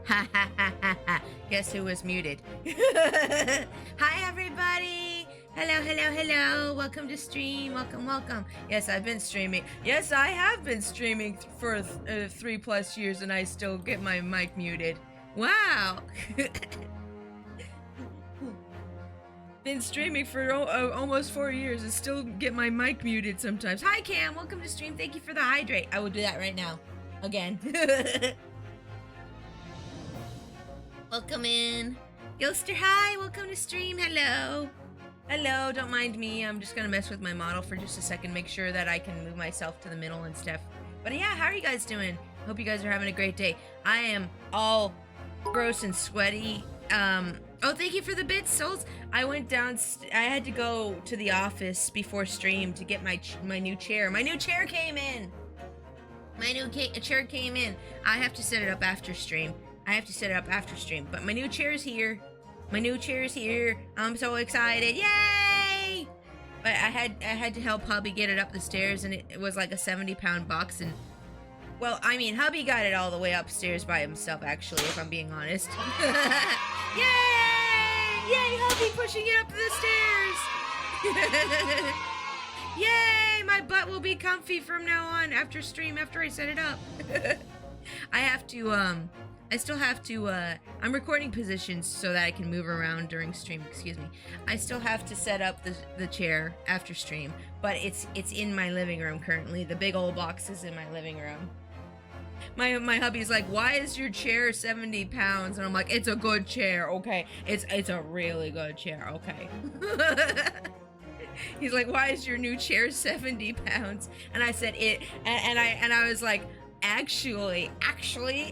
Ha ha ha ha ha. Guess who was muted? Hi everybody! Hello, hello, hello. Welcome to stream. Welcome, welcome. Yes, I've been streaming. Yes, I have been streaming for 3+ years and I still get my mic muted. Wow! Been streaming for almost 4 years and still get my mic muted sometimes. Hi Cam, welcome to stream. Thank you for the hydrate. I will do that right now. Again. Welcome in. Ghoster, hi, welcome to stream. Hello. Hello, don't mind me. I'm just gonna mess with my model for just a second, make sure that I can move myself to the middle and stuff. But yeah, how are you guys doing? Hope you guys are having a great day. I am all gross and sweaty. Oh, thank you for the bits, Souls. I went down, I had to go to the office before stream to get my new chair. My new chair came in. My new chair came in. I have to set it up after stream. But my new chair is here. I'm so excited. Yay! But I had to help hubby get it up the stairs, and it was like a 70-pound box. And well, I mean, hubby got it all the way upstairs by himself, actually, if I'm being honest. Yay! Yay, hubby pushing it up the stairs. Yay! My butt will be comfy from now on after stream, after I set it up. I still have to, I'm recording positions so that I can move around during stream, excuse me. I still have to set up the chair after stream, but it's in my living room currently. The big old box is in my living room. My hubby's like, why is your chair 70 pounds? And I'm like, it's a good chair, okay? It's a really good chair, okay? He's like, why is your new chair 70 pounds? And I said and I was like, Actually,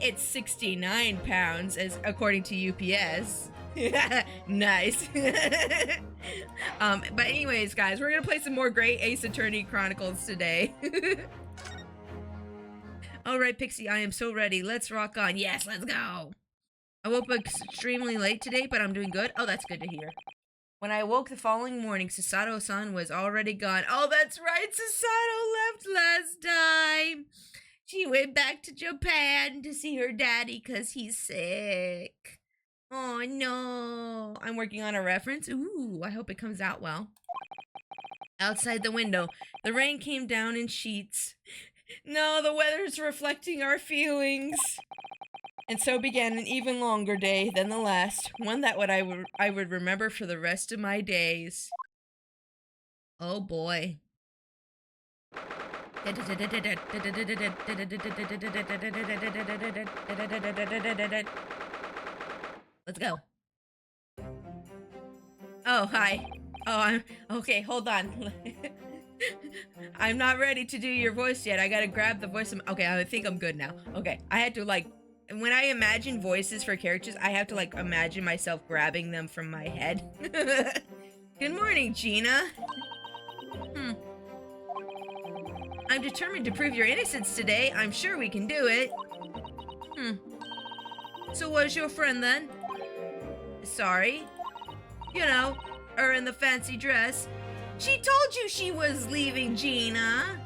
it's 69 pounds, as according to UPS. Nice. But anyways, guys, we're gonna play some more great Ace Attorney Chronicles today. All right, Pixie, I am so ready. Let's rock on. Yes, let's go. I woke up extremely late today, but I'm doing good. Oh, that's good to hear. When I woke the following morning, Sasato-san was already gone. Oh, that's right, Sasato left last time. She went back to Japan to see her daddy because he's sick. Oh, no. I'm working on a reference. Ooh, I hope it comes out well. Outside the window, the rain came down in sheets. No, the weather's reflecting our feelings. And so began an even longer day than the last, one that I would remember for the rest of my days. Oh, boy. Let's go. Oh, hi. Oh, I'm okay. Hold on. I'm not ready to do your voice yet. I gotta grab the voice. Okay, I think I'm good now. Okay, I had to like, when I imagine voices for characters, I have to like imagine myself grabbing them from my head. Good morning, Gina. I'm determined to prove your innocence today. I'm sure we can do it. So was your friend then? Sorry. You know, her in the fancy dress. She told you she was leaving, Gina.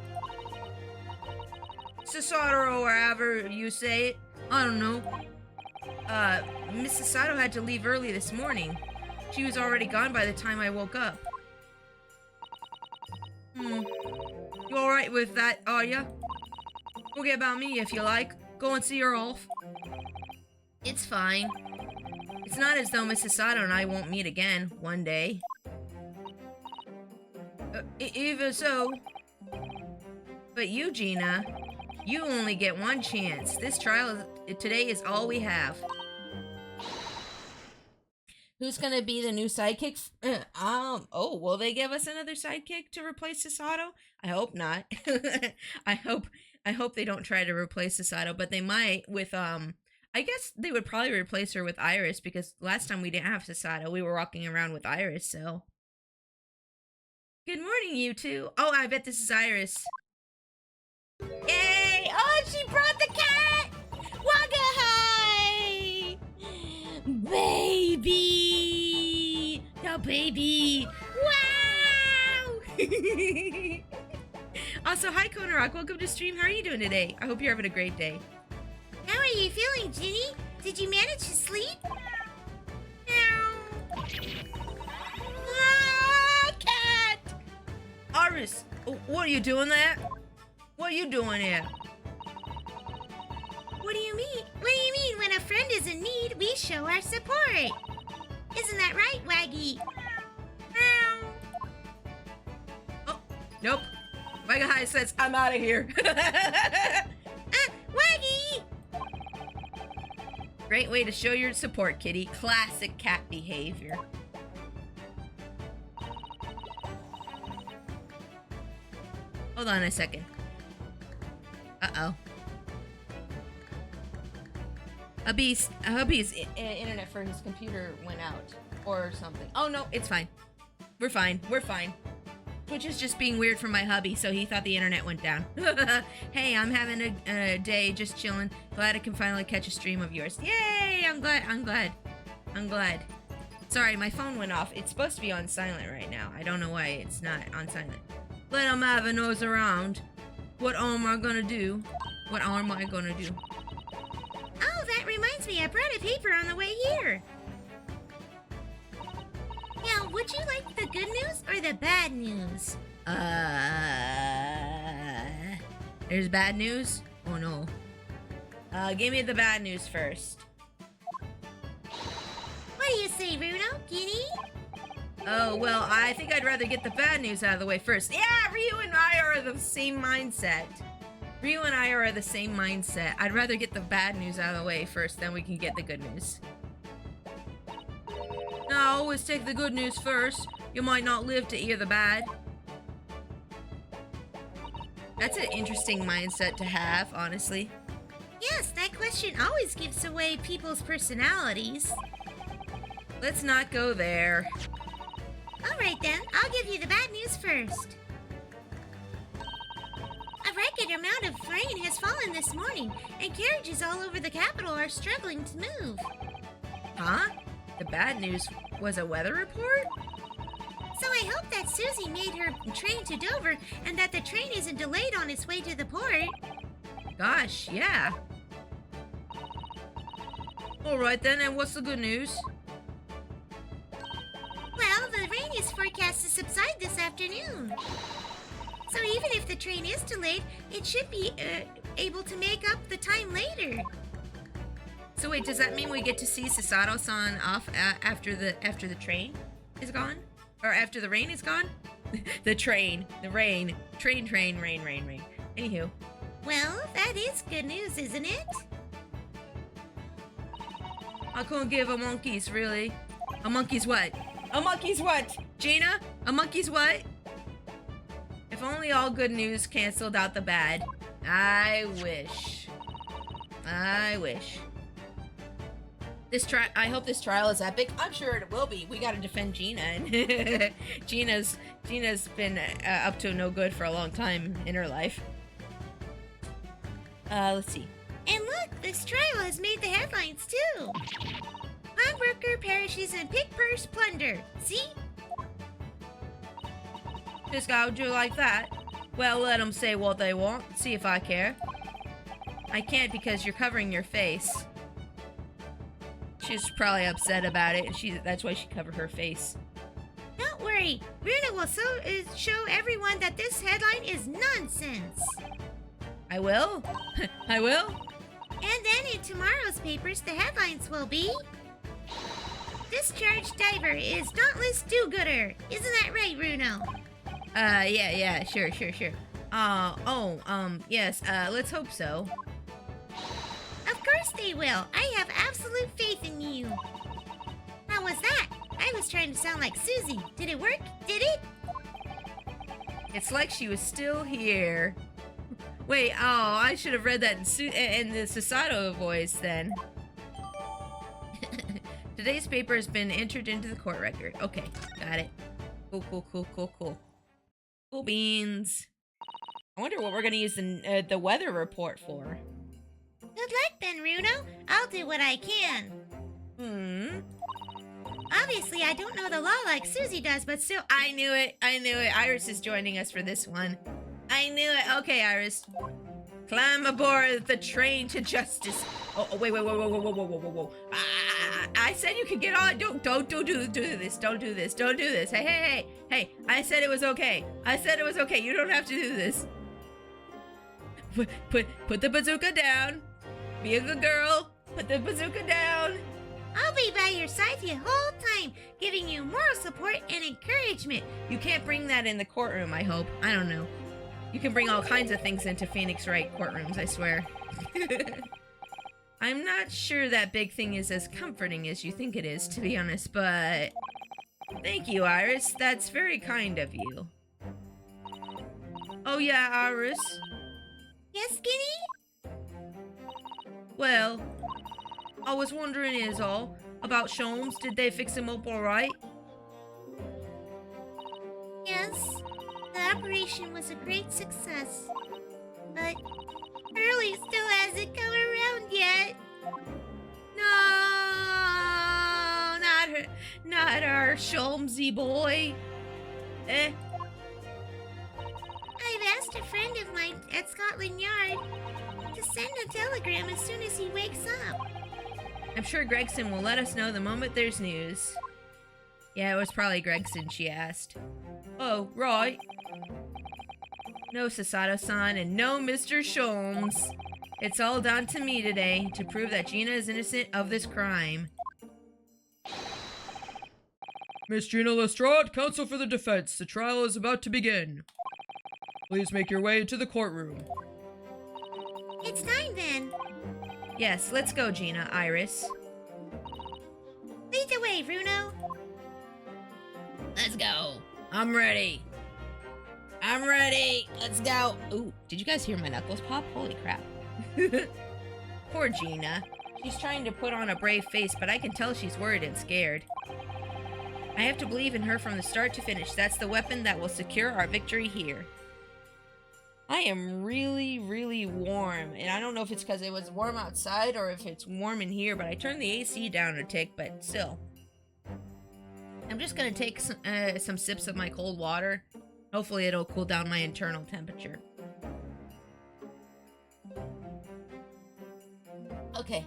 Sasato, or however you say it. I don't know. Miss Sasato had to leave early this morning. She was already gone by the time I woke up. You alright with that, are ya? Forget about me if you like. Go and see her off. It's fine. It's not as though Mrs. Sato and I won't meet again one day. Even so. But you, Gina, you only get one chance. This trial today is all we have. Who's gonna be the new sidekick? Oh, will they give us another sidekick to replace Sasato? I hope not. I hope they don't try to replace Sasato, but they might with, I guess they would probably replace her with Iris, because last time we didn't have Sasato, we were walking around with Iris, so. Good morning, you two. Oh, I bet this is Iris. Yay! Oh, she brought the cat! Wagga hi! Baby! The baby! Wow! Also, hi, Konarak. Welcome to stream. How are you doing today? I hope you're having a great day. How are you feeling, Ginny? Did you manage to sleep? Meow. Ah, cat! Iris, what are you doing there? What are you doing here? What do you mean? What do you mean? When a friend is in need, we show our support. Isn't that right, Waggy? Meow. Oh, nope. Mega High says, I'm out of here. Waggy! Great way to show your support, kitty. Classic cat behavior. Hold on a second. Uh-oh. Hubby's internet for his computer went out or something. Oh, no, it's fine. We're fine. We're fine. Twitch is just being weird for my hubby, so he thought the internet went down. Hey, I'm having a day just chilling. Glad I can finally catch a stream of yours. Yay! I'm glad. Sorry, my phone went off. It's supposed to be on silent right now. I don't know why it's not on silent. Let him have a nose around. What am I gonna do? What am I gonna do? Oh, that reminds me. I brought a paper on the way here. Now, would you like the good news or the bad news? There's bad news? Oh no. Give me the bad news first. What do you say, Bruno? Guinea? Oh, well, I think I'd rather get the bad news out of the way first. Yeah, Ryu and I are the same mindset. I'd rather get the bad news out of the way first, then we can get the good news. No, always take the good news first. You might not live to hear the bad. That's an interesting mindset to have, honestly. Yes, that question always gives away people's personalities. Let's not go there. Alright then, I'll give you the bad news first. A record amount of rain has fallen this morning, and carriages all over the capital are struggling to move. Huh? The bad news was a weather report? So I hope that Susie made her train to Dover and that the train isn't delayed on its way to the port. Gosh, yeah. Alright then, and what's the good news? Well, the rain is forecast to subside this afternoon. So even if the train is delayed, it should be able to make up the time later. So wait, does that mean we get to see Susato-san off after the train is gone? Or after the rain is gone? The rain. Train, rain. Anywho. Well, that is good news, isn't it? I couldn't give a monkeys, really. A monkey's what? A monkey's what? Gina? A monkey's what? If only all good news canceled out the bad. I wish. I hope this trial is epic. I'm sure it will be. We gotta defend Gina. And Gina's been up to no good for a long time in her life. Let's see. And look, this trial has made the headlines too. Pawnbroker perishes in pig purse plunder. See? Just gotta do like that. Well, let them say what they want. See if I care. I can't because you're covering your face. She's probably upset about it, and that's why she covered her face. Don't worry. Bruno will show everyone that this headline is nonsense. I will? I will? And then in tomorrow's papers, the headlines will be... Discharged diver is dauntless do-gooder. Isn't that right, Bruno? Yeah, sure. Yes, let's hope so. Of course they will. I have absolute faith in you. How was that? I was trying to sound like Susie. Did it work? Did it? It's like she was still here. Wait, I should have read that in the Susato voice then. Today's paper has been entered into the court record. Okay, got it. Cool. Cool beans. I wonder what we're gonna use the weather report for. Good luck then, Runo. I'll do what I can. Obviously, I don't know the law like Susie does, but still, I knew it. Iris is joining us for this one. I knew it. Okay, Iris. Climb aboard the train to justice. Oh, wait, whoa. I said you could get on. Don't do this. Don't do this. Don't do this. Hey. I said it was okay. You don't have to do this. Put the bazooka down. Be a good girl. Put the bazooka down. I'll be by your side the whole time, giving you moral support and encouragement. You can't bring that in the courtroom, I hope. I don't know. You can bring all kinds of things into Phoenix Wright courtrooms, I swear. I'm not sure that big thing is as comforting as you think it is, to be honest, but... Thank you, Iris. That's very kind of you. Oh yeah, Iris? Yes, Skinny? Well, I was wondering is all about Sholmes. Did they fix him up all right? Yes, the operation was a great success. But Hurley still hasn't come around yet. No, not our Sholmesy boy. I've asked a friend of mine at Scotland Yard to send a telegram as soon as he wakes up. I'm sure Gregson will let us know the moment there's news. Yeah, it was probably Gregson she asked. Oh, right. No Sasato-san and no Mr. Sholmes. It's all down to me today to prove that Gina is innocent of this crime. Miss Gina Lestrade, counsel for the defense. The trial is about to begin. Please make your way into the courtroom. It's time then. Yes, let's go, Gina. Iris. Lead the way, Bruno. Let's go. I'm ready. Let's go. Ooh, did you guys hear my knuckles pop? Holy crap. Poor Gina. She's trying to put on a brave face, but I can tell she's worried and scared. I have to believe in her from the start to finish. That's the weapon that will secure our victory here. I am really, really warm, and I don't know if it's because it was warm outside or if it's warm in here, but I turned the AC down a tick, but still. I'm just gonna take some sips of my cold water. Hopefully it'll cool down my internal temperature. Okay.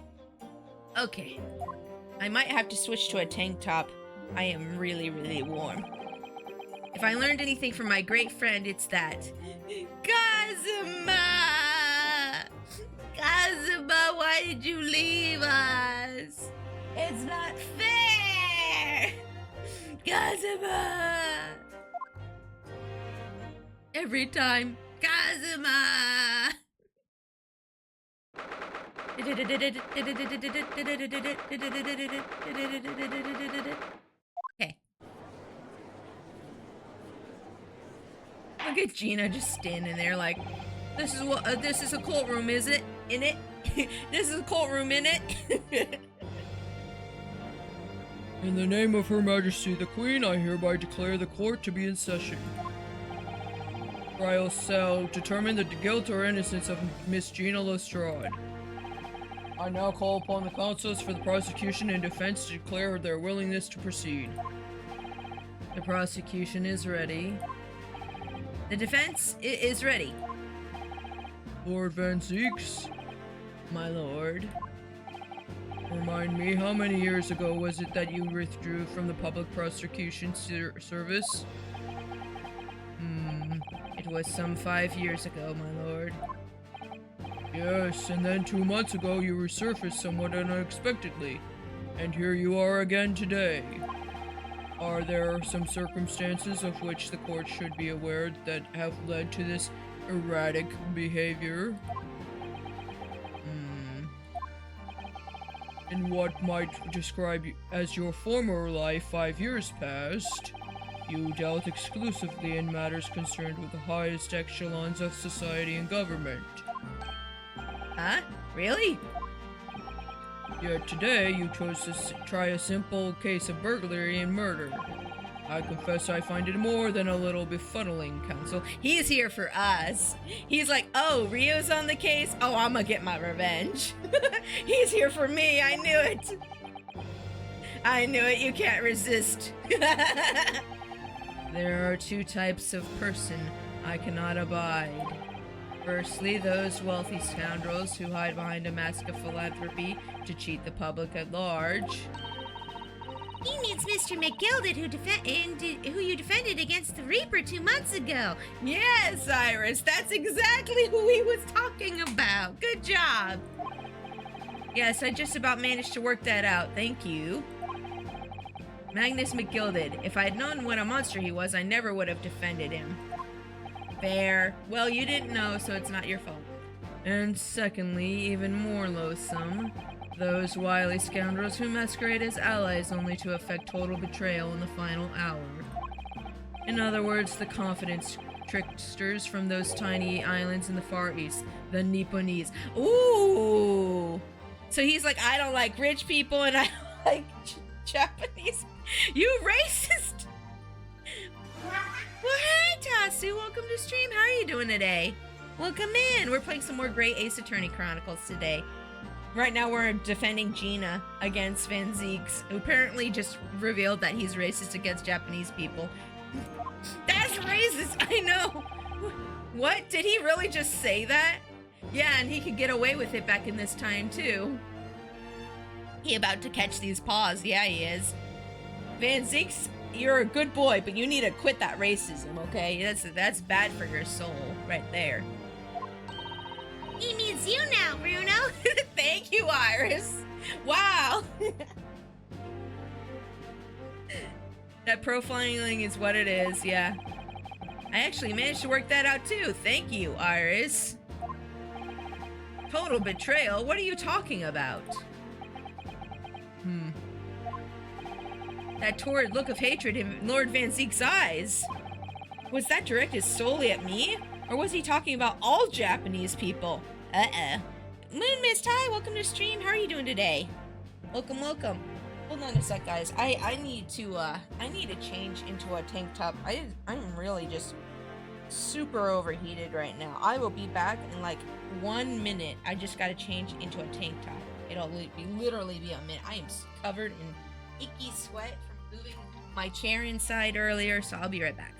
I might have to switch to a tank top. I am really, really warm. If I learned anything from my great friend, it's that. Kazuma! Kazuma, why did you leave us? It's not fair! Kazuma! Every time. Kazuma! Okay. Look at Gina just standing there like, this is a courtroom, is it? In it? This is a courtroom, in it? In the name of Her Majesty the Queen, I hereby declare the court to be in session. Trial shall determine the guilt or innocence of Miss Gina Lestrade. I now call upon the counsels for the prosecution and defense to declare their willingness to proceed. The prosecution is ready. The defense is ready. Lord Van Zeeks, my lord. Remind me, how many years ago was it that you withdrew from the public prosecution service? It was some 5 years ago, my lord. Yes, and then 2 months ago you resurfaced somewhat unexpectedly, and here you are again today. Are there some circumstances of which the court should be aware that have led to this erratic behavior? In what might describe as your former life 5 years past, you dealt exclusively in matters concerned with the highest echelons of society and government. Huh? Really? Yet today, you chose to try a simple case of burglary and murder. I confess I find it more than a little befuddling, counsel. He's here for us. He's like, oh, Rio's on the case? Oh, I'm gonna get my revenge. He's here for me, I knew it. I knew it, you can't resist. There are 2 types of person I cannot abide. Firstly, those wealthy scoundrels who hide behind a mask of philanthropy to cheat the public at large. He means Mr. McGilded, who you defended against the Reaper 2 months ago. Yes, Iris, that's exactly who he was talking about. Good job. Yes, I just about managed to work that out. Thank you. Magnus McGilded. If I had known what a monster he was, I never would have defended him. Fair. Well, you didn't know, so it's not your fault. And secondly, even more loathsome, those wily scoundrels who masquerade as allies only to effect total betrayal in the final hour. In other words, the confidence tricksters from those tiny islands in the Far East, the Nipponese. Ooh! So he's like, I don't like rich people and I don't like Japanese. You racist! Well, hey, Tasu, welcome to stream. How are you doing today? Welcome in. We're playing some more great Ace Attorney Chronicles today. Right now we're defending Gina against Van Zeeks, who apparently just revealed that he's racist against Japanese people. That's racist, I know! What? Did he really just say that? Yeah, and he could get away with it back in this time, too. He about to catch these paws. Yeah, he is. Van Zeeks, you're a good boy, but you need to quit that racism, okay? That's bad for your soul, right there. He means you now, Bruno. Thank you, Iris. Wow. That profiling is what it is, yeah. I actually managed to work that out too. Thank you, Iris. Total betrayal? What are you talking about? That torrid look of hatred in Lord Van Zeek's eyes. Was that directed solely at me? Or was he talking about all Japanese people? Moon Mist, hi, welcome to stream. How are you doing today? Welcome, welcome. Hold on a sec, guys. I need to change into a tank top. I'm really just super overheated right now. I will be back in like 1 minute. I just gotta change into a tank top. It'll literally be a minute. I am covered in icky sweat from moving my chair inside earlier, so I'll be right back.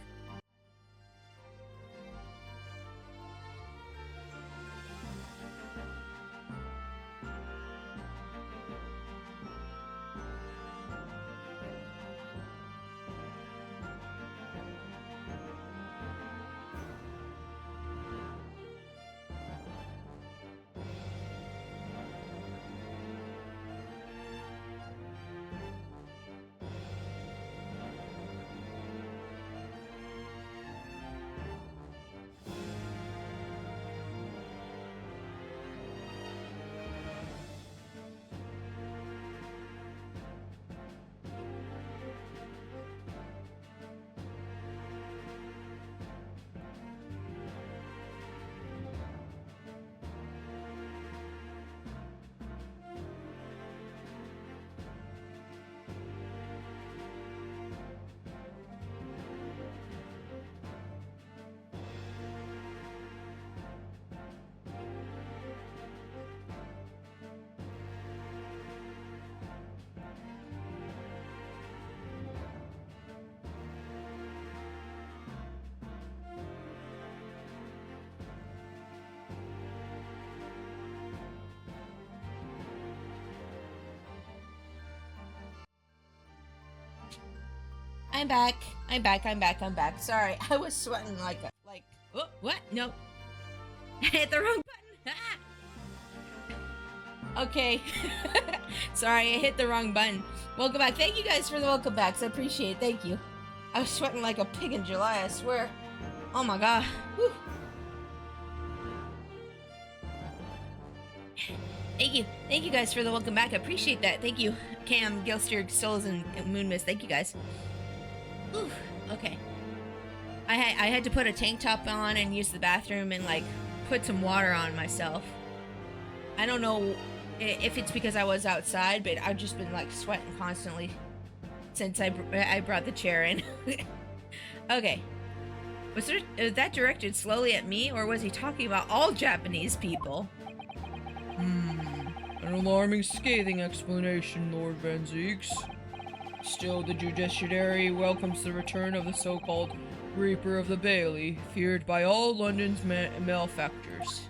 I'm back. Sorry, I was sweating oh, what? No. I hit the wrong button. Okay. Sorry, I hit the wrong button. Welcome back. Thank you guys for the welcome backs. I appreciate it. Thank you. I was sweating like a pig in July, I swear. Oh my god. Whew. Thank you. Thank you guys for the welcome back. I appreciate that. Thank you. Cam, Gilster, Souls, and Moon Mist. Thank you guys. Whew. Okay. I had to put a tank top on and use the bathroom and like put some water on myself. I don't know if it's because I was outside, but I've just been like sweating constantly since I brought the chair in. Okay. Was that directed slowly at me, or was he talking about all Japanese people? An alarming, scathing explanation, Lord Van Zeeks. Still, the judiciary welcomes the return of the so-called Reaper of the Bailey, feared by all London's malefactors.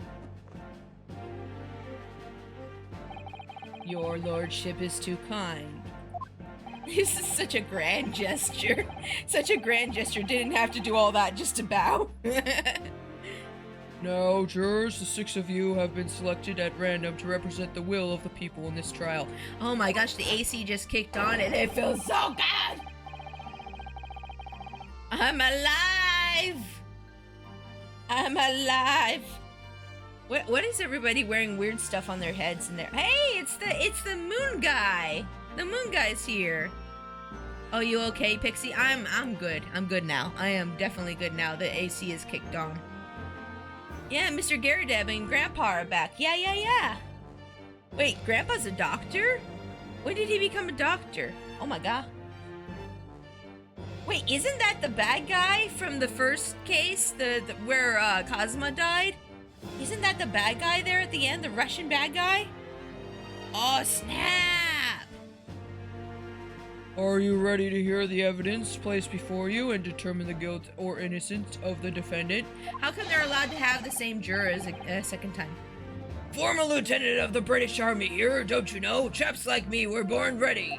Your lordship is too kind. This is such a grand gesture. Such a grand gesture. Didn't have to do all that just to bow. Now, jurors, the 6 of you have been selected at random to represent the will of the people in this trial. Oh my gosh, the AC just kicked on and it feels so good! I'm alive! I'm alive! What is everybody wearing weird stuff on their heads in there? Hey, it's the moon guy! The moon guy's here. Oh, you okay, Pixie? I'm good. I'm good now. I am definitely good now. The AC is kicked on. Yeah, Mr. Garadeb and Grandpa are back. Yeah. Wait, Grandpa's a doctor? When did he become a doctor? Oh my god. Wait, isn't that the bad guy from the first case? Where Cosma died? Isn't that the bad guy there at the end? The Russian bad guy? Oh, snap! Are you ready to hear the evidence placed before you and determine the guilt or innocence of the defendant? How come they're allowed to have the same jurors a second time? Former lieutenant of the British Army here, don't you know? Chaps like me were born ready.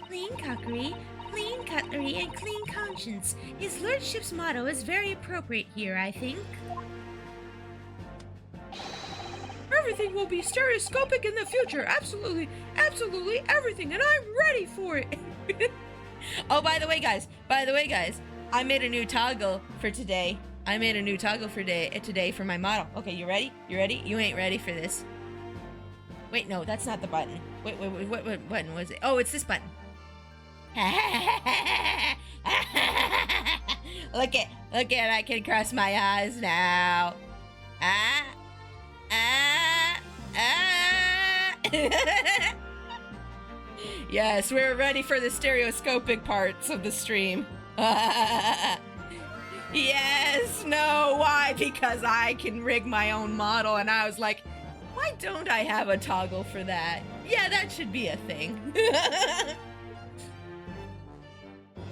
Clean cookery, clean cutlery, and clean conscience. His lordship's motto is very appropriate here, I think. Everything will be stereoscopic in the future. Absolutely everything, and I'm ready for it. Oh, by the way, guys, I made a new toggle for today. Today for my model. Okay, you ready? You ain't ready for this. Wait, no, that's not the button. Wait, what button was it? Oh, it's this button. Look at, I can cross my eyes now. Yes, we're ready for the stereoscopic parts of the stream. Yes, no, why? Because I can rig my own model, and I was like, why don't I have a toggle for that? Yeah, that should be a thing.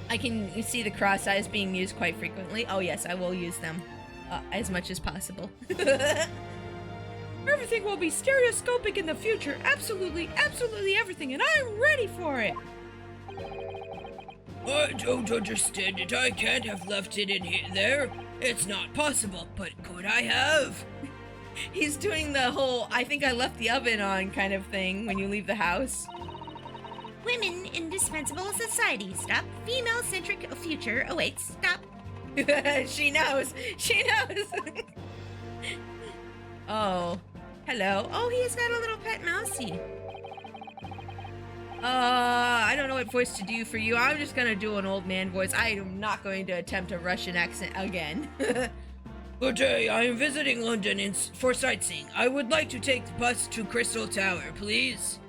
I can see the cross eyes being used quite frequently. Oh yes, I will use them as much as possible. Everything will be stereoscopic in the future. Absolutely everything, and I'm ready for it. I don't understand it. I can't have left it in there. It's not possible, but could I have? He's doing the whole, I think I left the oven on kind of thing when you leave the house. Women indispensable society. Stop. Female-centric future awaits. Stop. She knows. Oh, hello. Oh, he's got a little pet mousey. I don't know what voice to do for you. I'm just gonna do an old man voice. I am not going to attempt a Russian accent again. Good day. I am visiting London for sightseeing. I would like to take the bus to Crystal Tower, please.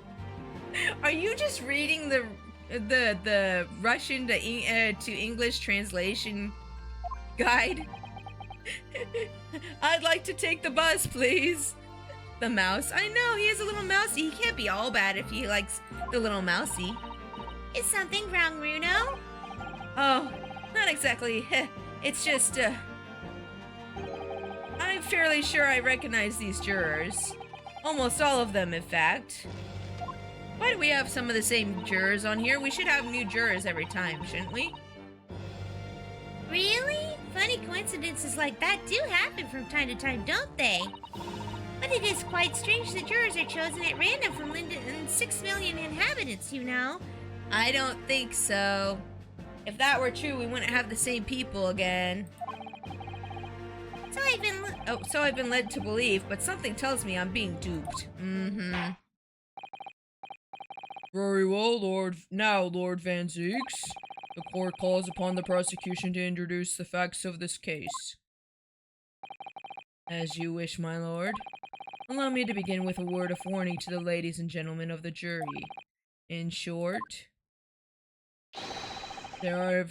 Are you just reading the Russian to English translation guide? I'd like to take the bus, please. The mouse. I know, he has a little mousey. He can't be all bad if he likes the little mousey. Is something wrong, Runo? Oh, not exactly. It's just, I'm fairly sure I recognize these jurors. Almost all of them, in fact. Why do we have some of the same jurors on here? We should have new jurors every time, shouldn't we? Really? Funny coincidences like that do happen from time to time, don't they? But it is quite strange the jurors are chosen at random from London's 6 million inhabitants, you know? I don't think so. If that were true, we wouldn't have the same people again. So I've been led to believe, but something tells me I'm being duped. Mm-hmm. Very well, Lord Van Zeeks. The court calls upon the prosecution to introduce the facts of this case. As you wish, my lord. Allow me to begin with a word of warning to the ladies and gentlemen of the jury. In short, there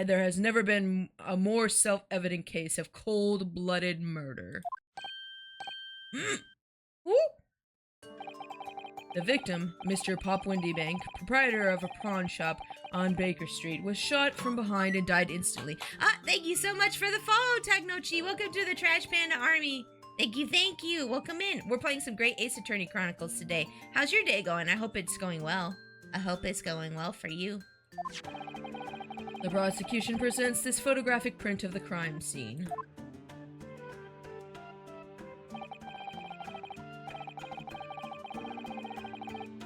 has never been a more self-evident case of cold-blooded murder. The victim, Mr. Pop Windybank, proprietor of a pawn shop on Baker Street, was shot from behind and died instantly. Thank you so much for the follow, Tagnochi. Welcome to the Trash Panda Army. Thank you. Welcome in. We're playing some great Ace Attorney Chronicles today. How's your day going? I hope it's going well. I hope it's going well for you. The prosecution presents this photographic print of the crime scene.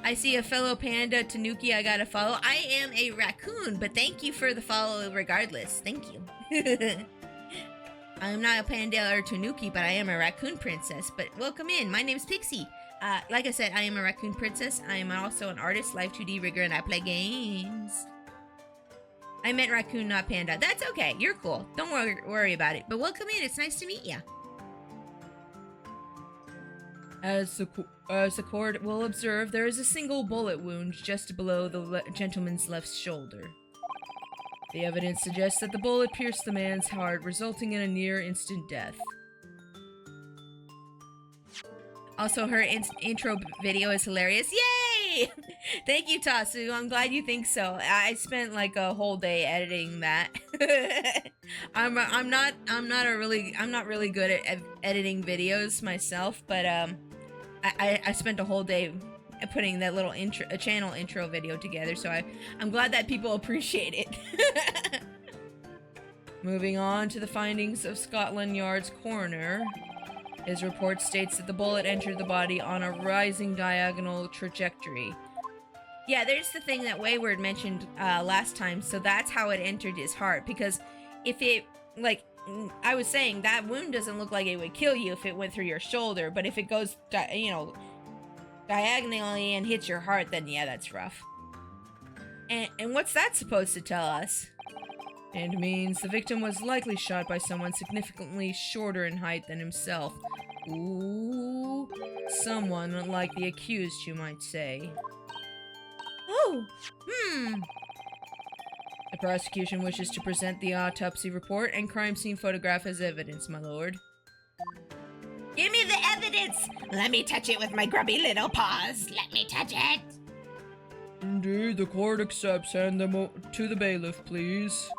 I see a fellow panda, Tanuki, I gotta follow. I am a raccoon, but thank you for the follow regardless. Thank you. I'm not a panda or Tanuki, but I am a raccoon princess. But welcome in. My name's Pixie. Like I said, I am a raccoon princess. I am also an artist, live 2D rigger, and I play games. I meant raccoon, not panda. That's okay. You're cool. Don't worry about it. But welcome in. It's nice to meet you. As the court will observe, there is a single bullet wound just below the gentleman's left shoulder. The evidence suggests that the bullet pierced the man's heart, resulting in a near-instant death. Also, her intro video is hilarious. Yay! Thank you, Tasu. I'm glad you think so. I spent like a whole day editing that. I'm not really good at editing videos myself, but I spent a whole day putting that little channel intro video together, so I'm glad that people appreciate it. Moving on to the findings of Scotland Yard's coroner. His report states that the bullet entered the body on a rising diagonal trajectory. Yeah, there's the thing that Wayward mentioned last time, so that's how it entered his heart, because if it, like, I was saying, that wound doesn't look like it would kill you if it went through your shoulder, but if it goes, diagonally and hits your heart, then yeah, that's rough. And what's that supposed to tell us? And means the victim was likely shot by someone significantly shorter in height than himself. Ooh, someone like the accused, you might say. Oh, The prosecution wishes to present the autopsy report and crime scene photograph as evidence, my lord. Give me the evidence. Let me touch it with my grubby little paws. Let me touch it. Indeed, the court accepts. Hand them to the bailiff, please.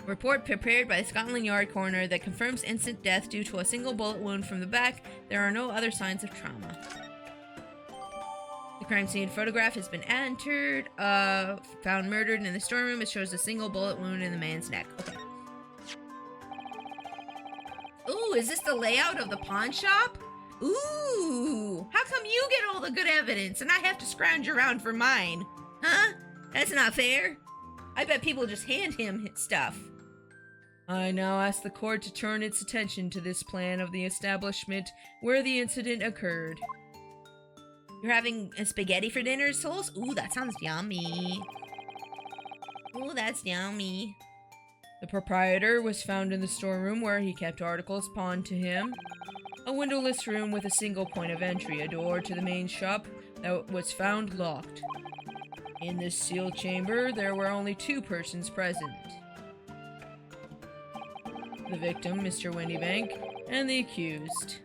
report prepared by the Scotland Yard coroner that confirms instant death due to a single bullet wound from the back. There are no other signs of trauma. The crime scene photograph has been entered. Found murdered in the storeroom. It shows a single bullet wound in the man's neck. Okay. Ooh, is this the layout of the pawn shop? Ooh, how come you get all the good evidence and I have to scrounge around for mine? Huh? That's not fair. I bet people just hand him stuff. I now ask the court to turn its attention to this plan of the establishment where the incident occurred. You're having a spaghetti for dinner, Souls? Ooh, that sounds yummy. Ooh, that's yummy. The proprietor was found in the storeroom where he kept articles pawned to him. A windowless room with a single point of entry, a door to the main shop that was found locked. In this sealed chamber, there were only 2 persons present. The victim, Mr. Windybank, and the accused.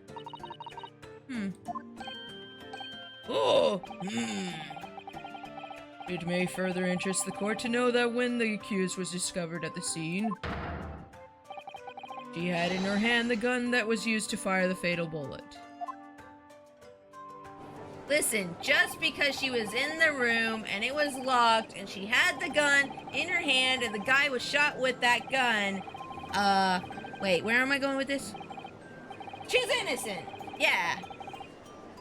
Oh, It may further interest the court to know that when the accused was discovered at the scene, she had in her hand the gun that was used to fire the fatal bullet. Listen, just because she was in the room and it was locked and she had the gun in her hand and the guy was shot with that gun, wait, where am I going with this? She's innocent. Yeah.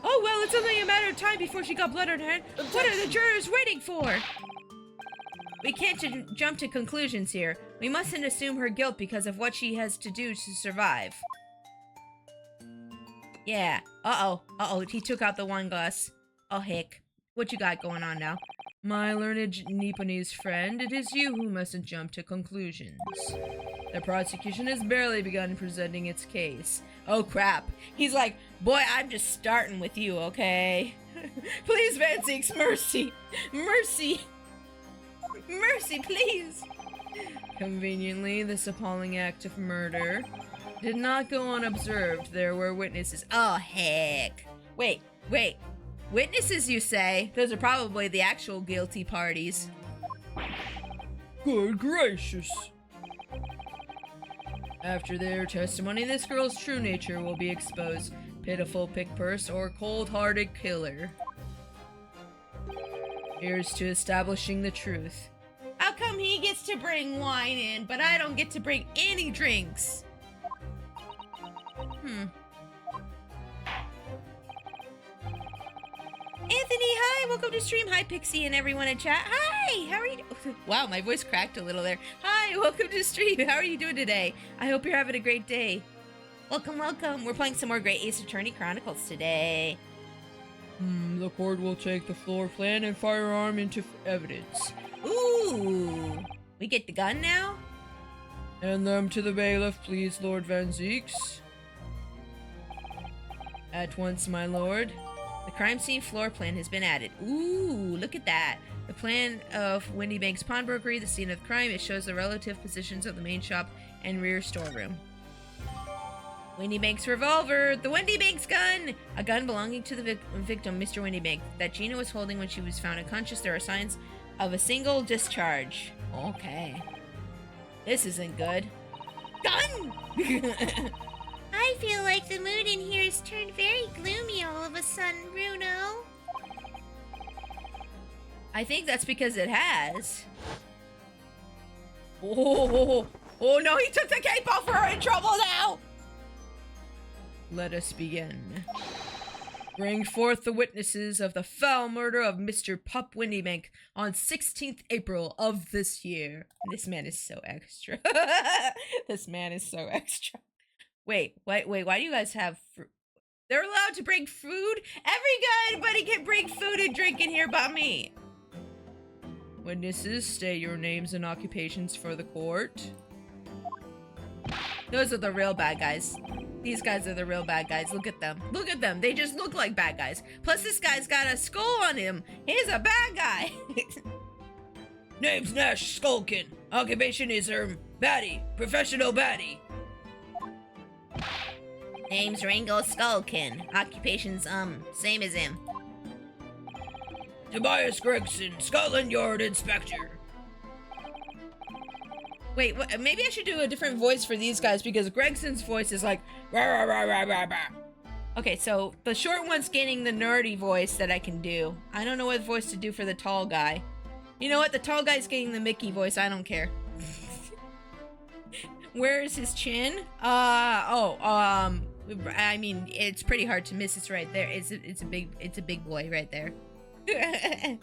Oh, well, it's only a matter of time before she got blood on her hand. What are the jurors waiting for? We can't jump to conclusions here. We mustn't assume her guilt because of what she has to do to survive. Yeah. Uh-oh, he took out the wine glass. Oh, heck. What you got going on now? My learned Nipponese friend, it is you who mustn't jump to conclusions. The prosecution has barely begun presenting its case. Oh, crap. He's like, boy, I'm just starting with you, okay? Please, Vansix, mercy. Mercy. Mercy, please. Conveniently, this appalling act of murder did not go unobserved. There were witnesses. Oh, heck. Wait. Witnesses, you say? Those are probably the actual guilty parties. Good gracious. After their testimony, this girl's true nature will be exposed. Pitiful pickpurse or cold-hearted killer. Here's to establishing the truth. How come he gets to bring wine in, but I don't get to bring any drinks? Anthony, hi, welcome to stream. Hi, Pixie and everyone in chat. Hi, how are you? Wow, my voice cracked a little there. Hi, welcome to stream. How are you doing today? I hope you're having a great day. Welcome, welcome. We're playing some more great Ace Attorney Chronicles today. The court will take the floor plan and firearm into evidence. Ooh, we get the gun now? Hand them to the bailiff, please, Lord Van Zeeks. At once, my lord. The crime scene floor plan has been added. Ooh, look at that. The plan of Wendy Bank's pawnbrokery, the scene of the crime. It shows the relative positions of the main shop and rear storeroom. Wendy Bank's revolver. The Wendy Bank's gun. A gun belonging to the victim, Mr. Wendy Bank, that Gina was holding when she was found unconscious. There are signs of a single discharge. Okay. This isn't good. Gun! I feel like the mood in here has turned very gloomy all of a sudden, Bruno. I think that's because it has. Oh no, he took the cape off. We're in trouble now. Let us begin. Bring forth the witnesses of the foul murder of Mr. Pup Windybank on 16th April of this year. This man is so extra. This man is so extra. Wait, why do you guys have fruit? They're allowed to bring food? Everybody can bring food and drink in here but me. Witnesses, state your names and occupations for the court. Those are the real bad guys. These guys are the real bad guys. Look at them. Look at them. They just look like bad guys. Plus, this guy's got a skull on him. He's a bad guy. Name's Nash Skulkin. Occupation is baddie. Professional baddie. Name's Ringo Skullkin. Occupation's, same as him. Tobias Gregson, Scotland Yard Inspector. Wait, maybe I should do a different voice for these guys because Gregson's voice is like rah, rah, rah, rah, rah, rah. Okay, so the short one's getting the nerdy voice that I can do. I don't know what voice to do for the tall guy. You know what? The tall guy's getting the Mickey voice. I don't care. Where is his chin? I mean, it's pretty hard to miss. It's right there. It's a big boy right there. I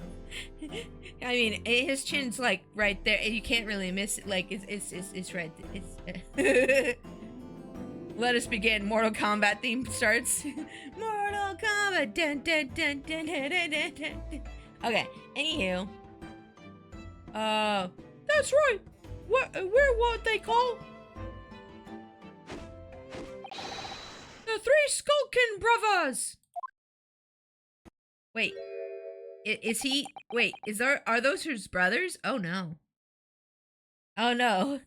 mean, his chin's like right there. You can't really miss it. Like it's right. It's. Let us begin. Mortal Kombat theme starts. Mortal Kombat. Dun, dun, dun, dun, dun, dun, dun, dun. Okay. Anywho. That's right. We're what they call the Three Skulkin Brothers. Wait. Is he? Wait. Are those his brothers? Oh no. Oh no.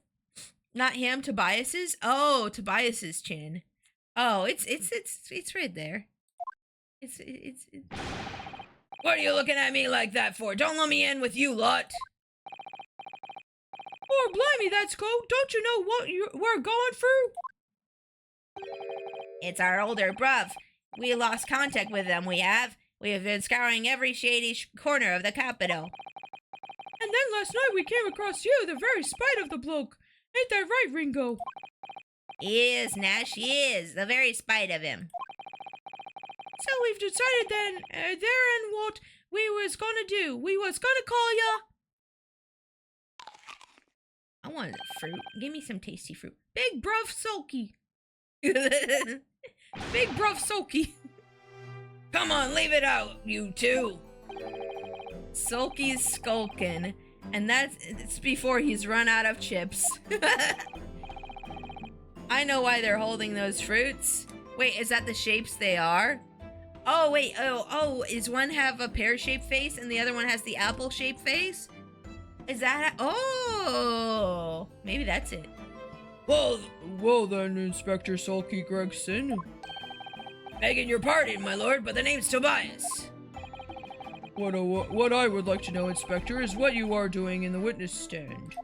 Not him. Tobias's. Oh, Tobias's chin. Oh, it's right there. It's. What are you looking at me like that for? Don't let me in with you lot. Oh, blimey, that's cool. Don't you know what we're going through? It's our older bruv. We lost contact with them, we have. We have been scouring every shady corner of the capital. And then last night we came across you, the very spite of the bloke. Ain't that right, Ringo? He is, Nash, he is. The very spite of him. So we've decided then, therein what we was gonna do. We was gonna call ya... I want fruit. Give me some tasty fruit. Big Bruv Sulky. Big Bruv Sulky. Come on, leave it out, you two. Sulky's skulkin'. And it's before he's run out of chips. I know why they're holding those fruits. Wait, is that the shapes they are? Oh, wait. Oh, is one have a pear-shaped face and the other one has the apple-shaped face? Is that... Oh! Maybe that's it. Well then, Inspector Sulky Gregson. Begging your pardon, my lord, but the name's Tobias. What I would like to know, Inspector, is what you are doing in the witness stand.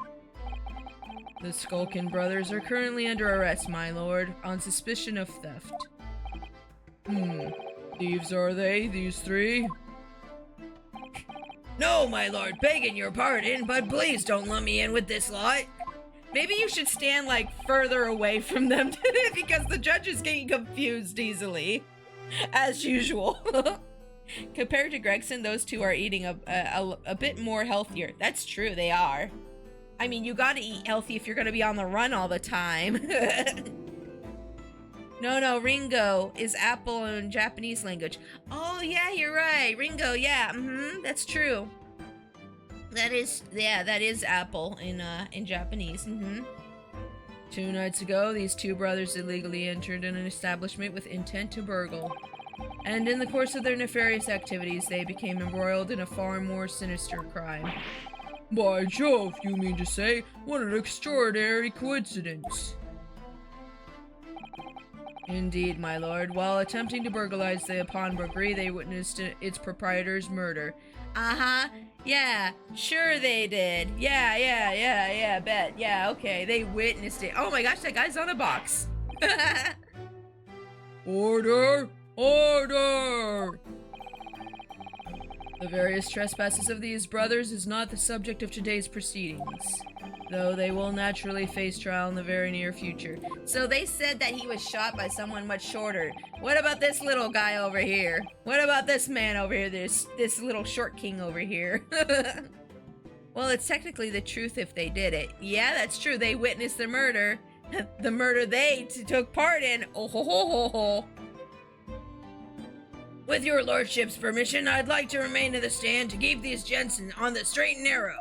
The Skulkin brothers are currently under arrest, my lord, on suspicion of theft. Thieves are they, these three? No, my lord, begging your pardon, but please don't let me in with this lot. Maybe you should stand, like, further away from them because the judge is getting confused easily, as usual. Compared to Gregson, those two are eating a bit more healthier. That's true, they are. I mean, you gotta eat healthy if you're gonna be on the run all the time. No, Ringo is apple in Japanese language. Oh, yeah, you're right. Ringo, yeah, that's true. That is apple in Japanese, 2 nights ago, these two brothers illegally entered an establishment with intent to burgle. And in the course of their nefarious activities, they became embroiled in a far more sinister crime. By Jove, you mean to say, what an extraordinary coincidence. Indeed, my lord. While attempting to burglarize the pawnbrokery, they witnessed its proprietor's murder. Yeah, sure they did. Yeah, bet. Yeah, okay, they witnessed it. Oh my gosh, that guy's on a box. Order! Order! The various trespasses of these brothers is not the subject of today's proceedings, though they will naturally face trial in the very near future. So they said that he was shot by someone much shorter. What about this little guy over here? What about this man over here? This little short king over here? Well, it's technically the truth if they did it. Yeah, that's true. They witnessed the murder. The murder they took part in. Oh ho ho ho ho. With your lordship's permission, I'd like to remain in the stand to keep these gents on the straight and narrow.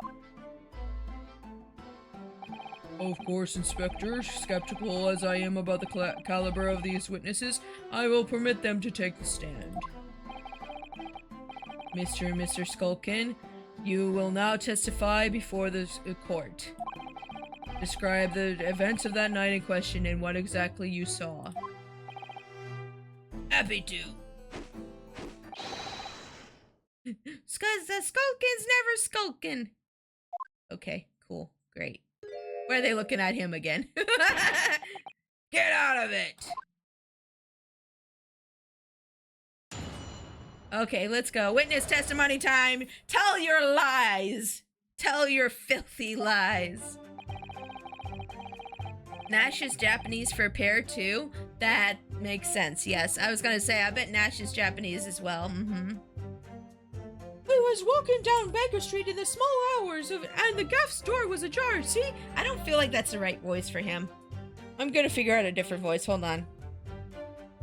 Of course, Inspector. Skeptical as I am about the caliber of these witnesses, I will permit them to take the stand. Mr. and Mr. Skulkin, you will now testify before the court. Describe the events of that night in question and what exactly you saw. Happy to. Cause the Skulkin's never skulking. Okay, cool, great. Why are they looking at him again? Get out of it! Okay, let's go. Witness testimony time. Tell your lies. Tell your filthy lies. Nash is Japanese for pear too? That makes sense, yes. I was gonna say, I bet Nash is Japanese as well. I was walking down Baker Street in the small hours and the gaff's door was ajar, see? I don't feel like that's the right voice for him. I'm gonna figure out a different voice, hold on.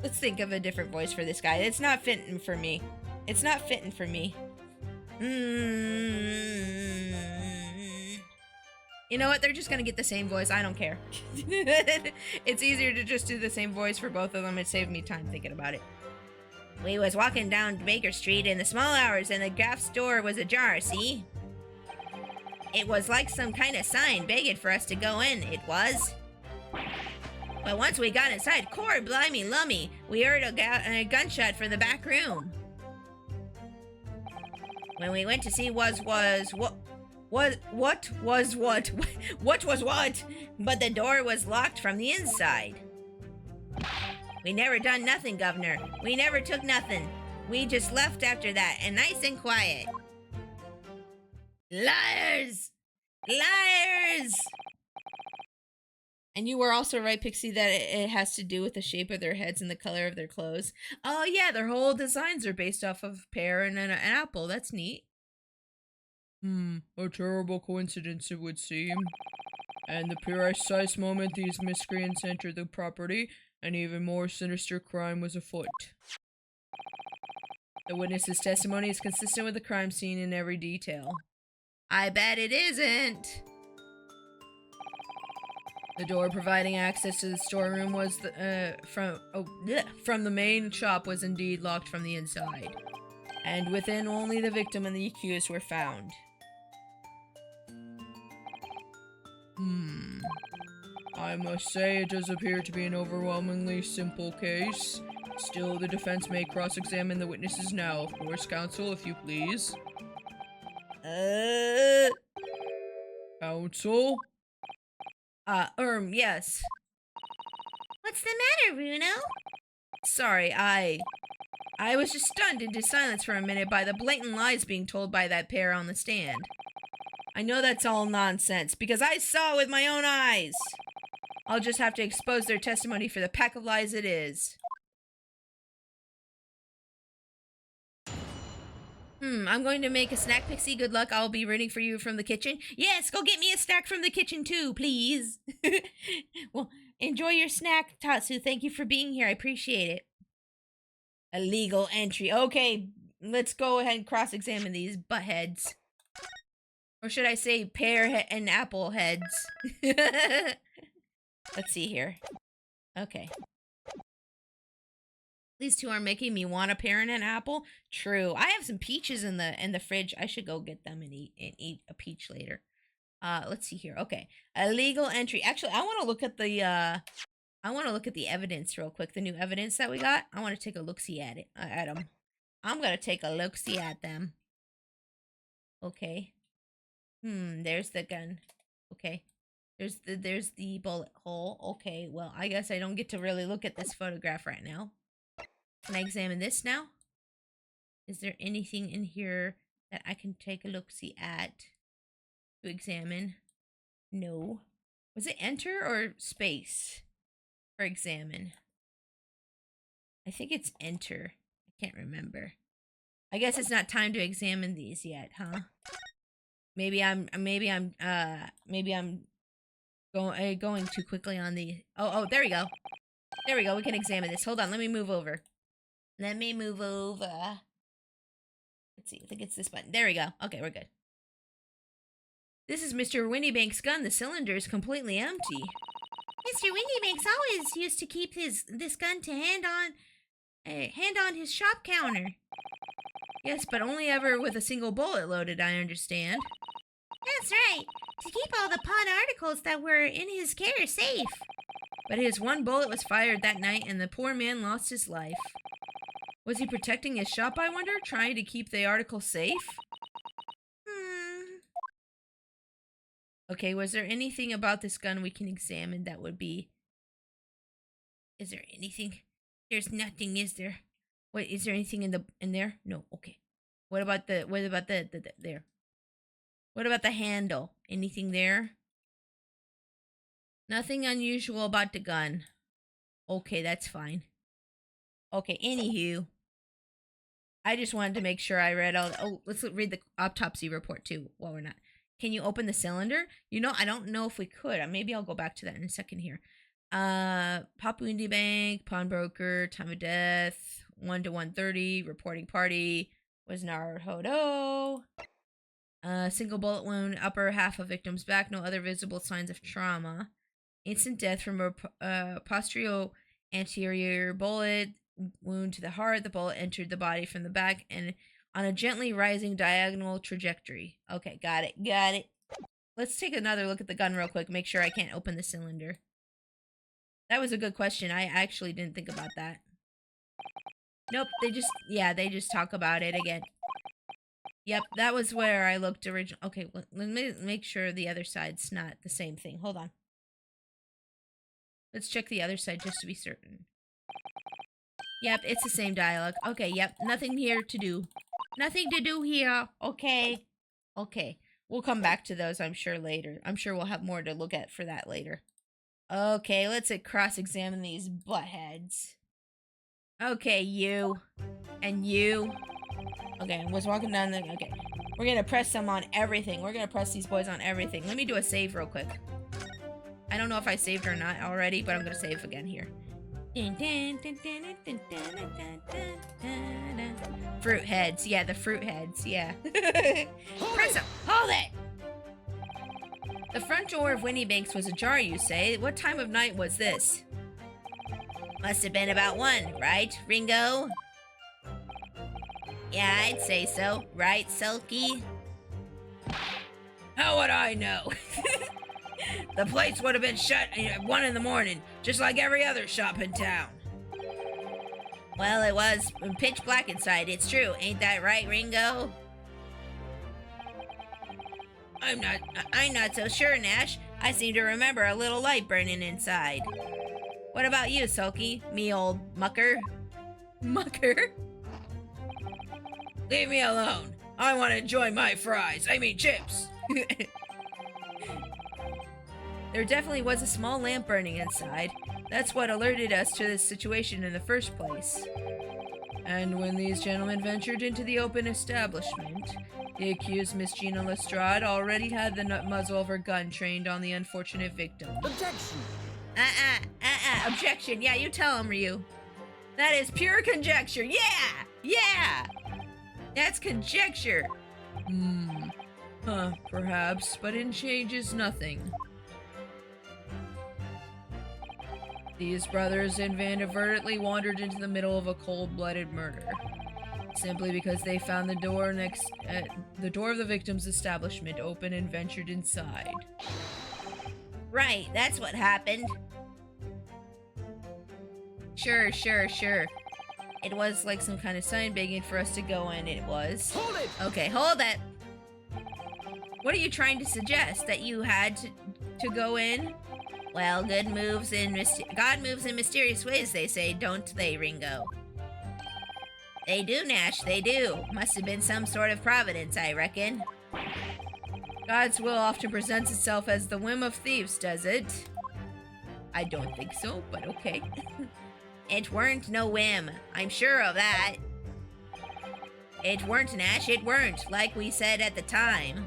Let's think of a different voice for this guy. It's not fitting for me. It's not fitting for me. You know what? They're just gonna get the same voice. I don't care. It's easier to just do the same voice for both of them. It saved me time thinking about it. We was walking down Baker Street in the small hours and the gaff's door was ajar, see? It was like some kind of sign begging for us to go in, it was. But once we got inside, core blimey lummy, we heard a gunshot from the back room. When we went to see what was what, but the door was locked from the inside. We never done nothing, Governor. We never took nothing. We just left after that, and nice and quiet. Liars! Liars! And you were also right, Pixie, that it has to do with the shape of their heads and the color of their clothes. Oh yeah, their whole designs are based off of pear and an apple. That's neat. A terrible coincidence it would seem. And the precise moment these miscreants entered the property, an even more sinister crime was afoot. The witness's testimony is consistent with the crime scene in every detail. I bet it isn't. The door providing access to the storeroom was from the main shop was indeed locked from the inside. And within only the victim and the accused were found. I must say it does appear to be an overwhelmingly simple case. Still, the defense may cross-examine the witnesses now. Of course, counsel, if you please. Counsel? Yes. What's the matter, Bruno? Sorry, I was just stunned into silence for a minute by the blatant lies being told by that pair on the stand. I know that's all nonsense, because I saw it with my own eyes. I'll just have to expose their testimony for the pack of lies it is. I'm going to make a snack, Pixie. Good luck. I'll be rooting for you from the kitchen. Yes, go get me a snack from the kitchen too, please. Well, enjoy your snack, Tatsu. Thank you for being here. I appreciate it. Illegal entry. Okay, let's go ahead and cross-examine these buttheads. Or should I say pear and apple heads? Let's see here. Okay. These two are making me want a pear and an apple. True. I have some peaches in the fridge. I should go get them and eat a peach later. Let's see here. Okay. Illegal entry. Actually, I want to look at the evidence real quick. The new evidence that we got. I want to take a look-see at it. At them. I'm gonna take a look-see at them. Okay. There's the gun. Okay. There's the bullet hole. Okay. Well, I guess I don't get to really look at this photograph right now. Can I examine this now? Is there anything in here that I can take a look-see at to examine? No. Was it enter or space for examine? I think it's enter. I can't remember. I guess it's not time to examine these yet, huh? Maybe I'm going too quickly on the. Oh, there we go. There we go. We can examine this. Hold on. Let me move over. Let's see. I think it's this button. There we go. Okay, we're good. This is Mr. Winniebank's gun. The cylinder is completely empty. Mr. Winniebanks always used to keep this gun to hand on his shop counter. Yes, but only ever with a single bullet loaded, I understand. That's right. To keep all the pawn articles that were in his care safe. But his one bullet was fired that night and the poor man lost his life. Was he protecting his shop, I wonder? Trying to keep the article safe? Okay, was there anything about this gun we can examine that would be... Is there anything? There's nothing, is there? Wait, is there anything in there? No, okay. What about there? What about the handle? Anything there? Nothing unusual about the gun. Okay, that's fine. Okay, anywho. I just wanted to make sure I read all... Oh, let's read the autopsy report too while we're not... Can you open the cylinder? You know, I don't know if we could. Maybe I'll go back to that in a second here. Papa Windy Bank, pawnbroker, time of death, 1 to 1:30, reporting party was Naruhodo. Single bullet wound, upper half of victim's back, no other visible signs of trauma. Instant death from a posterior anterior bullet wound to the heart. The bullet entered the body from the back and on a gently rising diagonal trajectory. Okay, got it. Let's take another look at the gun real quick. Make sure I can't open the cylinder. That was a good question. I actually didn't think about that. Nope, they just talk about it again. Yep, that was where I looked original. Okay, well, let me make sure the other side's not the same thing. Hold on. Let's check the other side just to be certain. Yep, it's the same dialogue. Okay, yep, nothing here to do. Nothing to do here. Okay. We'll come back to those, I'm sure, later. I'm sure we'll have more to look at for that later. Okay, let's cross-examine these buttheads. Okay, you. And you. Okay, I was walking down the... Okay. We're gonna press them on everything. We're gonna press these boys on everything. Let me do a save real quick. I don't know if I saved or not already, but I'm gonna save again here. Fruit heads. Yeah, the fruit heads. Yeah. Press them. Hold it! The front door of Winniebank's was ajar, you say? What time of night was this? Must have been about 1, right, Ringo? Yeah, I'd say so. Right, Sulky? How would I know? The place would have been shut at 1 in the morning, just like every other shop in town. Well, it was pitch black inside. It's true. Ain't that right, Ringo? I'm not so sure, Nash. I seem to remember a little light burning inside. What about you, Sulky? Me old mucker? Mucker? Leave me alone. I want to enjoy my fries. I mean chips. There definitely was a small lamp burning inside. That's what alerted us to this situation in the first place. And when these gentlemen ventured into the open establishment, the accused Miss Gina Lestrade already had the muzzle of her gun trained on the unfortunate victim. Objection. Objection. Yeah, you tell him, Ryu. That is pure conjecture. Yeah! That's conjecture. Perhaps, but it changes nothing. These brothers inadvertently wandered into the middle of a cold-blooded murder, simply because they found the door of the victim's establishment open and ventured inside. Right, that's what happened. Sure. It was like some kind of sign begging for us to go in. It was. Hold it. Okay, hold it. What are you trying to suggest? That you had to go in? Well, God moves in mysterious ways, they say, don't they, Ringo? They do, Nash, they do. Must have been some sort of providence, I reckon. God's will often presents itself as the whim of thieves, does it? I don't think so, but okay. It weren't no whim. I'm sure of that. It weren't, Nash, it weren't, like we said at the time.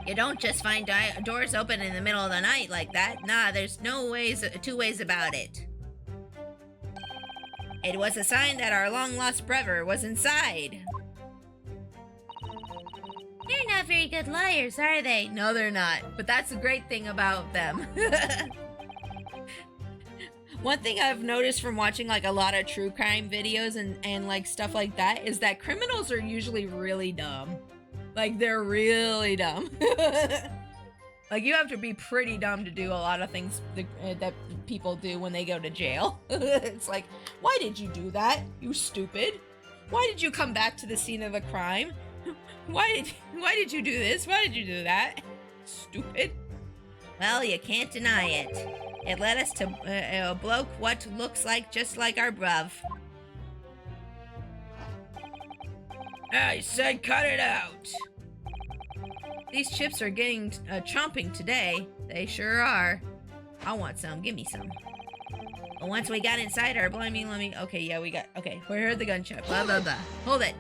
You don't just find doors open in the middle of the night like that. Nah, there's two ways about it. It was a sign that our long-lost brother was inside. They're not very good liars, are they? No, they're not. But that's the great thing about them. One thing I've noticed from watching like a lot of true crime videos and like stuff like that is that criminals are usually really dumb. Like, they're really dumb. Like, you have to be pretty dumb to do a lot of things that people do when they go to jail. It's like, why did you do that, you stupid? Why did you come back to the scene of the crime? Why did you do this? Why did you do that? Stupid. Well, you can't deny it. It led us to a bloke what looks like just like our bruv. I said cut it out. These chips are getting chomping today. They sure are. I want some. Give me some. Well, once we got inside our blimey, Okay, yeah, okay, we heard the gunshot. Blah, blah, blah. Hold it.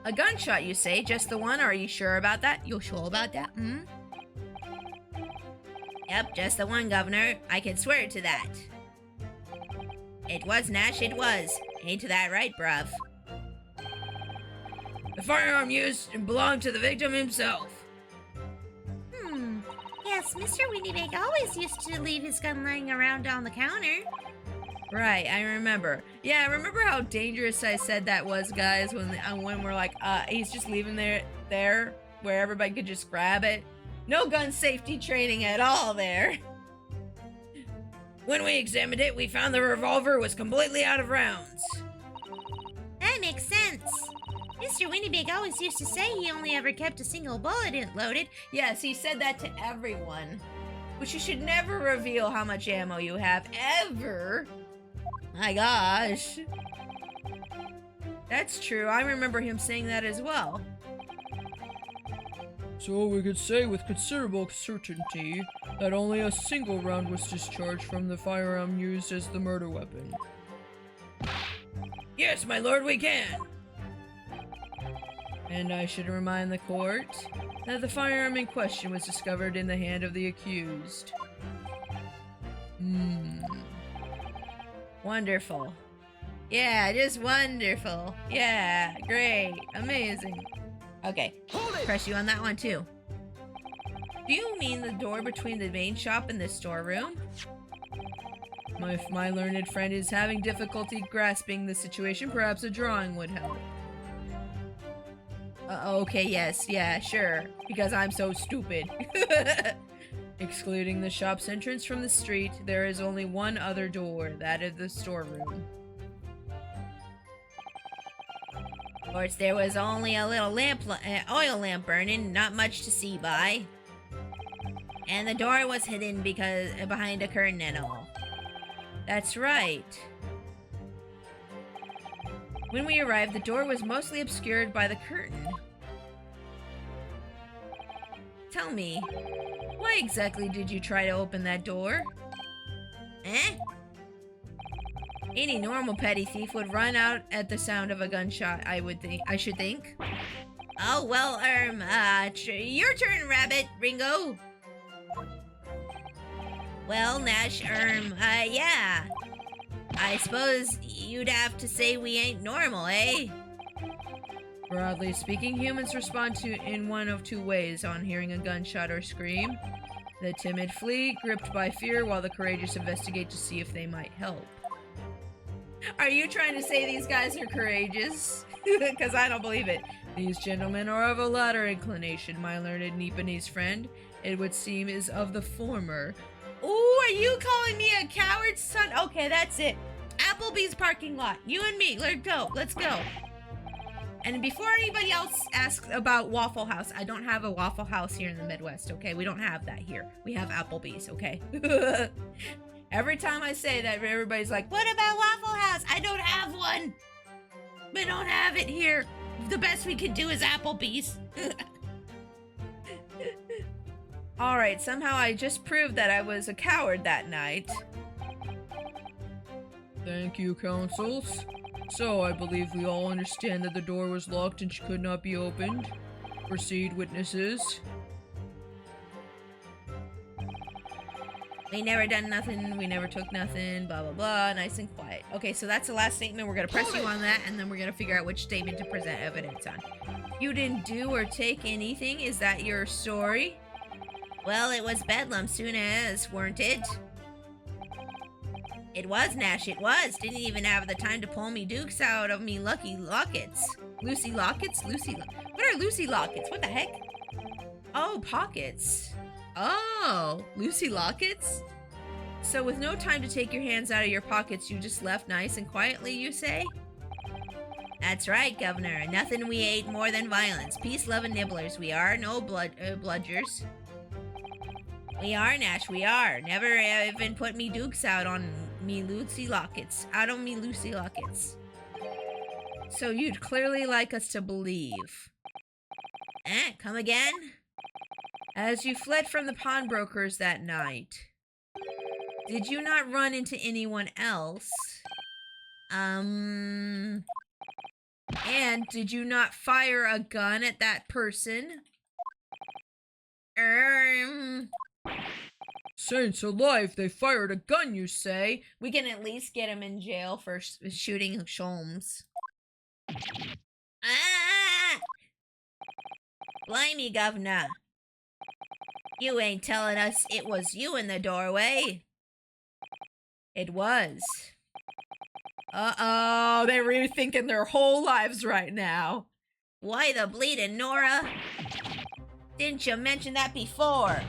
A gunshot, you say? Just the one? Are you sure about that? You sure about that? Yep, just the one, Governor. I can swear to that. It was, Nash, it was. Ain't that right, bruv? The firearm used belonged to the victim himself. Yes, Mr. Winnybag always used to leave his gun lying around on the counter. Right, I remember. Yeah, I remember how dangerous I said that was, guys, when we're like, he's just leaving there where everybody could just grab it. No gun safety training at all there. When we examined it, we found the revolver was completely out of rounds. That makes sense. Mr. Winnybag always used to say he only ever kept a single bullet loaded. Yes, he said that to everyone. But you should never reveal how much ammo you have, ever. My gosh. That's true. I remember him saying that as well. So we could say with considerable certainty that only a single round was discharged from the firearm used as the murder weapon. Yes, my lord, we can. And I should remind the court that the firearm in question was discovered in the hand of the accused. Wonderful. Yeah, just wonderful. Yeah, great. Amazing. Okay, press you on that one too. Do you mean the door between the main shop and the storeroom? If my learned friend is having difficulty grasping the situation, perhaps a drawing would help. Okay, yes, yeah, sure. Because I'm so stupid. Excluding the shop's entrance from the street, there is only one other door, that of the storeroom. Of course, there was only a little oil lamp burning, not much to see by. And the door was hidden because behind a curtain and all. That's right. When we arrived, the door was mostly obscured by the curtain. Tell me, why exactly did you try to open that door? Eh? Any normal petty thief would run out at the sound of a gunshot, I should think. Oh, well, your turn, Rabbit, Ringo. Well, Nash, yeah. I suppose you'd have to say we ain't normal, eh? Broadly speaking, humans respond in one of two ways on hearing a gunshot or scream. The timid flee, gripped by fear, while the courageous investigate to see if they might help. Are you trying to say these guys are courageous? Because I don't believe it. These gentlemen are of a latter inclination, my learned Nipponese friend. It would seem is of the former. Ooh, are you calling me a coward, son? Okay, that's it. Applebee's parking lot. You and me, let's go. Let's go. And before anybody else asks about Waffle House, I don't have a Waffle House here in the Midwest, okay? We don't have that here. We have Applebee's, okay? Every time I say that, everybody's like, what about Waffle House? I don't have one. We don't have it here. The best we could do is Applebee's. Alright, somehow I just proved that I was a coward that night. Thank you, counsels. So, I believe we all understand that the door was locked and could not be opened. Proceed, witnesses. We never done nothing, we never took nothing, blah, blah, blah, nice and quiet. Okay, so that's the last statement. We're gonna press you on that, and then we're gonna figure out which statement to present evidence on. You didn't do or take anything? Is that your story? Well, it was bedlam soon as, weren't it? It was, Nash, it was. Didn't even have the time to pull me dukes out of me lucky lockets. Lucy Lockets? What are Lucy Lockets? What the heck? Oh, pockets. Oh, Lucy Lockets? So with no time to take your hands out of your pockets, you just left nice and quietly, you say? That's right, Governor. Nothing we ate more than violence. Peace-loving nibblers we are, no bludgers. We are, Nash, we are. Never even put me dukes out on me Lucy Lockets. Out on me Lucy Lockets. So you'd clearly like us to believe. Come again? As you fled from the pawnbrokers that night, did you not run into anyone else? And did you not fire a gun at that person? Saints alive, they fired a gun, you say? We can at least get him in jail for shooting Sholmes. Ah! Blimey, Governor. You ain't telling us it was you in the doorway. It was. Uh-oh, they're rethinking their whole lives right now. Why the bleeding, Nora? Didn't you mention that before?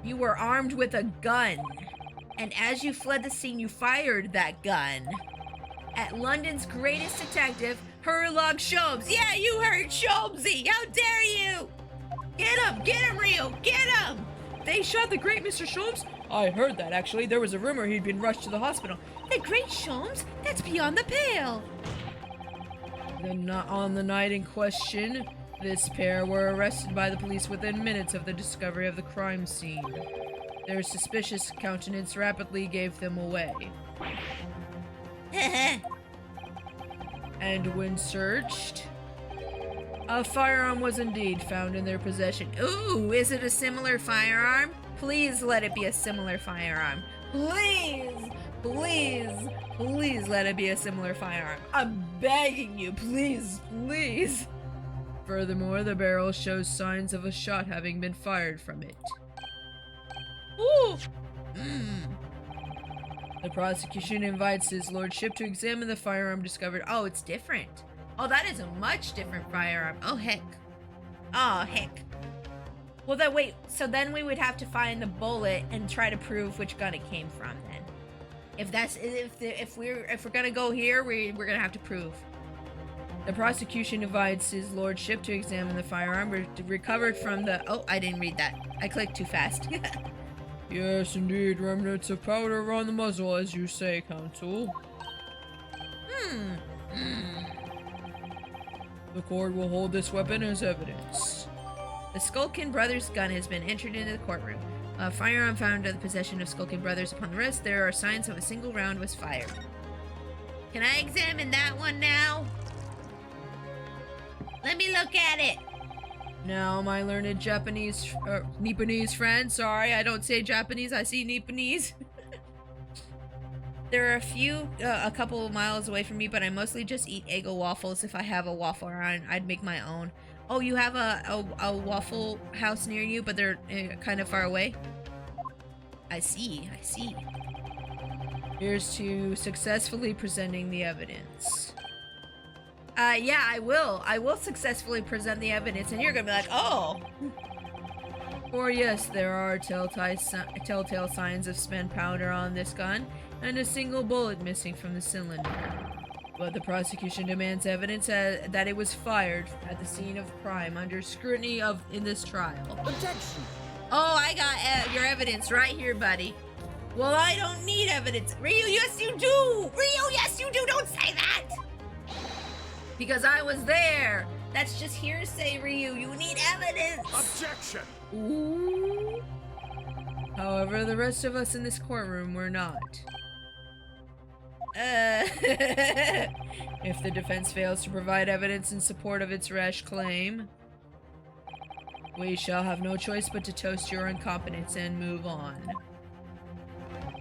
You were armed with a gun. And as you fled the scene, you fired that gun. At London's greatest detective, Herlog Sholmes. Yeah, you heard Sholmesy. How dare you? Get him, Rio, get him! They shot the great Mr. Sholmes? I heard that, actually. There was a rumor he'd been rushed to the hospital. The great Sholmes? That's beyond the pale. Then on the night in question, this pair were arrested by the police within minutes of the discovery of the crime scene. Their suspicious countenance rapidly gave them away. And when searched, a firearm was indeed found in their possession. Ooh, is it a similar firearm? Please let it be a similar firearm. Please, please, please let it be a similar firearm. I'm begging you, please, please. Furthermore, the barrel shows signs of a shot having been fired from it. Ooh. The prosecution invites his lordship to examine the firearm discovered. Oh, it's different. Oh, that is a much different firearm. Oh, heck. Oh, heck. Well, then wait. So then we would have to find the bullet and try to prove which gun it came from. Then, if we're gonna go here, we're gonna have to prove. The prosecution invites his lordship to examine the firearm recovered from the... Oh, I didn't read that. I clicked too fast. Yes, indeed. Remnants of powder around the muzzle, as you say, counsel. The court will hold this weapon as evidence. The Skulkin brothers' gun has been entered into the courtroom. A firearm found in the possession of Skulkin brothers. Upon the arrest, there are signs of a single round was fired. Can I examine that one now? Let me look at it. Now, my learned Nipponese friend, sorry, I don't say Japanese, I see Nipponese. There are a couple of miles away from me, but I mostly just eat Eggo waffles. If I have a waffle around, I'd make my own. Oh, you have a waffle house near you, but they're kind of far away? I see. Here's to successfully presenting the evidence. Yeah, I will successfully present the evidence, and you're gonna be like, oh. For yes, there are telltale signs of spent powder on this gun, and a single bullet missing from the cylinder. But the prosecution demands evidence that it was fired at the scene of crime under scrutiny in this trial. Objection! Oh, I got your evidence right here, buddy. Well, I don't need evidence. Ryu, yes you do! Ryu, yes you do! Don't say that! Because I was there. That's just hearsay, Ryu. You need evidence. Objection! Ooh. However, the rest of us in this courtroom were not. If the defense fails to provide evidence in support of its rash claim, we shall have no choice but to toast your incompetence and move on.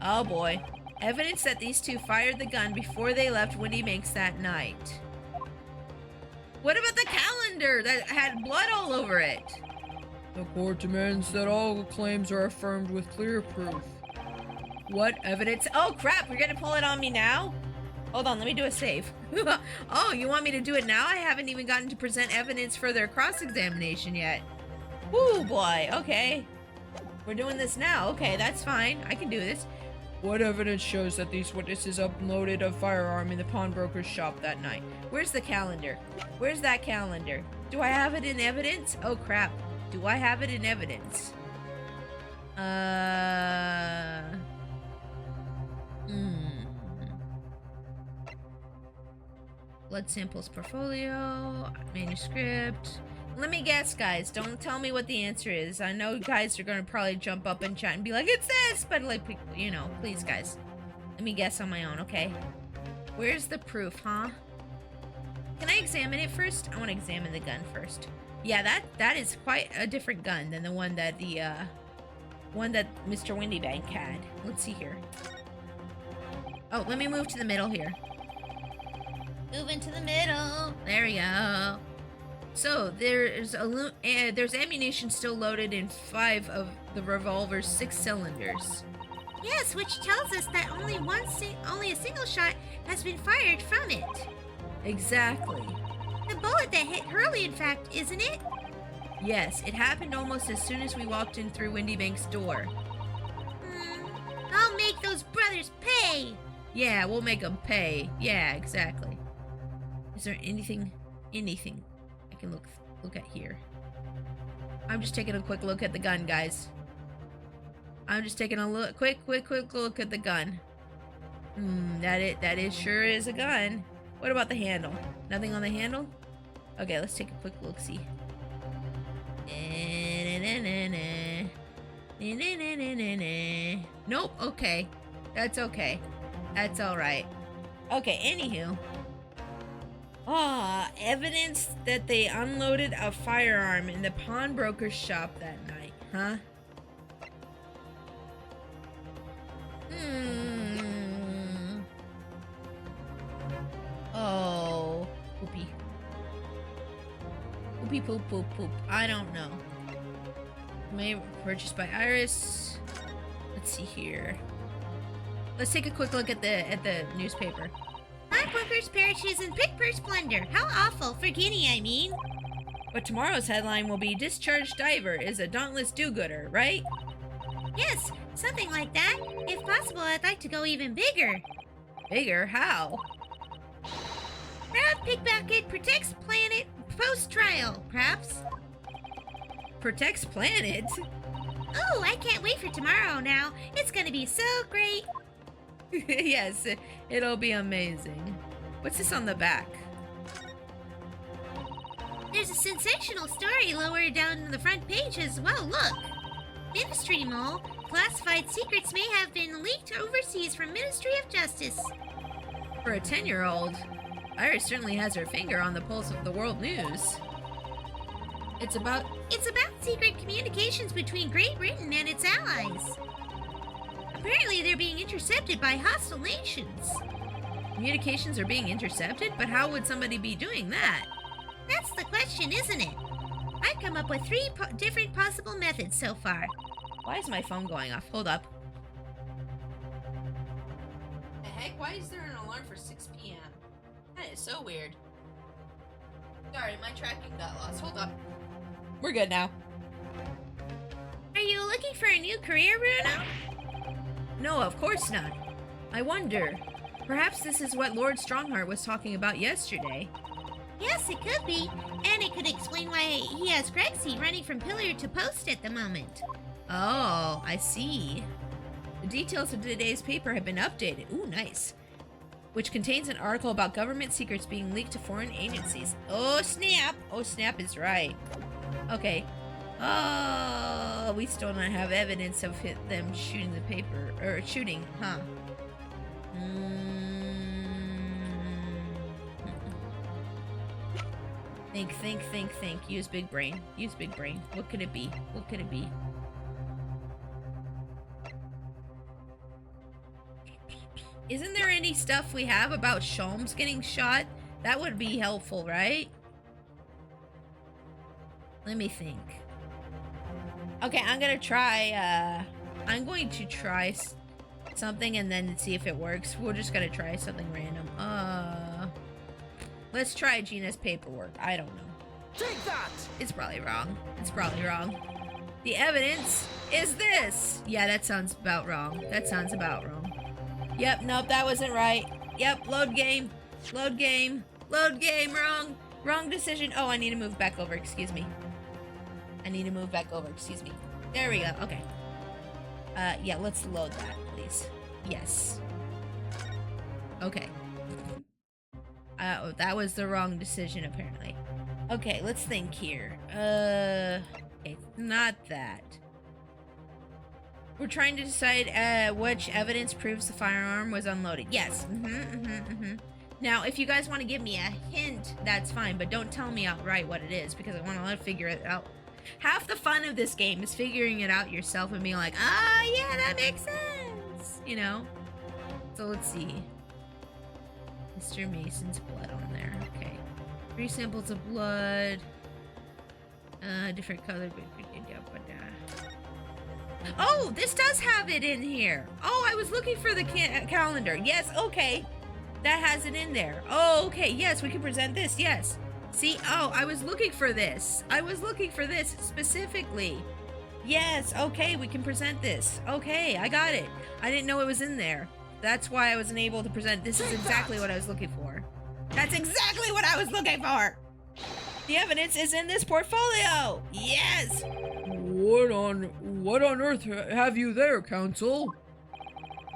Oh boy. Evidence that these two fired the gun before they left Windy Banks that night. What about the calendar that had blood all over it? The court demands that all claims are affirmed with clear proof. What evidence? Oh crap, you're gonna pull it on me now? Hold on, let me do a save. Oh, you want me to do it now? I haven't even gotten to present evidence for their cross-examination yet. Woo, boy, okay. We're doing this now. Okay, that's fine. I can do this. What evidence shows that these witnesses unloaded a firearm in the pawnbroker's shop that night? Where's the calendar? Where's that calendar? Do I have it in evidence? Oh crap. Do I have it in evidence? Blood samples portfolio, manuscript. Let me guess, guys. Don't tell me what the answer is. I know guys are gonna probably jump up and chat and be like, it's this! But like, you know, please guys. Let me guess on my own, okay? Where's the proof, huh? Can I examine it first? I want to examine the gun first. Yeah, that is quite a different gun than the one that Mr. Windybank had. Let's see here. Oh, let me move to the middle here. Move into the middle. There we go. So there's ammunition still loaded in 5 of the revolver's 6 cylinders. Yes, which tells us that only a single shot has been fired from it. Exactly. The bullet that hit Hurley, in fact, isn't it? Yes, it happened almost as soon as we walked in through Windybank's door. I'll make those brothers pay. Yeah, we'll make them pay. Yeah, exactly. Is there anything I can look at here? I'm just taking a quick look at the gun, guys. I'm just taking a quick look at the gun. That sure is a gun. What about the handle? Nothing on the handle? Okay, let's take a quick look-see. Nope, okay. That's okay. That's alright. Okay, anywho. Evidence that they unloaded a firearm in the pawnbroker's shop that night, huh? Oh, poopy. Poopy poop poop poop. I don't know. May purchased by Iris. Let's see here. Let's take a quick look at the newspaper. Pawnbrokers perishes in pick-purse plunder. How awful. For Guinea, I mean. But tomorrow's headline will be Discharged Diver is a Dauntless Do-Gooder, right? Yes, something like that. If possible, I'd like to go even bigger. Bigger? How? Proud Pickpocket protects planet post-trial, perhaps. Protects planet? Oh, I can't wait for tomorrow now. It's gonna be so great. Yes, it'll be amazing. What's this on the back? There's a sensational story lower down in the front page as well. Look. Ministry Mole. Classified secrets may have been leaked overseas from Ministry of Justice. For a 10-year-old, Iris certainly has her finger on the pulse of the world news. It's about secret communications between Great Britain and its allies. Apparently, they're being intercepted by hostile nations. communications are being intercepted, but how would somebody be doing that? That's the question, isn't it? I've come up with three different possible methods so far. Why is my phone going off? Hold up. The heck? Why is there an alarm for 6 p.m.? That is so weird. Sorry, my tracking got lost. Hold up. We're good now. Are you looking for a new career, Bruno? No, of course not. I wonder. Perhaps this is what Lord Strongheart was talking about yesterday. Yes, it could be. And it could explain why he has Crexy running from pillar to post at the moment. Oh, I see. The details of today's paper have been updated. Ooh, nice. Which contains an article about government secrets being leaked to foreign agencies. Oh, snap! Oh, snap is right. Okay. Oh, we still don't have evidence of them shooting the paper. Or shooting, huh? Think. Use big brain. Use big brain. What could it be? What could it be? Isn't there any stuff we have about Sholmes getting shot? That would be helpful, right? Let me think. Okay, I'm going to try something and then see if it works. We're just going to try something random. Let's try Gina's paperwork. I don't know. Take that! It's probably wrong. It's probably wrong. The evidence is this. Yeah, that sounds about wrong. That sounds about wrong. Yep, nope, that wasn't right. Yep, load game. Load game. Load game, wrong. Wrong decision. Oh, I need to move back over, excuse me. I need to move back over, excuse me. There we go, okay. Yeah, let's load that, please. Yes. Okay. That was the wrong decision, apparently. Okay, let's think here. Okay, not that. We're trying to decide which evidence proves the firearm was unloaded. Yes. Now, if you guys want to give me a hint, that's fine, but don't tell me outright what it is because I want to figure it out. Half the fun of this game is figuring it out yourself and being like, ah, yeah, that makes sense. You know? So let's see. Mr. Mason's blood on there. Okay. 3 samples of blood. Different color. Oh, this does have it in here. Oh, I was looking for the calendar. Yes, okay. That has it in there. Oh, okay. Yes, we can present this. Yes. See? Oh, I was looking for this. I was looking for this specifically. Yes, okay, we can present this. Okay, I got it. I didn't know it was in there. That's why I wasn't able to present. This is exactly what I was looking for. That's exactly what I was looking for. The evidence is in this portfolio. Yes. What on earth have you there, Counsel?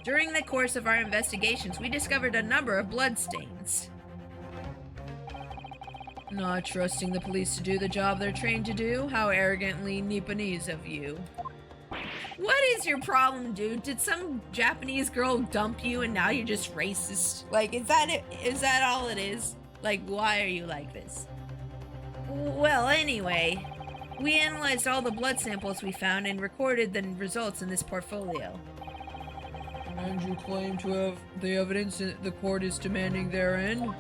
During the course of our investigations, we discovered a number of bloodstains. Not trusting the police to do the job they're trained to do? How arrogantly Nipponese of you. What is your problem, dude? Did some Japanese girl dump you and now you're just racist? Like, is that it? Is that all it is? Like, why are you like this? Well, anyway, we analyzed all the blood samples we found and recorded the results in this portfolio. And you claim to have the evidence that the court is demanding therein?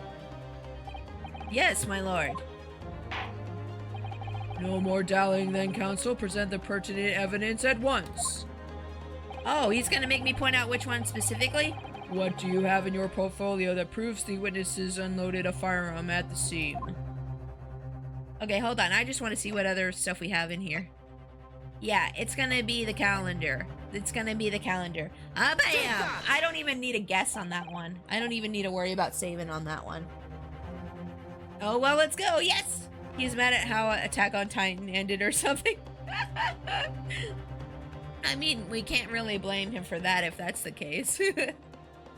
Yes, my lord. No more dallying then, Counsel. Present the pertinent evidence at once. Oh, he's gonna make me point out which one specifically? What do you have in your portfolio that proves the witnesses unloaded a firearm at the scene? Okay, hold on. I just want to see what other stuff we have in here. Yeah, it's gonna be the calendar. It's gonna be the calendar. Bam! I don't even need a guess on that one. I don't even need to worry about saving on that one. Oh, well, let's go. Yes! He's mad at how Attack on Titan ended or something. I mean, we can't really blame him for that if that's the case.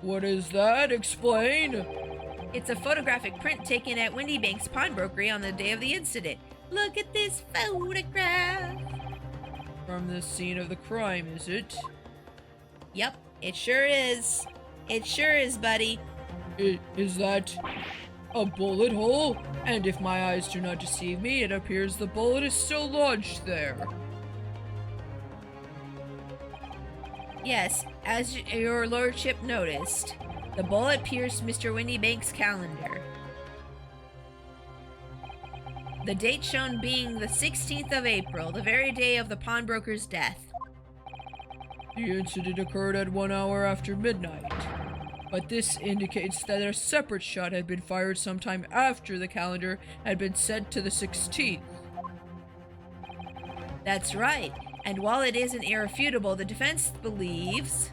What is that? Explain. It's a photographic print taken at Windy Bank's pawnbrokery on the day of the incident. Look at this photograph. From the scene of the crime, is it? Yep, it sure is. It sure is, buddy. Is that a bullet hole? And if my eyes do not deceive me, it appears the bullet is still lodged there. Yes, as your lordship noticed, the bullet pierced Mr. Windybank's calendar. The date shown being the 16th of April, the very day of the pawnbroker's death. The incident occurred at 1 hour after midnight, but this indicates that a separate shot had been fired sometime after the calendar had been set to the 16th. That's right, and while it isn't irrefutable, the defense believes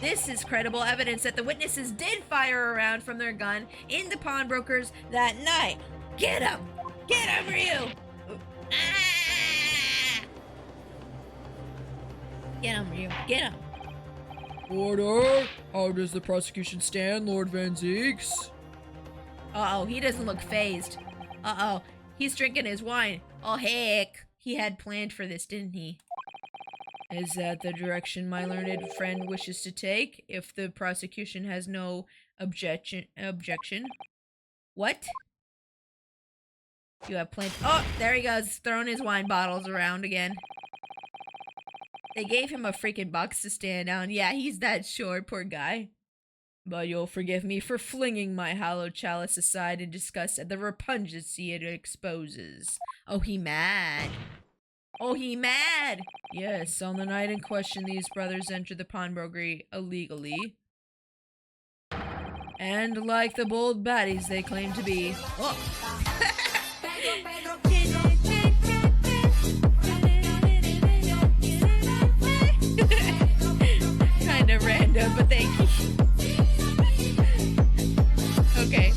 this is credible evidence that the witnesses did fire a round from their gun in the pawnbrokers that night. Get him! Get him, Ryu! Ah! Get him, Ryu. Get him. Order! How does the prosecution stand, Lord Van Zeeks? Uh-oh, he doesn't look phased. Uh-oh, he's drinking his wine. Oh, heck. He had planned for this, didn't he? Is that the direction my learned friend wishes to take, if the prosecution has no objection? What? You have plenty. Oh, there he goes, throwing his wine bottles around again. They gave him a freaking box to stand on. Yeah, he's that short, poor guy. But you'll forgive me for flinging my hallowed chalice aside in disgust at the repugnancy it exposes. Oh, he mad. Oh, he mad. Yes, on the night in question, these brothers entered the pawnbrokery illegally. And like the bold baddies they claim to be... Oh. Kind of random, but thank you. Okay,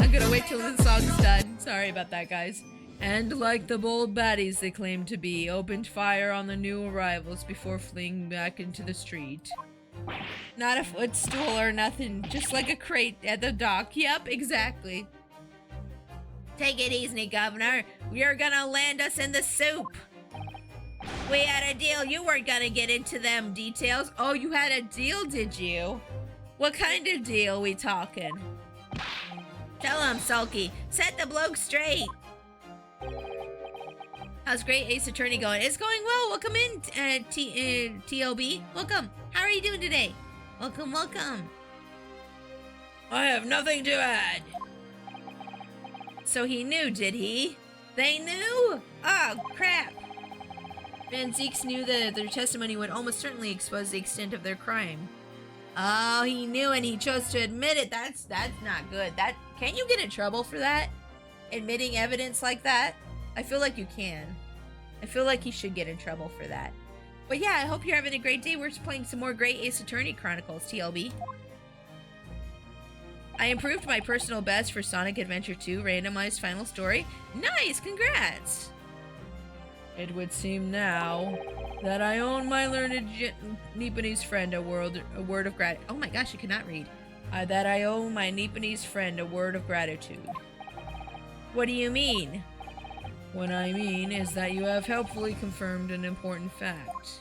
I'm gonna wait till the song's done. Sorry about that, guys. And like the bold baddies they claim to be, opened fire on the new arrivals before fleeing back into the street. Not a footstool or nothing, just like a crate at the dock. Yep, exactly. Take it easy, Governor. You're gonna land us in the soup. We had a deal. You weren't gonna get into them details. Oh, you had a deal, did you? What kind of deal we talking? Tell him, Sulky. Set the bloke straight. How's Great Ace Attorney going? It's going well. Welcome in, TLB. Welcome. How are you doing today? Welcome, welcome. I have nothing to add. So he knew, did he? They knew? Oh, crap. Van Zeeks knew that their testimony would almost certainly expose the extent of their crime. Oh, he knew and he chose to admit it. That's not good. Can you get in trouble for that? Admitting evidence like that? I feel like you can. I feel like you should get in trouble for that. But yeah, I hope you're having a great day. We're just playing some more Great Ace Attorney Chronicles, TLB. I improved my personal best for Sonic Adventure 2 randomized final story. Nice, congrats! It would seem now that I owe my learned Nipponese friend a word of gratitude. Oh my gosh, I cannot read. That I owe my Nipponese friend a word of gratitude. What do you mean? What I mean is that you have helpfully confirmed an important fact.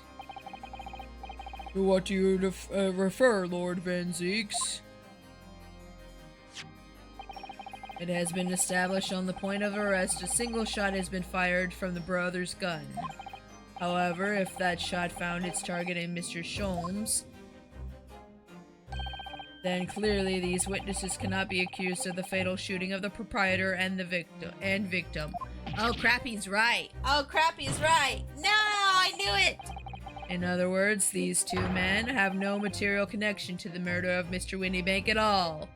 To what do you refer, Lord Van Zeeks? It has been established on the point of arrest a single shot has been fired from the brother's gun. However, if that shot found its target in Mr. Sholmes, then clearly these witnesses cannot be accused of the fatal shooting of the proprietor and the victim. Oh crap, he's right. Oh crap, he's right. No, I knew it. In other words, these two men have no material connection to the murder of Mr. Windybank at all.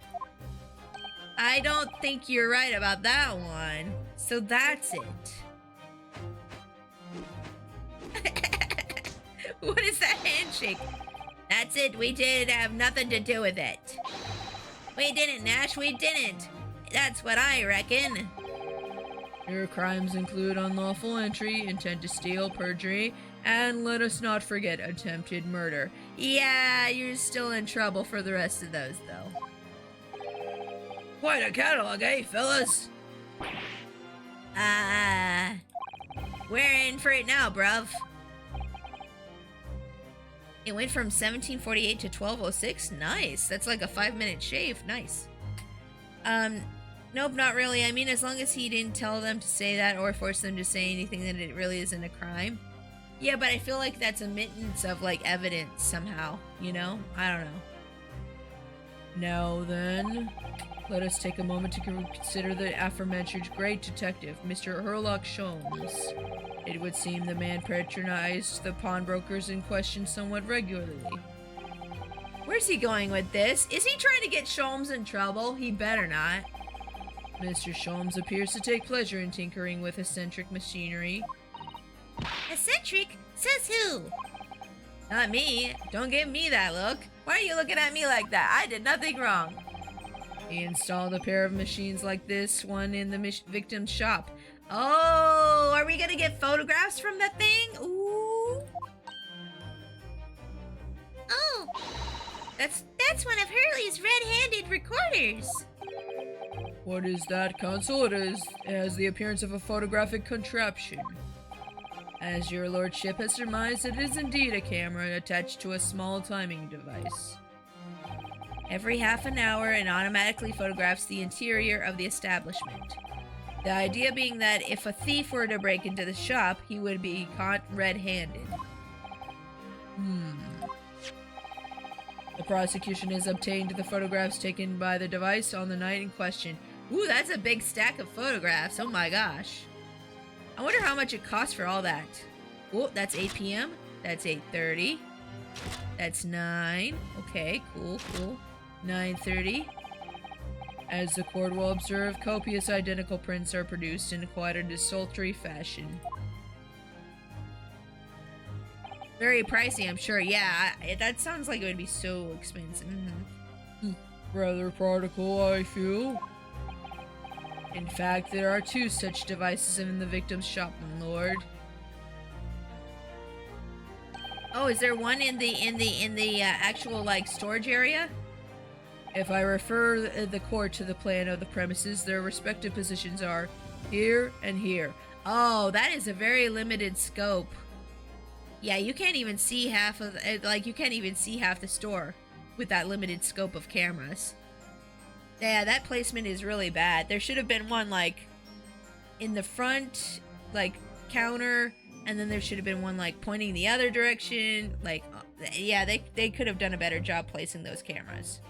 I don't think you're right about that one. So that's it. What is that handshake? That's it. We did have nothing to do with it. We didn't, Nash. We didn't. That's what I reckon. Your crimes include unlawful entry, intent to steal, perjury, and let us not forget attempted murder. Yeah, you're still in trouble for the rest of those, though. Quite a catalog, eh, fellas? We're in for it now, bruv. It went from 1748 to 1206. Nice. That's like a 5-minute shave. Nice. Nope, not really. I mean, as long as he didn't tell them to say that or force them to say anything that it really isn't a crime. Yeah, but I feel like that's omittance of, like, evidence somehow, you know? I don't know. Now then, let us take a moment to consider the aforementioned great detective, Mr. Herlock Sholmes. It would seem the man patronized the pawnbrokers in question somewhat regularly. Where's he going with this? Is he trying to get Sholmes in trouble? He better not. Mr. Sholmes appears to take pleasure in tinkering with eccentric machinery. Eccentric? Says who? Not me. Don't give me that look. Why are you looking at me like that? I did nothing wrong. He installed a pair of machines like this one in the victim's shop. Oh, are we gonna get photographs from that thing? Ooh. Oh, that's one of Hurley's red-handed recorders. What is that console? It has the appearance of a photographic contraption. As your lordship has surmised, it is indeed a camera attached to a small timing device. Every half an hour, it automatically photographs the interior of the establishment. The idea being that if a thief were to break into the shop, he would be caught red-handed. The prosecution has obtained the photographs taken by the device on the night in question. Ooh, that's a big stack of photographs. Oh my gosh. I wonder how much it costs for all that. Oh, that's 8 p.m. That's 8:30. That's 9. Okay, cool. 9:30. As the court will observe, copious identical prints are produced in quite a desultory fashion. Very pricey, I'm sure. Yeah, that sounds like it would be so expensive. Rather prodigal, I feel. In fact, there are 2 such devices in the victim's shop, my lord. Oh, is there one in the actual like storage area? If I refer the court to the plan of the premises, their respective positions are here and here. Oh, that is a very limited scope. Yeah, you can't even see half of you can't even see half the store with that limited scope of cameras. Yeah, that placement is really bad. There should have been one like in the front, like counter, and then there should have been one like pointing the other direction. Like, yeah, they could have done a better job placing those cameras.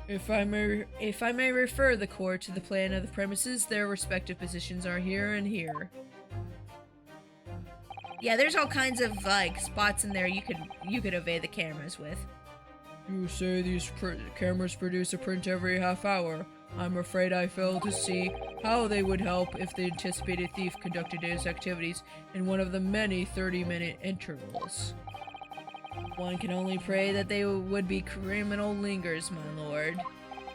If I may refer the court to the plan of the premises, their respective positions are here and here. Yeah, there's all kinds of like spots in there you could evade the cameras with. You say these cameras produce a print every half hour. I'm afraid I fail to see how they would help if the anticipated thief conducted his activities in one of the many 30-minute intervals. One can only pray that they would be criminal lingers, my lord.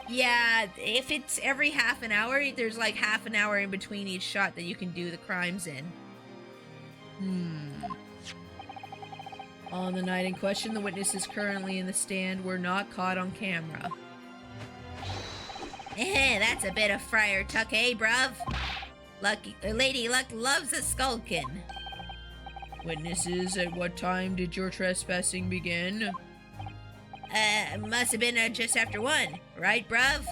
Yeah, if it's every half an hour, there's like half an hour in between each shot that you can do the crimes in. On the night in question, the witnesses currently in the stand were not caught on camera. That's a bit of Friar Tuck, eh, bruv? Lady Luck loves a skulkin'. Witnesses, at what time did your trespassing begin? Must have been just after 1, right, bruv?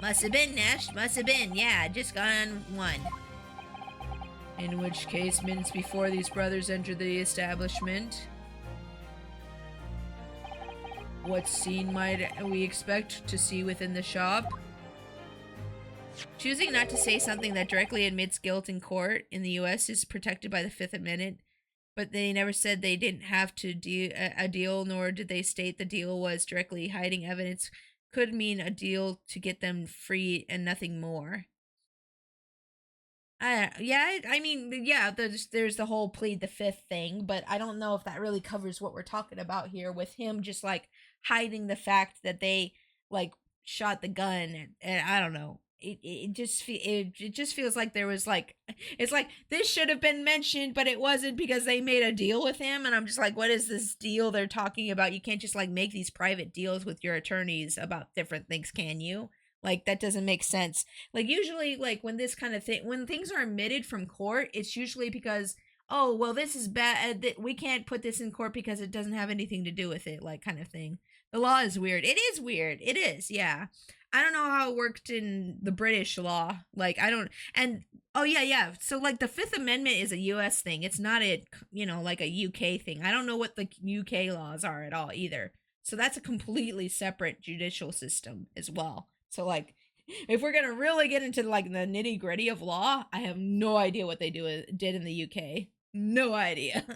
Must have been, Nash. Must have been. Yeah, just gone 1. In which case, minutes before these brothers entered the establishment. What scene might we expect to see within the shop? Choosing not to say something that directly admits guilt in court in the U.S. is protected by the Fifth Amendment, but they never said they didn't have to do a deal, nor did they state the deal was directly hiding evidence could mean a deal to get them free and nothing more. I mean, yeah, there's the whole plead the fifth thing, but I don't know if that really covers what we're talking about here with him just like hiding the fact that they like shot the gun and I don't know. It just feels like there was like it's like this should have been mentioned, but it wasn't because they made a deal with him, and I'm just like, what is this deal they're talking about? You can't just like make these private deals with your attorneys about different things, can you? Like that doesn't make sense. Like usually like when this kind of thing when things are omitted from court, it's usually because oh, well this is bad we can't put this in court because it doesn't have anything to do with it, like kind of thing. The law is weird. It is weird. It is. Yeah. I don't know how it worked in the British law. Like I don't and oh yeah. So like the 5th Amendment is a US thing. It's not a like a UK thing. I don't know what the UK laws are at all either. So that's a completely separate judicial system as well. So like if we're gonna really get into like the nitty gritty of law, I have no idea what they did in the UK. No idea.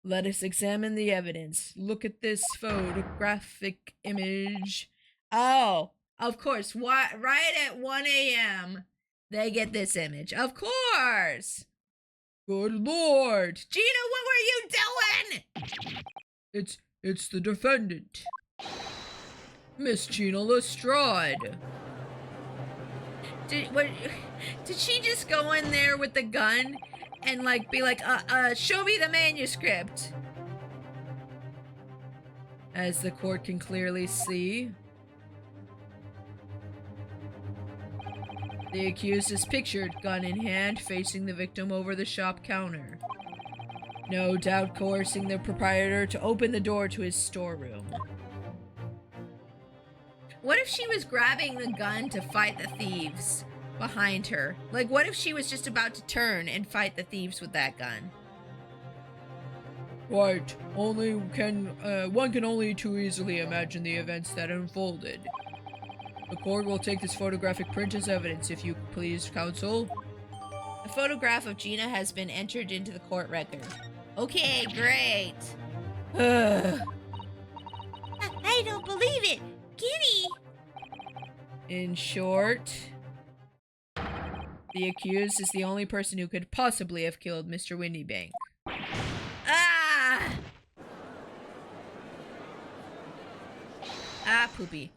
Let us examine the evidence. Look at this photographic image. Oh, of course. What? Right at 1 a.m. they get this image. Of course. Good lord. Gina, what were you doing? It's the defendant. Miss Gina Lestrade. Did she just go in there with the gun and like be like, show me the manuscript? As the court can clearly see, the accused is pictured, gun in hand, facing the victim over the shop counter. No doubt coercing the proprietor to open the door to his storeroom. What if she was grabbing the gun to fight the thieves behind her? Like, what if she was just about to turn and fight the thieves with that gun? Right. One can only too easily imagine the events that unfolded. The court will take this photographic print as evidence, if you please, counsel. The photograph of Gina has been entered into the court record. Okay, great. I don't believe it. Guinea! In short, the accused is the only person who could possibly have killed Mr. Windybank. Ah! Ah, poopy.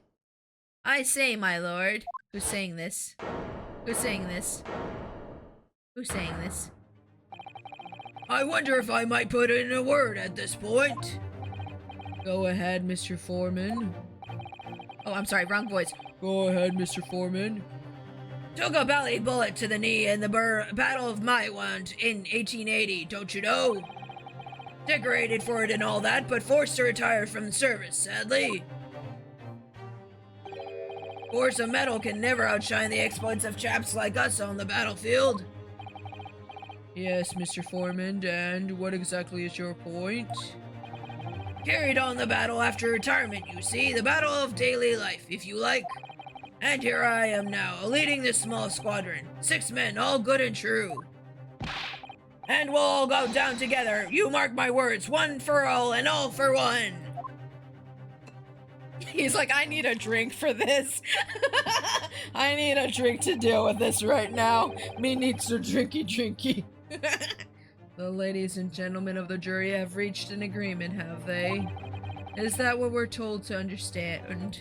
I say, my lord. Who's saying this? Who's saying this? Who's saying this? I wonder if I might put in a word at this point. Go ahead, Mr. Foreman. Oh, I'm sorry, wrong voice. Go ahead, Mr. Foreman. Took a belly bullet to the knee in the Battle of Maiwand in 1880, don't you know? Decorated for it and all that, but forced to retire from the service, sadly. Force of metal can never outshine the exploits of chaps like us on the battlefield. Yes, Mr. Foreman, and what exactly is your point? Carried on the battle after retirement, you see, the battle of daily life, if you like. And here I am now, leading this small squadron. 6 men, all good and true. And we'll all go down together, you mark my words, one for all and all for one. He's like, I need a drink for this. I need a drink to deal with this right now. Me needs a drinky. The ladies and gentlemen of the jury have reached an agreement, have they? Is that what we're told to understand?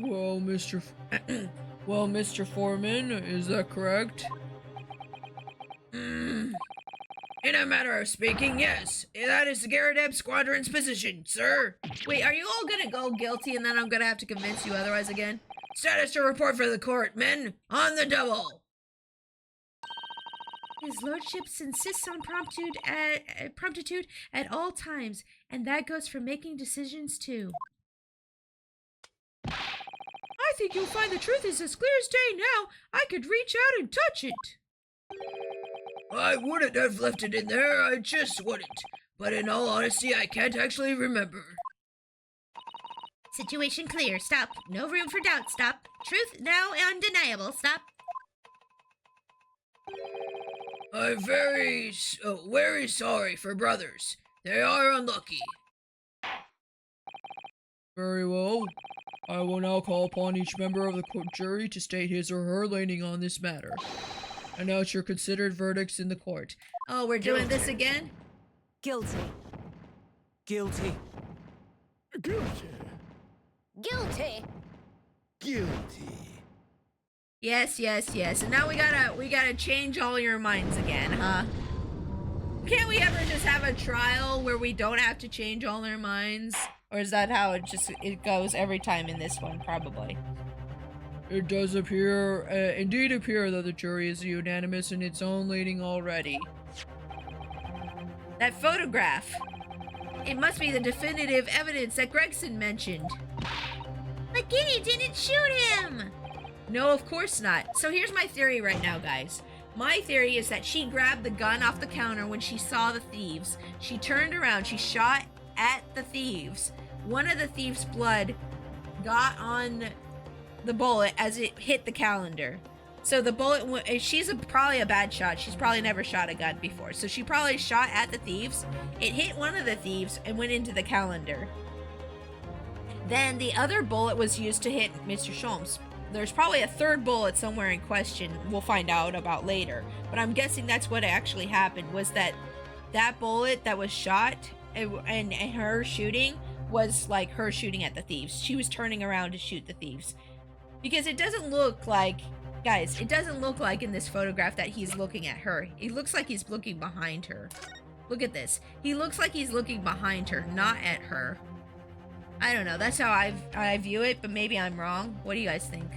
Well, Mr. Mr. Foreman, is that correct? In a matter of speaking, yes. That is the Garadeb Squadron's position, sir. Wait, are you all gonna go guilty and then I'm gonna have to convince you otherwise again? Status to report for the court, men. On the double. His lordship insists on promptitude at all times, and that goes for making decisions too. I think you'll find the truth is as clear as day now. I could reach out and touch it. I wouldn't have left it in there, I just wouldn't. But in all honesty, I can't actually remember. Situation clear, stop. No room for doubt, stop. Truth now undeniable, stop. I'm very sorry for brothers. They are unlucky. Very well. I will now call upon each member of the jury to state his or her leaning on this matter. Announce your considered verdicts in the court. Oh, we're doing this again? Guilty. Guilty. Guilty. Guilty. Guilty. Yes, yes, yes. And now we gotta change all your minds again, huh? Can't we ever just have a trial where we don't have to change all our minds? Or is that how it goes every time in this one? Probably. It does indeed appear that the jury is unanimous in its own leaning already. That photograph. It must be the definitive evidence that Gregson mentioned. McGinney didn't shoot him. No, of course not. So here's my theory right now, guys. My theory is that she grabbed the gun off the counter when she saw the thieves. She turned around, she shot at the thieves. One of the thieves' blood got on the bullet as it hit the calendar. So the bullet, she's probably a bad shot. She's probably never shot a gun before. So she probably shot at the thieves. It hit one of the thieves and went into the calendar. Then the other bullet was used to hit Mr. Sholmes. There's probably a third bullet somewhere in question we'll find out about later. But I'm guessing that's what actually happened, was that bullet that was shot and her shooting was like her shooting at the thieves. She was turning around to shoot the thieves. Because it doesn't look like, guys, it doesn't look like in this photograph that he's looking at her. It looks like he's looking behind her. Look at this. He looks like he's looking behind her, not at her. I don't know. That's how I view it, but maybe I'm wrong. What do you guys think?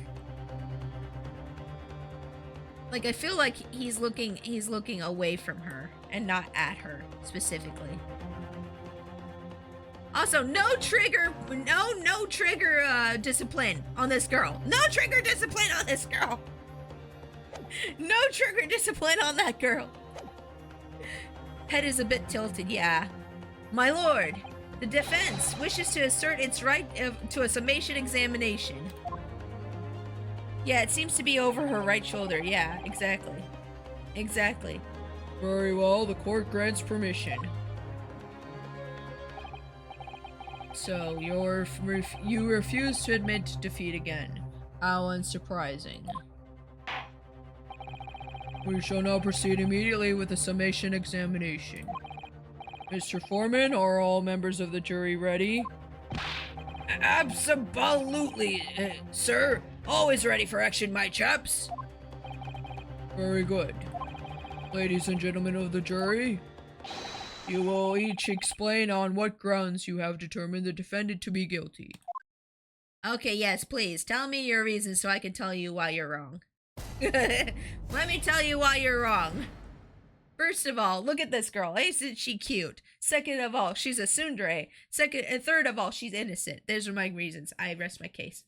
Like, I feel like he's looking away from her and not at her specifically. Also, no trigger discipline on this girl. No trigger discipline on this girl. No trigger discipline on that girl. Head is a bit tilted, yeah. My lord, the defense wishes to assert its right to a summation examination. Yeah, it seems to be over her right shoulder. Yeah, exactly. Exactly. Very well, the court grants permission. So, you refuse to admit defeat again. How unsurprising. We shall now proceed immediately with the summation examination. Mr. Foreman, are all members of the jury ready? Absolutely, sir. Always ready for action, my chaps. Very good. Ladies and gentlemen of the jury, you will each explain on what grounds you have determined the defendant to be guilty. Okay, yes, please. Tell me your reasons so I can tell you why you're wrong. Let me tell you why you're wrong. First of all, look at this girl. Isn't she cute? Second of all, she's a tsundere. Third of all, she's innocent. Those are my reasons. I rest my case.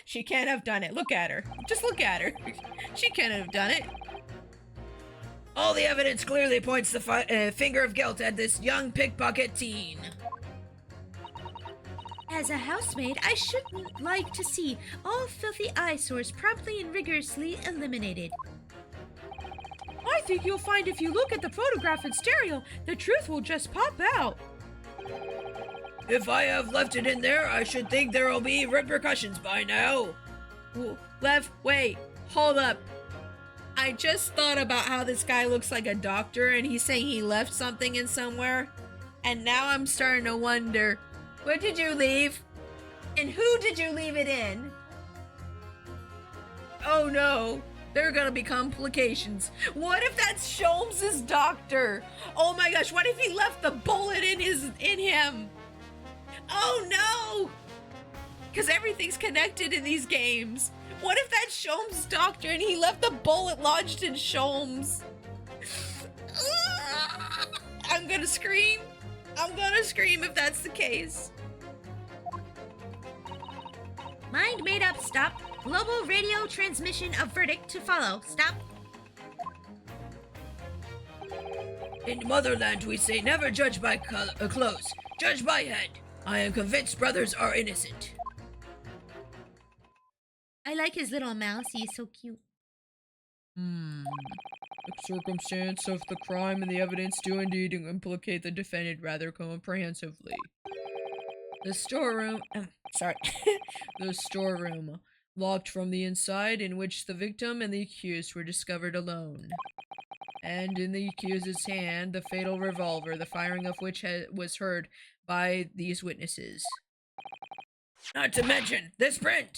She can't have done it. Look at her. Just look at her. She can't have done it. All the evidence clearly points the finger of guilt at this young pickpocket teen. As a housemaid, I should like to see all filthy eyesores promptly and rigorously eliminated. I think you'll find if you look at the photograph in stereo, the truth will just pop out. If I have left it in there, I should think there will be repercussions by now. Wait, hold up. I just thought about how this guy looks like a doctor and he's saying he left something in somewhere. And now I'm starting to wonder, what did you leave? And who did you leave it in? Oh no, there are gonna be complications. What if that's Sholmes' doctor? Oh my gosh, what if he left the bullet in him? Oh no! Because everything's connected in these games. What if that's Sholmes' doctor and he left the bullet lodged in Sholmes? I'm gonna scream. I'm gonna scream if that's the case. Mind made up, stop. Global radio transmission of verdict to follow. Stop. In Motherland, we say never judge by clothes, judge by head. I am convinced brothers are innocent. I like his little mouse. He's so cute. The circumstance of the crime and the evidence do indeed implicate the defendant rather comprehensively. The storeroom. Sorry. The storeroom. Locked from the inside, in which the victim and the accused were discovered alone. And in the accused's hand, the fatal revolver, the firing of which was heard by these witnesses. Not to mention this print.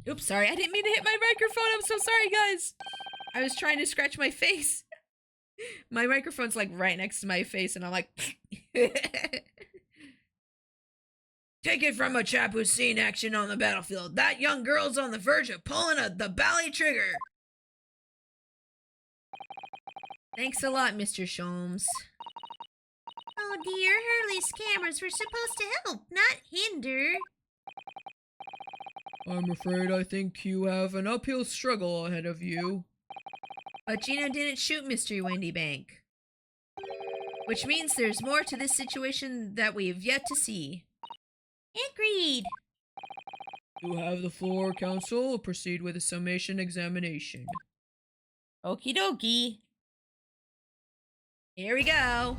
Oops, sorry. I didn't mean to hit my microphone. I'm so sorry, guys. I was trying to scratch my face. My microphone's like right next to my face, and I'm like... Take it from a chap who's seen action on the battlefield. That young girl's on the verge of pulling the bally trigger. Thanks a lot, Mr. Sholmes. Oh dear, Hurley's cameras were supposed to help, not hinder. I'm afraid I think you have an uphill struggle ahead of you. But Gina didn't shoot Mr. Windybank. Which means there's more to this situation that we've yet to see. Agreed. You have the floor, counsel. Proceed with a summation examination. Okie dokie. Here we go.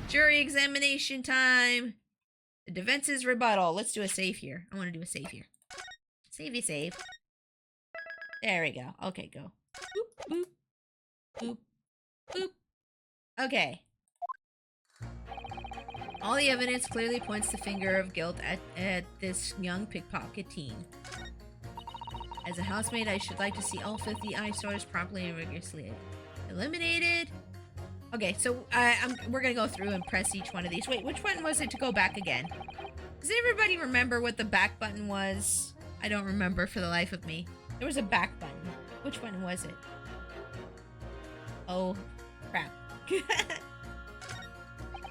Jury examination time. The defense's rebuttal. Let's do a save here. I want to do a save here. Savey save. There we go. Okay, go. Boop, boop, boop, boop. Okay. All the evidence clearly points the finger of guilt at this young pickpocket teen. As a housemaid, I should like to see all 50 eyesores promptly and rigorously eliminated. Okay, so we're gonna go through and press each one of these. Wait, which one was it to go back again? Does everybody remember what the back button was? I don't remember for the life of me. There was a back button. Which one was it? Oh, crap.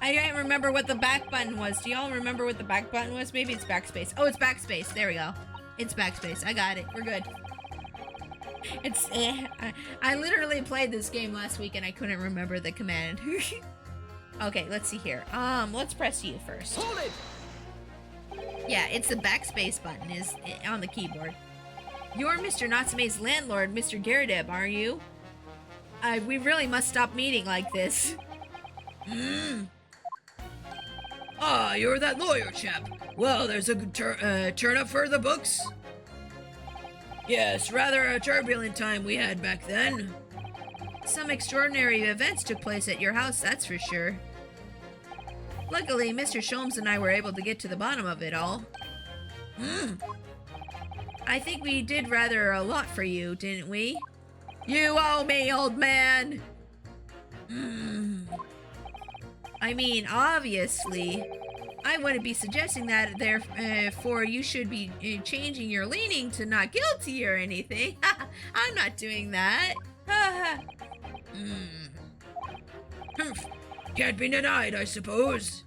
I can't remember what the back button was. Do y'all remember what the back button was? Maybe it's backspace. Oh, it's backspace. There we go. It's backspace. I got it. We're good. It's I literally played this game last week and I couldn't remember the command. Okay, let's see here. Let's press you first. Hold it! Yeah, it's the backspace button is on the keyboard. You're Mr. Natsume's landlord, Mr. Garadeb, are you? We really must stop meeting like this. Ah, you're that lawyer chap. Well, there's a good turn up for the books. Yes, rather a turbulent time we had back then. Some extraordinary events took place at your house, that's for sure. Luckily, Mr. Sholmes and I were able to get to the bottom of it all. I think we did rather a lot for you, didn't we? You owe me, old man! I mean, obviously, I wouldn't be suggesting that therefore you should be changing your leaning to not guilty or anything. I'm not doing that. Can't be denied, I suppose.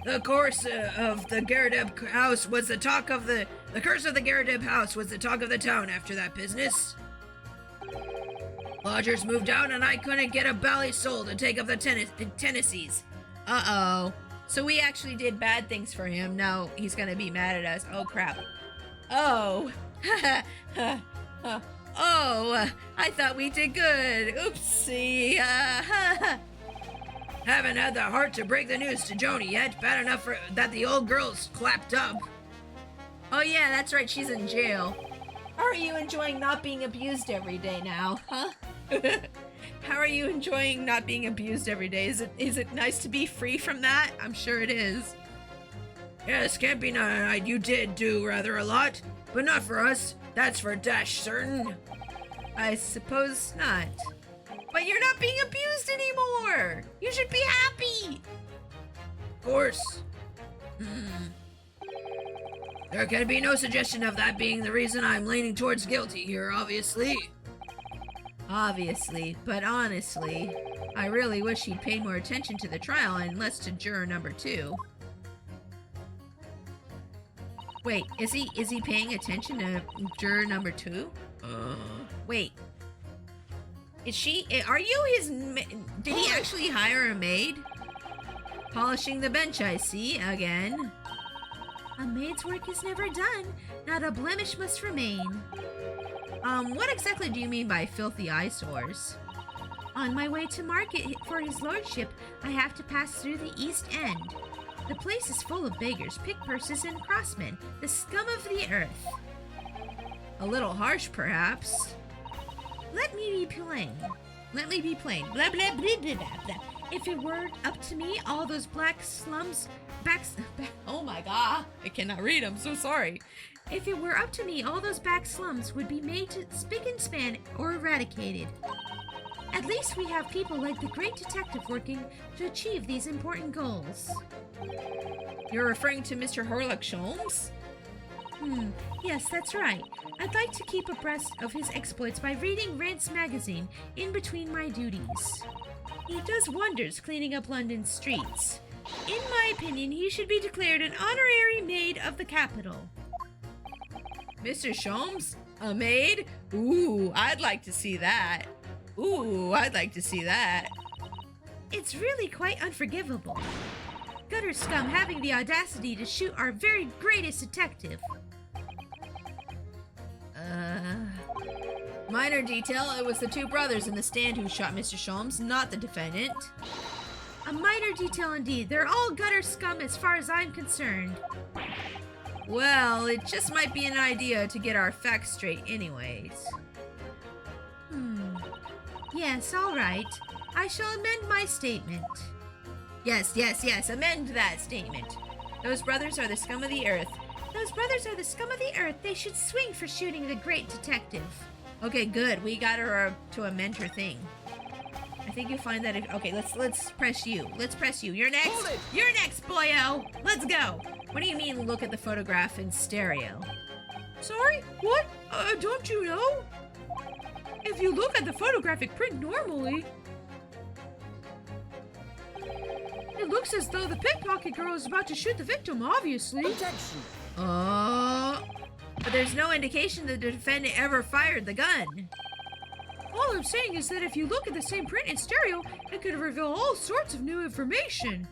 The course of the Garadeb house was the talk of the curse of the Garadeb house was the talk of the town after that business. Lodgers moved out and I couldn't get a bally soul to take up the Tennessees. Uh-oh. So we actually did bad things for him. No, he's gonna be mad at us. Oh, crap. Oh. Oh, I thought we did good. Oopsie. Haven't had the heart to break the news to Joni yet. Bad enough that the old girl's clapped up. Oh, yeah, that's right. She's in jail. How are you enjoying not being abused every day now, huh? How are you enjoying not being abused every day? Is it nice to be free from that? I'm sure it is. Yes, can't be denied. You did do rather a lot, but not for us. That's for dash certain. I suppose not. But you're not being abused anymore. You should be happy. Of course. There can be no suggestion of that being the reason I'm leaning towards guilty here, obviously. Obviously, but honestly, I really wish he'd paid more attention to the trial and less to juror number 2. Wait, is he paying attention to juror number 2? Wait. Is she, are you his, did he actually hire a maid? Polishing the bench, I see, again. A maid's work is never done. Not a blemish must remain. What exactly do you mean by filthy eyesores? On my way to market for his lordship, I have to pass through the East End. The place is full of beggars, pick-pursers, and crossmen, the scum of the earth. A little harsh, perhaps. Let me be plain. Let me be plain. Blah, blah, blah, blah, blah, blah. If it were up to me, all those black slums... Oh my god. I cannot read. I'm so sorry. If it were up to me, all those back slums would be made to spick and span or eradicated. At least we have people like the great detective working to achieve these important goals. You're referring to Mr. Horlock Sholmes? Yes, that's right. I'd like to keep abreast of his exploits by reading Rant's magazine in between my duties. He does wonders cleaning up London's streets. In my opinion, he should be declared an honorary maid of the capital. Mr. Sholmes? A maid? Ooh, I'd like to see that. Ooh, I'd like to see that. It's really quite unforgivable. Gutter scum having the audacity to shoot our very greatest detective. Minor detail, it was the two brothers in the stand who shot Mr. Sholmes, not the defendant. A minor detail indeed. They're all gutter scum as far as I'm concerned. Well, it just might be an idea to get our facts straight anyways. Yes, all right. I shall amend my statement. Yes, amend that statement. Those brothers are the scum of the earth. Those brothers are the scum of the earth. They should swing for shooting the great detective. Okay, good. We got her to amend her thing. I think you'll find that if... Okay, let's press you. Let's press you. You're next. You're next, boyo. Let's go. What do you mean look at the photograph in stereo? Sorry? What? Don't you know? If you look at the photographic print normally, it looks as though the pickpocket girl is about to shoot the victim, obviously. But there's no indication that the defendant ever fired the gun. All I'm saying is that if you look at the same print in stereo, it could reveal all sorts of new information.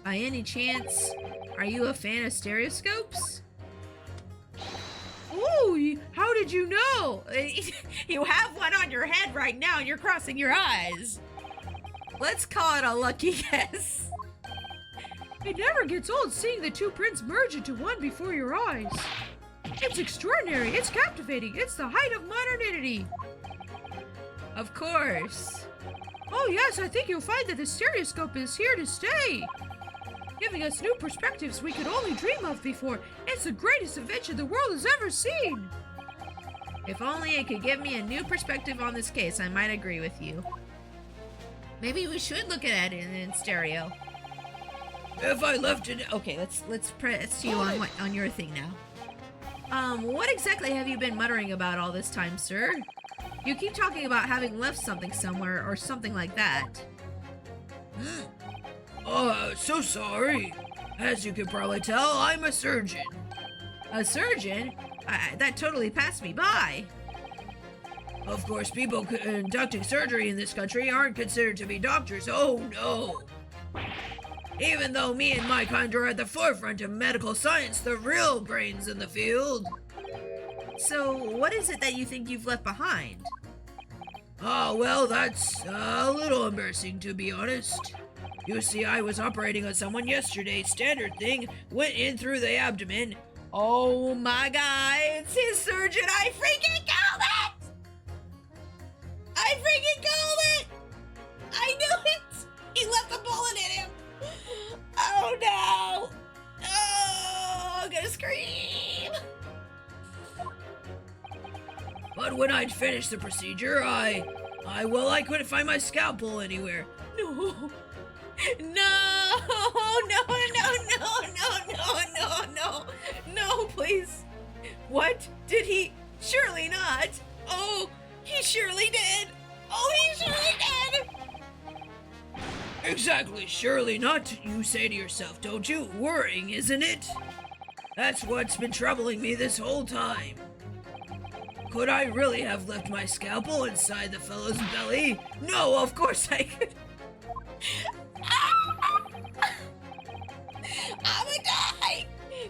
By any chance, are you a fan of stereoscopes? Oh, how did you know? You have one on your head right now and you're crossing your eyes. Let's call it a lucky guess. It never gets old seeing the two prints merge into one before your eyes. It's extraordinary, it's captivating, it's the height of modernity. Of course. Oh yes, I think you'll find that the stereoscope is here to stay, giving us new perspectives we could only dream of before. It's the greatest invention the world has ever seen. If only it could give me a new perspective on this case, I might agree with you. Maybe we should look at it in stereo. If I left it... Okay, let's press you on your thing now. What exactly have you been muttering about all this time, sir? You keep talking about having left something somewhere or something like that. So sorry. As you can probably tell, I'm a surgeon. A surgeon? That totally passed me by. Of course, people conducting surgery in this country aren't considered to be doctors. Oh no! Even though me and my kind are at the forefront of medical science, the real brains in the field. So, what is it that you think you've left behind? Oh, well, that's a little embarrassing, to be honest. You see, I was operating on someone yesterday. Standard thing, went in through the abdomen. Oh my god, it's his surgeon! I freaking called it! I freaking called it! I knew it! He left a bullet in him! Oh no! Oh, I'm gonna scream! But when I'd finished the procedure, I couldn't find my scalpel anywhere. No! No, please! What? Did he? Surely not! Oh, he surely did! Oh, he surely did! Exactly, surely not, you say to yourself, don't you? Worrying, isn't it? That's what's been troubling me this whole time. Could I really have left my scalpel inside the fellow's belly? No, of course I could. I'm gonna die!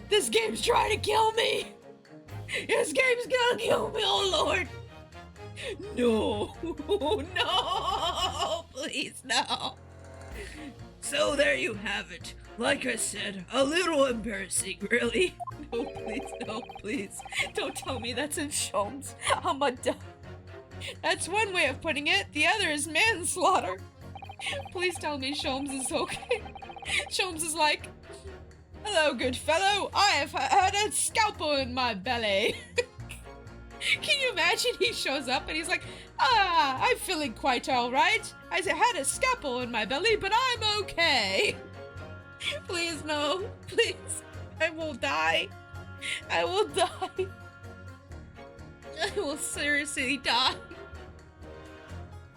This game's trying to kill me! This game's gonna kill me, oh lord! No, no, please, no. So there you have it. Like I said, a little embarrassing, really. No, please, no, please. Don't tell me that's in Sholmes. I'm a die. That's one way of putting it. The other is manslaughter. Please tell me Sholmes is okay. Sholmes is like, hello, good fellow. I have had a scalpel in my belly. Can you imagine he shows up and he's like, I'm feeling quite all right. I had a scalpel in my belly, but I'm okay. Please, no. Please. I will die. I will die. I will seriously die.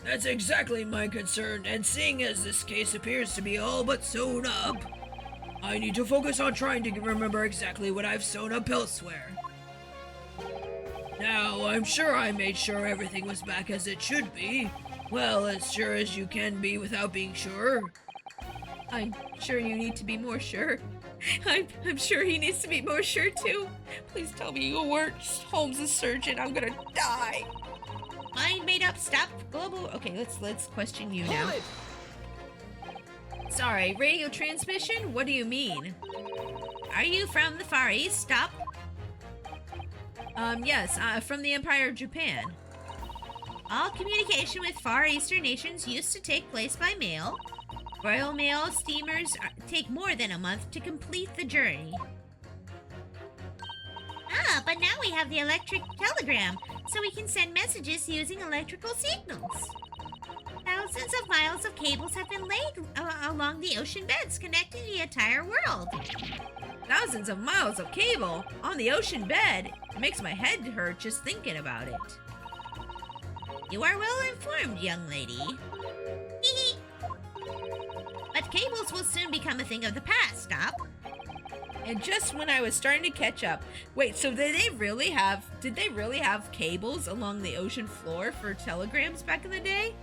That's exactly my concern, and seeing as this case appears to be all but sewn up, I need to focus on trying to remember exactly what I've sewn up elsewhere. Now, I'm sure I made sure everything was back as it should be. Well, as sure as you can be without being sure. I'm sure you need to be more sure. I'm sure he needs to be more sure too. Please tell me you weren't Holmes' surgeon. I'm gonna die. Mind made up. Stop. Global. Okay, let's question you now. Sorry, radio transmission? What do you mean? Are you from the Far East? Stop. Yes, from the Empire of Japan. All communication with Far Eastern nations used to take place by mail. Royal Mail steamers take more than a month to complete the journey. But now we have the electric telegram, so we can send messages using electrical signals. Thousands of miles of cables have been laid along the ocean beds, connecting the entire world. Thousands of miles of cable on the ocean bed? It makes my head hurt just thinking about it. You are well informed, young lady. But cables will soon become a thing of the past. Stop. And just when I was starting to catch up. Wait, so did they really have cables along the ocean floor for telegrams back in the day?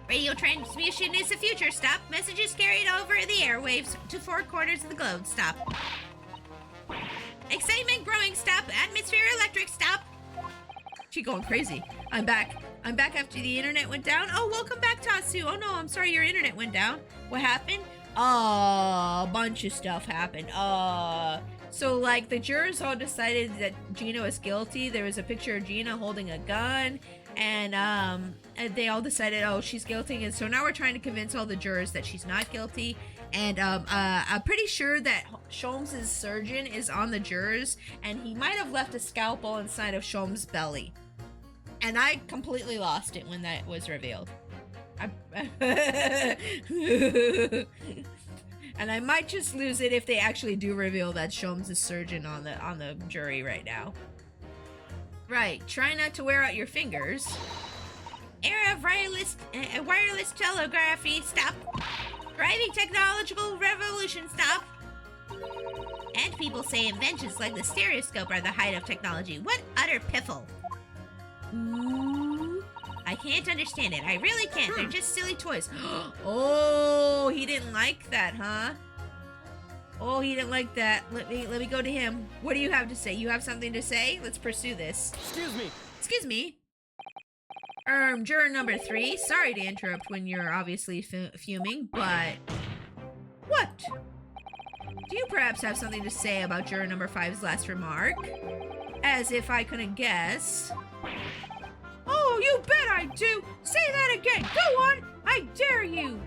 Radio transmission is the future. Stop. Messages carried over the airwaves to 4 corners of the globe. Stop. Excitement growing. Stop. Atmosphere electric. Stop. She going crazy. I'm back. I'm back after the internet went down. Oh, welcome back, Tatsu. Oh no, I'm sorry your internet went down. What happened? A bunch of stuff happened. So like the jurors all decided that Gina was guilty. There was a picture of Gina holding a gun, and they all decided, oh, she's guilty. And so now we're trying to convince all the jurors that she's not guilty. And I'm pretty sure that Sholmes' surgeon is on the jurors, and he might have left a scalpel inside of Sholmes' belly. And I completely lost it when that was revealed. And I might just lose it if they actually do reveal that Sholmes is surgeon on the jury right now. Right, try not to wear out your fingers. Era of wireless telegraphy, stop. Driving technological revolution, stop. And people say inventions like the stereoscope are the height of technology. What utter piffle. Ooh, I can't understand it. I really can't. They're just silly toys. Oh, he didn't like that, huh? Oh, he didn't like that. Let me go to him. What do you have to say? You have something to say? Let's pursue this. Excuse me. Excuse me. Juror number 3. Sorry to interrupt when you're obviously fuming, but what? Do you perhaps have something to say about juror number 5's last remark? As if I couldn't guess. Oh, you bet I do! Say that again! Go on! I dare you!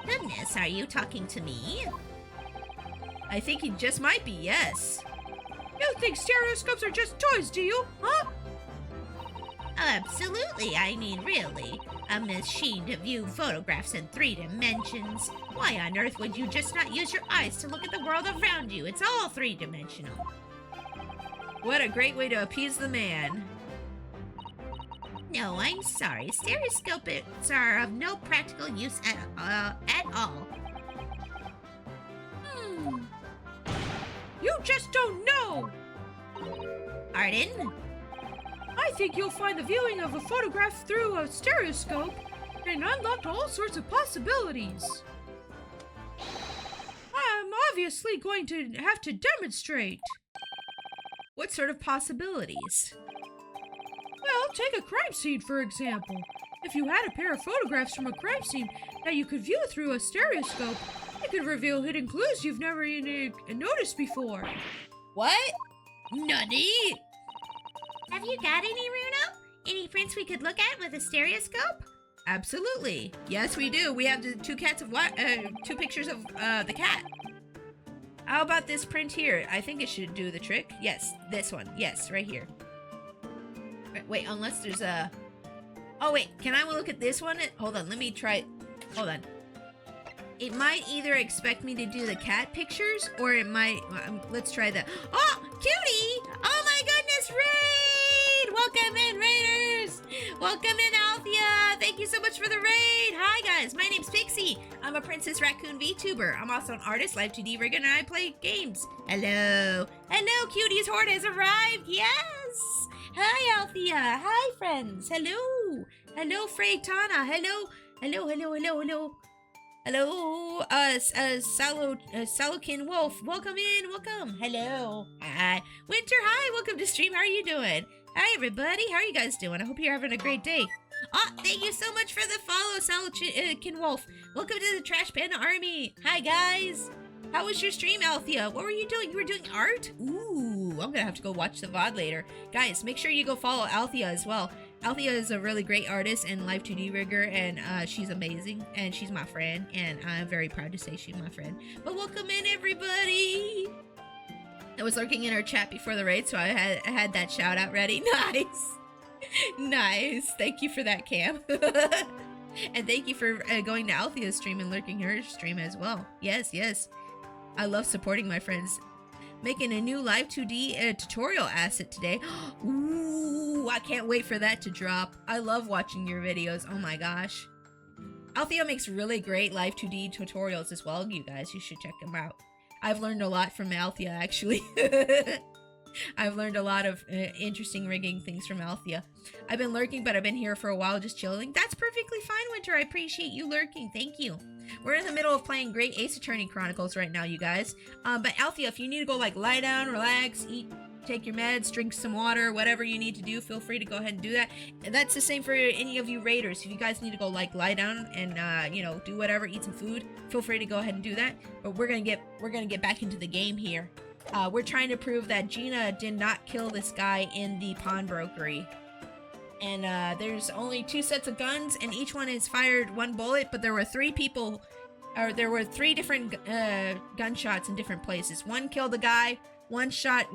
Goodness, are you talking to me? I think he just might be, yes. You think stereoscopes are just toys, do you? Huh? Absolutely, I mean really. A machine to view photographs in 3 dimensions. Why on earth would you just not use your eyes to look at the world around you? It's all 3-dimensional. What a great way to appease the man. No, I'm sorry. Stereoscopes are of no practical use at all. You just don't know! Pardon? I think you'll find the viewing of a photograph through a stereoscope and unlock all sorts of possibilities. I'm obviously going to have to demonstrate. What sort of possibilities? Well, take a crime scene, for example. If you had a pair of photographs from a crime scene that you could view through a stereoscope, it could reveal hidden clues you've never even noticed before. What? Nutty! Have you got any, Runo? Any prints we could look at with a stereoscope? Absolutely. Yes, we do. We have the two pictures of the cat. How about this print here? I think it should do the trick. Yes, this one. Yes, right here. Wait, unless there's a... Oh, wait. Can I look at this one? Hold on. Let me try... Hold on. It might either expect me to do the cat pictures, or it might... let's try the... Oh, cutie! Oh, my goodness, Raid! Welcome in, Raiders! Welcome in, Althea! Thank you so much for the raid! Hi, guys. My name's Pixie. I'm a Princess Raccoon VTuber. I'm also an artist, live 2D rigger, and I play games. Hello. Hello, Cutie's Horde has arrived. Yes! Hi, Althea. Hi, friends. Hello. Hello, Freytana. Hello. Hello, hello, hello, hello. Hello, Salokin Wolf. Welcome in, welcome. Hello. Hi. Winter, hi, welcome to stream. How are you doing? Hi, everybody. How are you guys doing? I hope you're having a great day. Oh, thank you so much for the follow, Salokin Wolf. Welcome to the Trash Panda Army. Hi, guys. How was your stream, Althea? What were you doing? You were doing art? Ooh, I'm gonna have to go watch the VOD later. Guys, make sure you go follow Althea as well. Althea is a really great artist and live 2D rigger, and she's amazing, and she's my friend, and I'm very proud to say she's my friend. But welcome in, everybody! I was lurking in our chat before the raid, so I had that shout out ready. Nice! Nice! Thank you for that, Cam. And thank you for going to Althea's stream and lurking her stream as well. Yes, yes. I love supporting my friends. Making a new live 2D tutorial asset today. Ooh, I can't wait for that to drop. I love watching your videos. Oh my gosh. Althea makes really great live 2D tutorials as well, you guys. You should check them out. I've learned a lot from Althea, actually. I've learned a lot of interesting rigging things from Althea. I've been lurking, but I've been here for a while just chilling. That's perfectly fine, Winter. I appreciate you lurking. Thank you. We're in the middle of playing great Ace Attorney Chronicles right now, you guys. But Althea, if you need to go like lie down, relax, eat, take your meds, drink some water, whatever you need to do, feel free to go ahead and do that. And that's the same for any of you raiders. If you guys need to go like lie down and you know, do whatever, eat some food, feel free to go ahead and do that. But we're gonna get back into the game here. We're trying to prove that Gina did not kill this guy in the pawnbrokery. And there's only 2 sets of guns, and each one is fired 1 bullet, but there were 3 people, or there were 3 different gunshots in different places. 1 killed a guy, 1 shot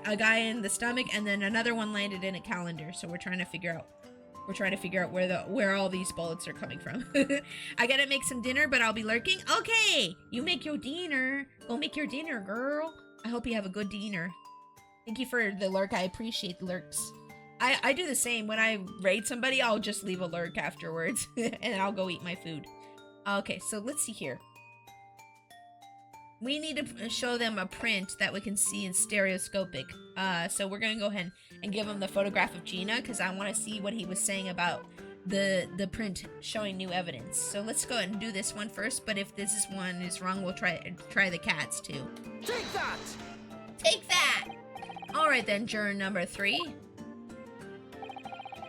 a guy in the stomach, and then another one landed in a calendar. So we're trying to figure out where all these bullets are coming from. I gotta make some dinner, but I'll be lurking. Okay, you make your dinner. Go make your dinner, girl. I hope you have a good dinner. Thank you for the lurk. I appreciate the lurks. I do the same. When I raid somebody, I'll just leave a lurk afterwards, and then I'll go eat my food. Okay, so let's see here. We need to show them a print that we can see in stereoscopic. So we're gonna go ahead and give them the photograph of Gina, because I want to see what he was saying about the print showing new evidence. So let's go ahead and do this one first, but if this one is wrong, we'll try the cats too. Take that! Take that! Alright then, juror number 3.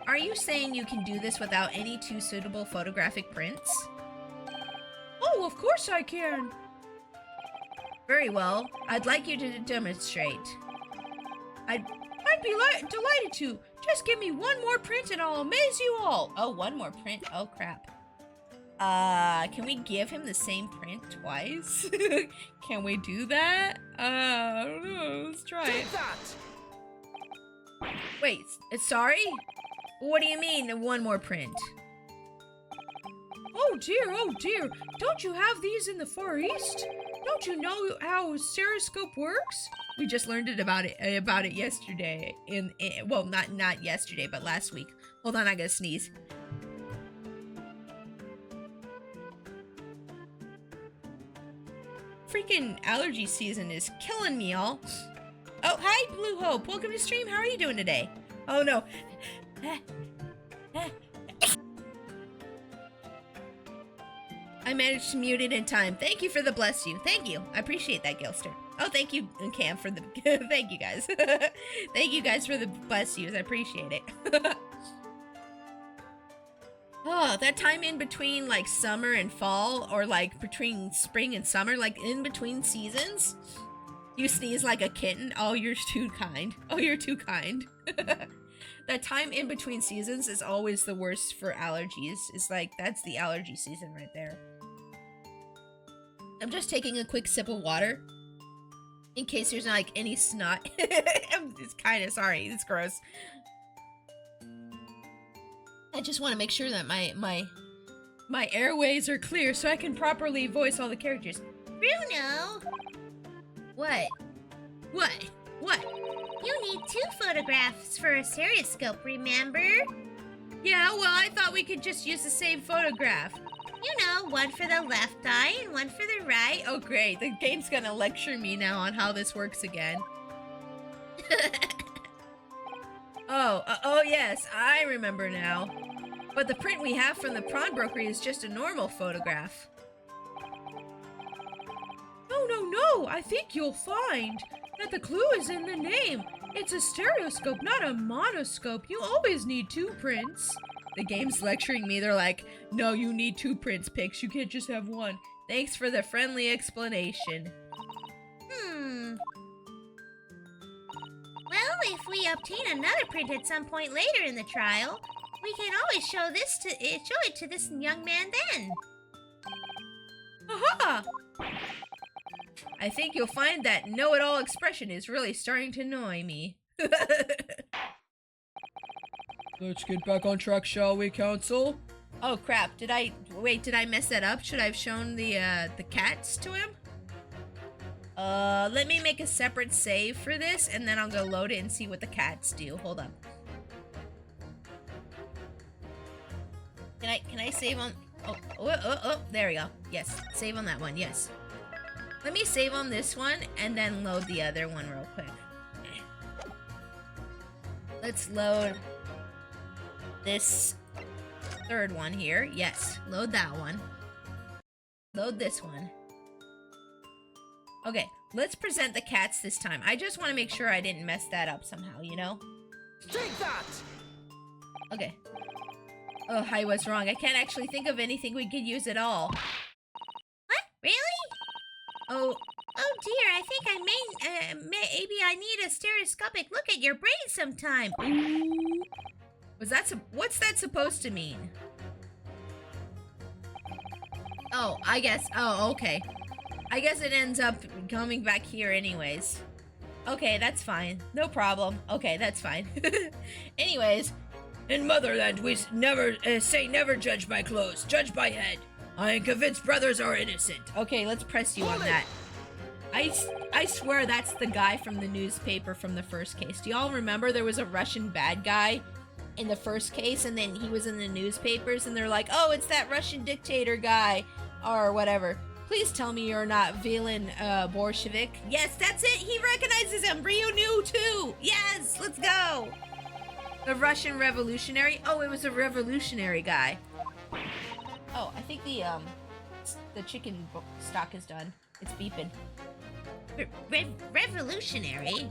Are you saying you can do this without any 2 suitable photographic prints? Oh, of course I can. Very well. I'd like you to demonstrate. I'd be delighted to. Just give me 1 more print and I'll amaze you all. Oh, 1 more print. Oh, crap. Can we give him the same print twice? Can we do that? I don't know. Let's try it. Take that! Wait, sorry? What do you mean, 1 more print? Oh dear, don't you have these in the Far East? Don't you know how a stereoscope works? We just learned about it yesterday. Well, not yesterday, but last week. Hold on, I gotta sneeze. Freaking allergy season is killing me, all. Oh, hi, Blue Hope. Welcome to stream. How are you doing today? Oh, no. I managed to mute it in time. Thank you for the bless you. Thank you. I appreciate that, Gilster. Oh, thank you, Cam, for the... thank you, guys. Thank you, guys, for the bless yous. I appreciate it. Oh, that time in between, like, summer and fall, or, like, between spring and summer, like, in between seasons, you sneeze like a kitten. Oh, you're too kind. Oh, you're too kind. That time in between seasons is always the worst for allergies. It's like, that's the allergy season right there. I'm just taking a quick sip of water in case there's like any snot. I'm just kind of sorry. It's gross. I just want to make sure that my airways are clear so I can properly voice all the characters. Bruno, What? What? What? you need 2 photographs for a stereoscope, remember? Yeah, well, I thought we could just use the same photograph. You know, one for the left eye and one for the right. Oh, great. The game's gonna lecture me now on how this works again. Oh, yes, I remember now. But the print we have from the pawnbroker is just a normal photograph. No, I think you'll find that the clue is in the name. It's a stereoscope, not a monoscope. You always need 2 prints. The game's lecturing me. They're like, no, you need 2 prints, Pix. You can't just have 1. Thanks for the friendly explanation. Well, if we obtain another print at some point later in the trial, we can always show it to this young man then. Aha! I think you'll find that know-it-all expression is really starting to annoy me. Let's get back on track, shall we, Council? Oh crap, did I mess that up? Should I have shown the cats to him? Let me make a separate save for this, and then I'll go load it and see what the cats do. Hold on. Can I save on... Oh, there we go. Yes, save on that one, yes. Let me save on this one, and then load the other one real quick. Let's load this third one here. Yes, load that one. Load this one. Okay, let's present the cats this time. I just want to make sure I didn't mess that up somehow, you know? Take that! Okay. Oh, I was wrong. I can't actually think of anything we could use at all. What? Really? Oh, Oh dear, I think maybe I need a stereoscopic look at your brain sometime. what's that supposed to mean? Oh, I guess, oh, okay. I guess it ends up coming back here anyways. Okay, that's fine. No problem. Okay, that's fine. Anyways, In Motherland, we say never judge by clothes, judge by head. I am convinced brothers are innocent. okay, let's press you on that. I swear that's the guy from the newspaper from the first case. Do y'all remember there was a Russian bad guy in the first case, and then he was in the newspapers, and they're like, oh, it's that Russian dictator guy, or whatever. Please tell me you're not villain Bolshevik. Yes, that's it. He recognizes him. Ryu knew too. Yes, let's go. The Russian revolutionary. Oh, it was a revolutionary guy. Oh, I think the chicken stock is done. It's beeping. Revolutionary?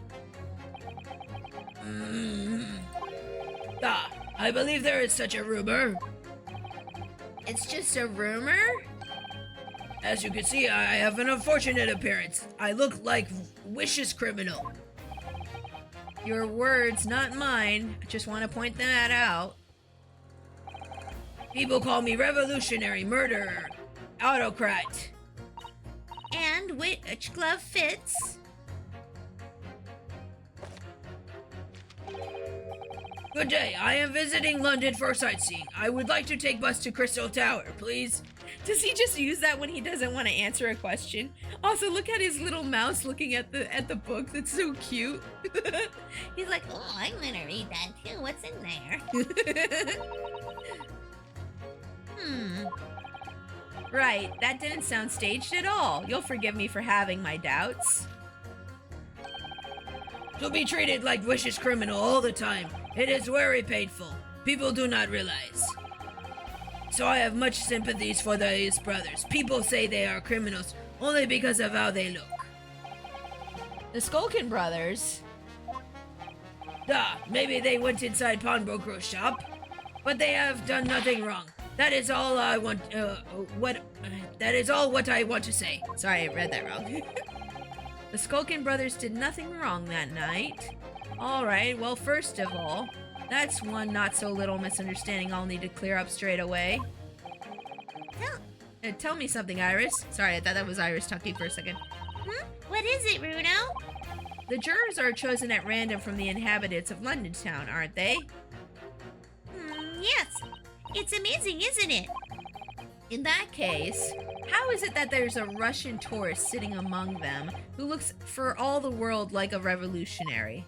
I believe there is such a rumor. It's just a rumor? As you can see, I have an unfortunate appearance. I look like vicious criminal. Your words, not mine. I just want to point that out. People call me revolutionary, murderer, autocrat. And which glove fits? Good day, I am visiting London for sightseeing. I would like to take bus to Crystal Tower, please. Does he just use that when he doesn't want to answer a question? Also, look at his little mouse looking at the book. That's so cute. He's like, oh, I'm gonna read that too. What's in there? Right, that didn't sound staged at all. You'll forgive me for having my doubts. To be treated like vicious criminal all the time, it is very painful. People do not realize. so I have much sympathies for these brothers. People say they are criminals only because of how they look. The Skulkin brothers. Maybe they went inside pawnbroker's shop, but they have done nothing wrong. That is all I want. That is all what I want to say. Sorry, I read that wrong. The Skulkin brothers did nothing wrong that night. Alright, well, first of all, that's one not so little misunderstanding I'll need to clear up straight away. Tell me something, Iris. Sorry, I thought that was Iris talking for a second. What is it, Bruno? The jurors are chosen at random from the inhabitants of London town, aren't they? Yes. It's amazing, isn't it? In that case, how is it that there's a Russian tourist sitting among them who looks for all the world like a revolutionary?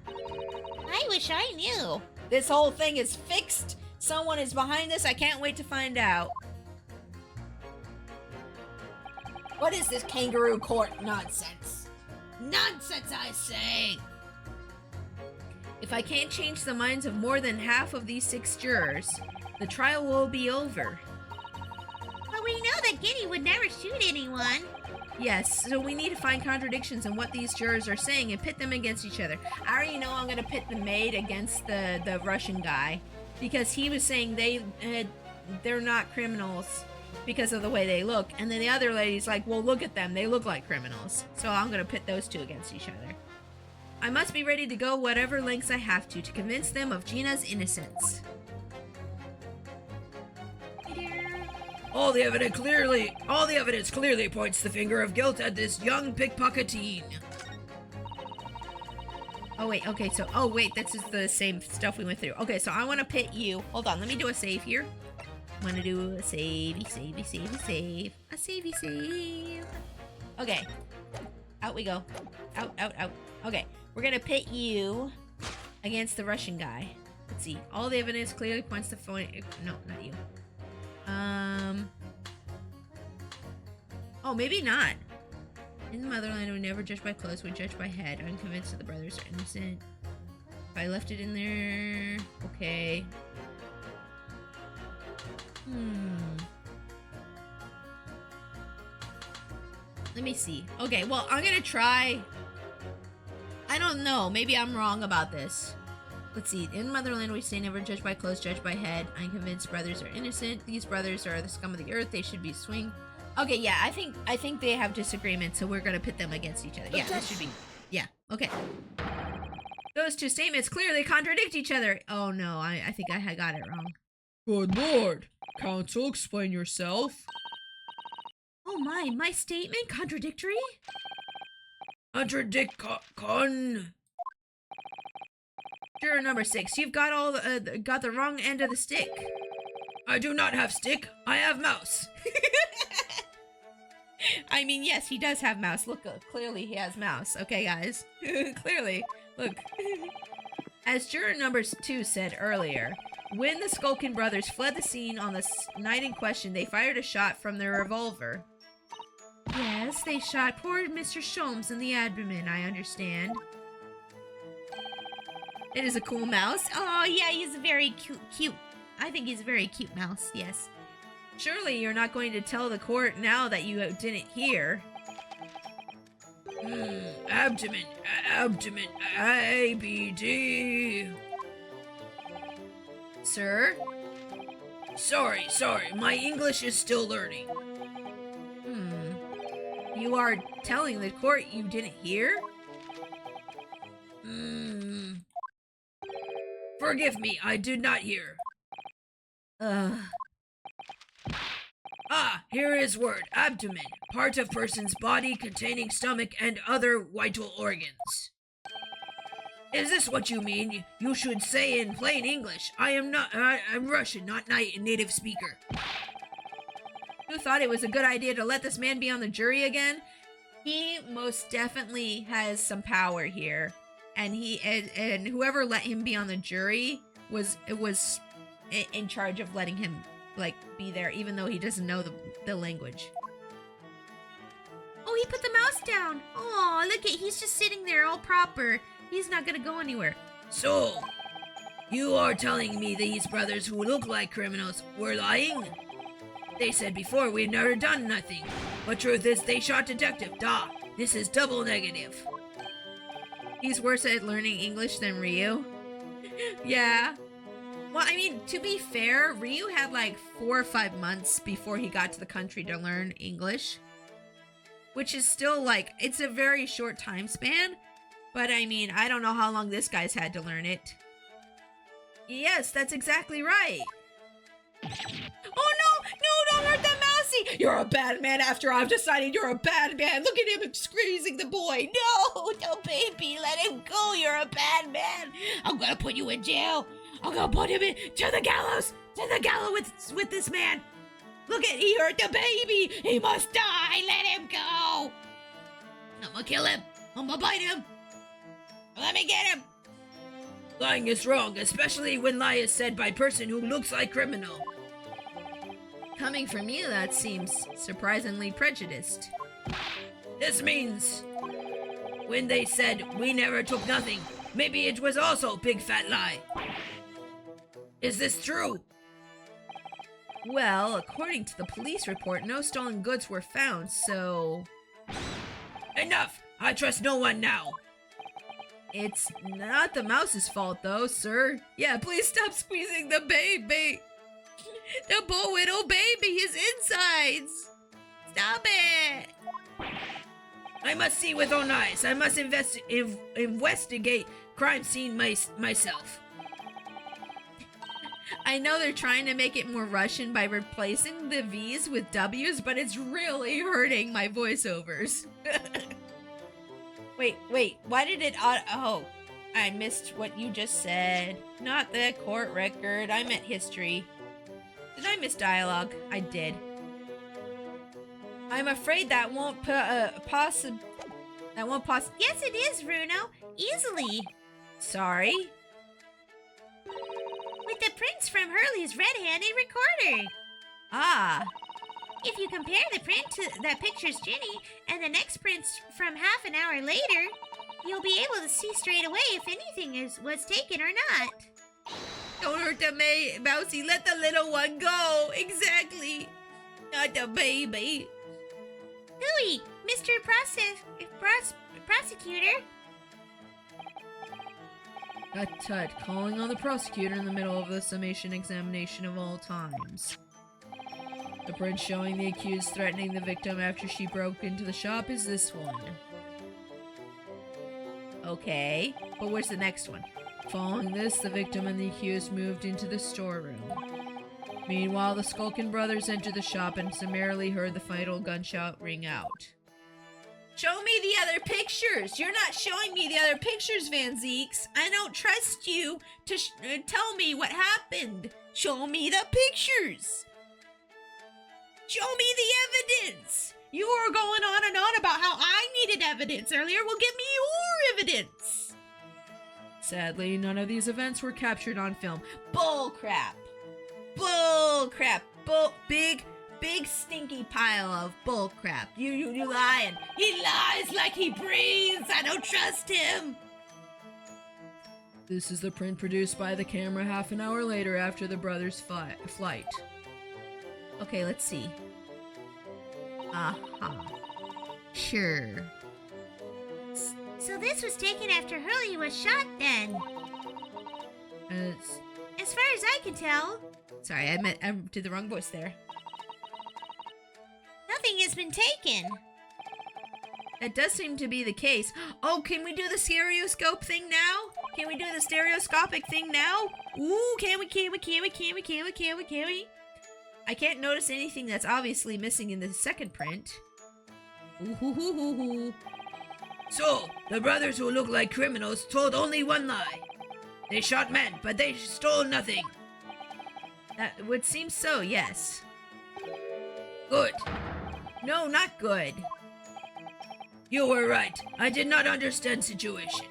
I wish I knew. This whole thing is fixed. Someone is behind this. I can't wait to find out. What is this kangaroo court nonsense? Nonsense, I say! If I can't change the minds of more than half of these 6 jurors, the trial will be over. But we know that Giddy would never shoot anyone. Yes, so we need to find contradictions in what these jurors are saying and pit them against each other. I already know I'm going to pit the maid against the Russian guy, because he was saying they're not criminals because of the way they look, and then the other lady's like, well, look at them, they look like criminals. So I'm going to pit those two against each other. I must be ready to go whatever lengths I have to convince them of Gina's innocence. All the evidence clearly points the finger of guilt at this young pickpocketeen. Oh wait, okay, so, this is the same stuff we went through. Okay, so I want to pit you. Hold on, let me do a save here. I'm gonna do a save. A save. Okay. Out we go. Out. Okay, we're gonna pit you against the Russian guy. Let's see. All the evidence clearly points to no, not you. Oh, maybe not. In the motherland, we never judge by clothes, we judge by head. I'm convinced that the brothers are innocent. If I left it in there... Okay. Let me see. Okay, well, I'm gonna try... I don't know. Maybe I'm wrong about this. Let's see. In motherland, we say never judge by clothes, judge by head. I'm convinced brothers are innocent. These brothers are the scum of the earth. They should be swing. Okay, yeah, I think they have disagreements, so we're gonna pit them against each other. Yeah, this should be... Yeah, okay. Those two statements clearly contradict each other. Oh no, I think I got it wrong. Good lord. Counsel, explain yourself. Oh my statement contradictory? Juror number 6, you've got got the wrong end of the stick. I do not have stick, I have mouse. I mean, yes, he does have mouse. Look, clearly he has mouse. Okay, guys. Clearly. Look. As juror number 2 said earlier, when the Skulkin brothers fled the scene on the night in question, they fired a shot from their revolver. Yes, they shot poor Mr. Sholmes in the abdomen, I understand. It is a cool mouse. Oh, yeah, he's very cute. I think he's a very cute mouse, yes. Surely you're not going to tell the court now that you didn't hear. Abdomen, ABD. Sir? Sorry, my English is still learning. You are telling the court you didn't hear? Forgive me, I did not hear. Here is word. Abdomen. Part of person's body containing stomach and other vital organs. Is this what you mean? You should say in plain English. I'm Russian, not native speaker. You thought it was a good idea to let this man be on the jury again? He most definitely has some power here. And and whoever let him be on the jury was in charge of letting him be there, even though he doesn't know the language. Oh, he put the mouse down. Oh, look he's just sitting there all proper. He's not gonna go anywhere. So, You are telling me these brothers who look like criminals were lying? They said before we've never done nothing. But truth is they shot detective. Duh. This is double negative. He's worse at learning English than Ryu. Yeah. Well, I mean, to be fair, Ryu had like 4 or 5 months before he got to the country to learn English. Which is still like, it's a very short time span. But I mean, I don't know how long this guy's had to learn it. Yes, that's exactly right. Oh no! No, don't hurt that mousy! You're a bad man after I've decided you're a bad man. Look at him squeezing the boy. No, baby, let him go. You're a bad man. I'm gonna put you in jail. I'm gonna put him to the gallows with this man. Look at, he hurt the baby. He must die. Let him go. I'm gonna kill him. I'm gonna bite him. Let me get him. Lying is wrong, especially when lie is said by person who looks like criminal. Coming from you, that seems surprisingly prejudiced. This means when they said we never took nothing, maybe it was also big fat lie. Is this true? Well, according to the police report, no stolen goods were found, so... Enough! I trust no one now. It's not the mouse's fault, though, sir. Yeah, please stop squeezing the baby. The poor little baby, his insides. Stop it. I must see with own eyes. I must investigate crime scene myself. I know they're trying to make it more Russian by replacing the V's with W's, but it's really hurting my voiceovers. Wait, why did it oh, I missed what you just said. Not the court record, I meant history. Did I miss dialogue? I did. I'm afraid that won't Yes, it is, Bruno. Easily. Sorry. With the prints from Hurley's red-handed recorder. Ah, If you compare the print to that picture's Ginny and the next prints from half an hour later, you'll be able to see straight away if anything was taken or not. don't hurt the mousy, let the little one go. Exactly. Not the baby. Hooey, Mr. Prosecutor. Tut, calling on the prosecutor in the middle of the summation examination of all times. The print showing the accused threatening the victim after she broke into the shop is this one. Okay, but where's the next one? Following this, the victim and the accused moved into the storeroom. Meanwhile, the Skulkin brothers entered the shop and summarily heard the fatal gunshot ring out. Show me the other pictures! You're not showing me the other pictures, Van Zeeks! I don't trust you to tell me what happened! Show me the pictures! Show me the evidence! You were going on and on about how I needed evidence earlier. Well, give me your evidence! Sadly, none of these events were captured on film. Bull crap! Bull crap! Big stinky pile of bull crap. You lying. He lies like he breathes. I don't trust him. This is the print produced by the camera half an hour later after the brothers' flight. Okay, let's see. Sure. So this was taken after Hurley was shot then. As far as I can tell. Sorry, I did the wrong voice there. Nothing has been taken. That does seem to be the case. Oh, can we do the stereoscope thing now? Can we do the stereoscopic thing now? Ooh, can we? I can't notice anything that's obviously missing in the second print. Ooh. So, the brothers who look like criminals told only one lie. They shot men, but they stole nothing. That would seem so, yes. Good. No, not good. You were right. I did not understand situation.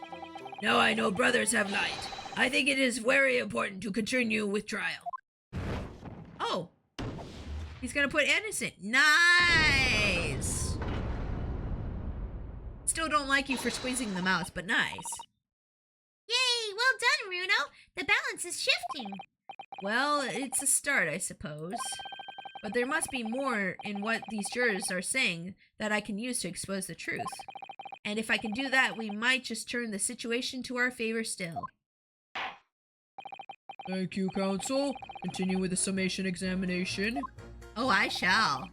Now I know brothers have lied. I think it is very important to continue with trial. Oh. He's gonna put innocent. Nice. Still don't like you for squeezing the mouse, but nice. Yay, well done, Bruno. The balance is shifting. Well, it's a start, I suppose. But there must be more in what these jurors are saying that I can use to expose the truth. And if I can do that, we might just turn the situation to our favor still. Thank you, counsel. Continue with the summation examination. Oh, I shall.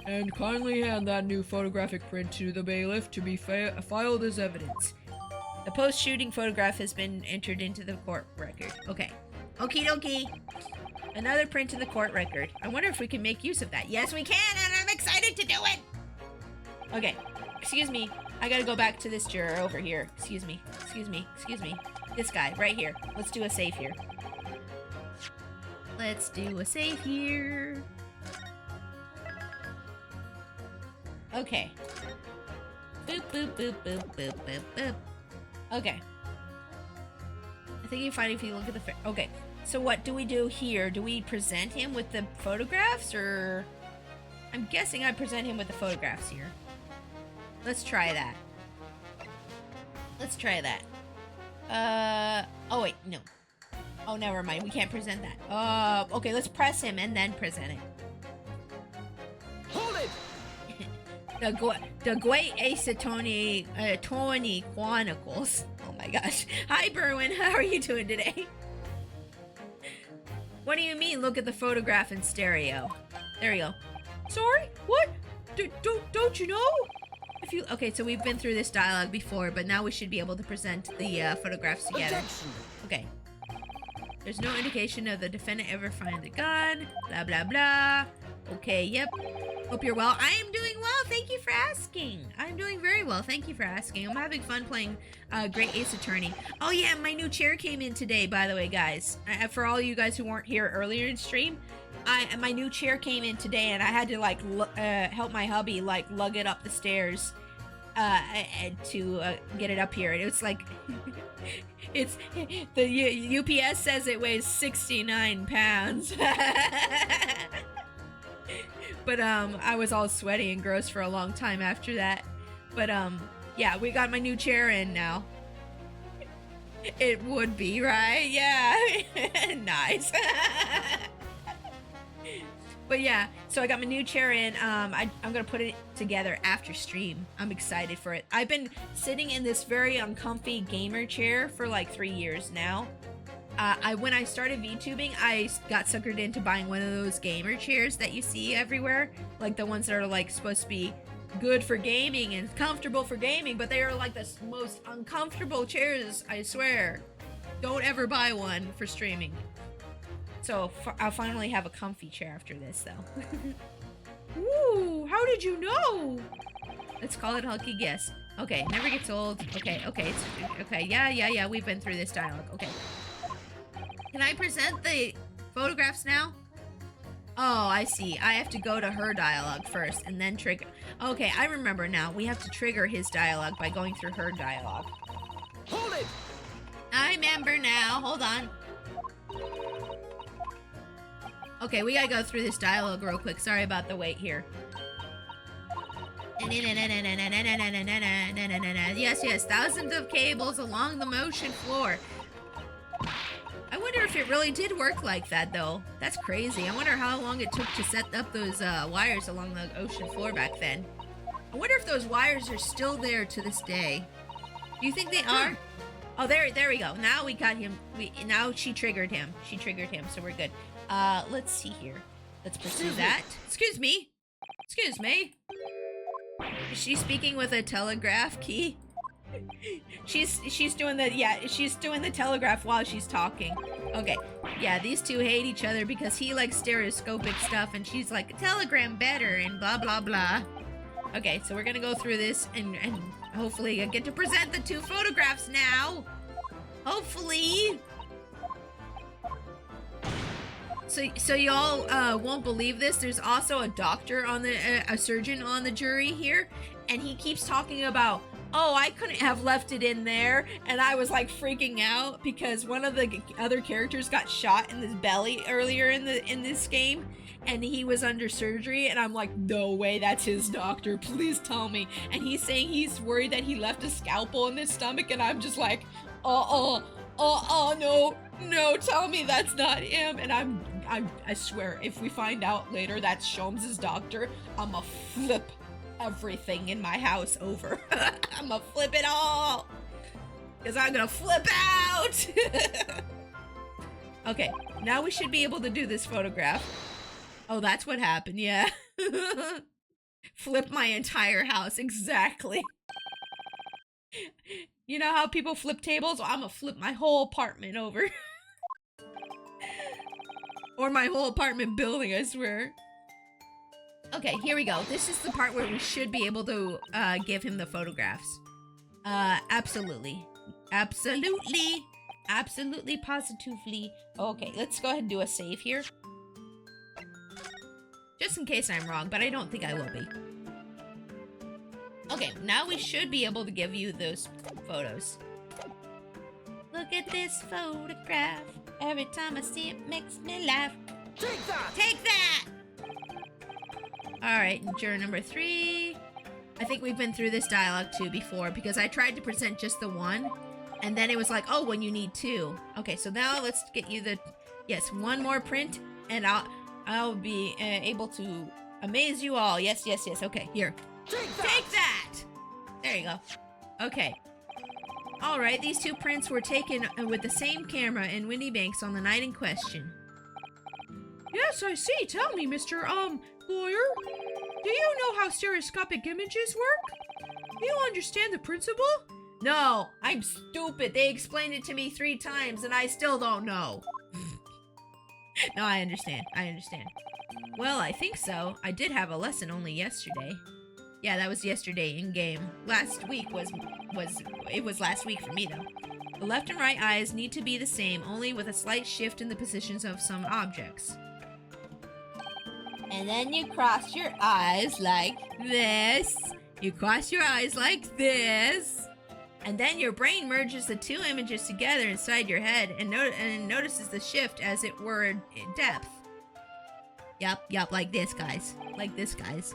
And kindly hand that new photographic print to the bailiff to be filed as evidence. The post-shooting photograph has been entered into the court record. Okay. Okie dokie. Another print in the court record. I wonder if we can make use of that. Yes, we can, and I'm excited to do it! Okay. Excuse me. I gotta go back to this juror over here. Excuse me. Excuse me. Excuse me. This guy, right here. Let's do a save here. Let's do a save here. Okay. Boop, boop, boop, boop, boop, boop, boop. Okay. I think you find if you look at the... Okay. So what do we do here? Do we present him with the photographs, or... I'm guessing I present him with the photographs here. Let's try that. Let's try that. Oh wait, no. Oh, never mind. We can't present that. Okay, let's press him and then present it. Hold it! The Great Ace Attorney Chronicles. Oh my gosh. Hi, Berwin. How are you doing today? What do you mean, look at the photograph in stereo? There you go. Sorry? What? Don't you know? Okay, so we've been through this dialogue before, but now we should be able to present the photographs together. Objection. Okay. There's no indication of the defendant ever find the gun. Blah, blah, blah. Okay, yep. Hope you're well. I am doing well. Thank you for asking. I'm doing very well. Thank you for asking. I'm having fun playing Great Ace Attorney. Oh, yeah, my new chair came in today, by the way, guys. For all you guys who weren't here earlier in stream, my new chair came in today, and I had to, like, help my hubby, like, lug it up the stairs to get it up here. And it was like... It's the UPS says it weighs 69 pounds. But I was all sweaty and gross for a long time after that. But yeah, we got my new chair in now. It would be, right? Yeah. Nice. But yeah, so I got my new chair in. I'm gonna put it together after stream. I'm excited for it. I've been sitting in this very uncomfy gamer chair for like 3 years now. When I started VTubing, I got suckered into buying one of those gamer chairs that you see everywhere. Like the ones that are like supposed to be good for gaming and comfortable for gaming, but they are like the most uncomfortable chairs, I swear. Don't ever buy one for streaming. So I'll finally have a comfy chair after this, though. Ooh, how did you know? Let's call it a lucky guess. Okay, never gets old. Okay, okay, yeah, we've been through this dialogue. Okay. Can I present the photographs now? Oh, I see. I have to go to her dialogue first and then trigger. Okay, I remember now. We have to trigger his dialogue by going through her dialogue. Hold it! I remember now. Hold on. Okay, we gotta go through this dialogue real quick. Sorry about the wait here. Yes, thousands of cables along the motion floor. I wonder if it really did work like that, though. That's crazy. I wonder how long it took to set up those wires along the ocean floor back then. I wonder if those wires are still there to this day. Do you think they are? Oh, there we go. Now we got him. Now she triggered him. She triggered him, so we're good. Let's see here. Let's pursue that. Excuse me. Excuse me. Is she speaking with a telegraph key? She's doing the telegraph while she's talking. Okay. Yeah, these two hate each other because he likes stereoscopic stuff and she's like, a telegram better and blah blah blah. Okay, so we're gonna go through this and hopefully I get to present the two photographs now. Hopefully. So y'all won't believe this. There's also a doctor on a surgeon on the jury here, and he keeps talking about, oh, I couldn't have left it in there, and I was like freaking out because one of the other characters got shot in his belly earlier in this game, and he was under surgery, and I'm like, no way, that's his doctor. Please tell me. And he's saying he's worried that he left a scalpel in his stomach, and I'm just like, Oh no, tell me that's not him. And I swear, if we find out later that's Sholmes' doctor, I'ma flip everything in my house over. I'ma flip it all. Because I'm gonna flip out. Okay, now we should be able to do this photograph. Oh, that's what happened, yeah. Flip my entire house, exactly. You know how people flip tables? Well, I'm gonna flip my whole apartment over. Or my whole apartment building, I swear. Okay, here we go. This is the part where we should be able to give him the photographs. Absolutely. Absolutely. Absolutely, positively. Okay, let's go ahead and do a save here. Just in case I'm wrong, but I don't think I will be. Okay, now we should be able to give you those photos. Look at this photograph. Every time I see it makes me laugh. Take that! Take that! Alright, juror number 3. I think we've been through this dialogue too before because I tried to present just the one and then it was like, oh, when you need 2. Okay, so now let's get you the, yes, one more print and I'll be able to amaze you all. Yes, yes, yes. Okay, here. Take that! Take that! There you go. Okay. Alright, these 2 prints were taken with the same camera in Windy Banks on the night in question. Yes, I see. Tell me, Mr. Lawyer. Do you know how stereoscopic images work? Do you understand the principle? No, I'm stupid. They explained it to me 3 times and I still don't know. No, I understand. I understand. Well, I think so. I did have a lesson only yesterday. Yeah, that was yesterday in game. Last week was last week for me though. The left and right eyes need to be the same, only with a slight shift in the positions of some objects. And then you cross your eyes like this. You cross your eyes like this. And then your brain merges the 2 images together inside your head and notices the shift as it were in depth. Yup, like this, guys. Like this, guys.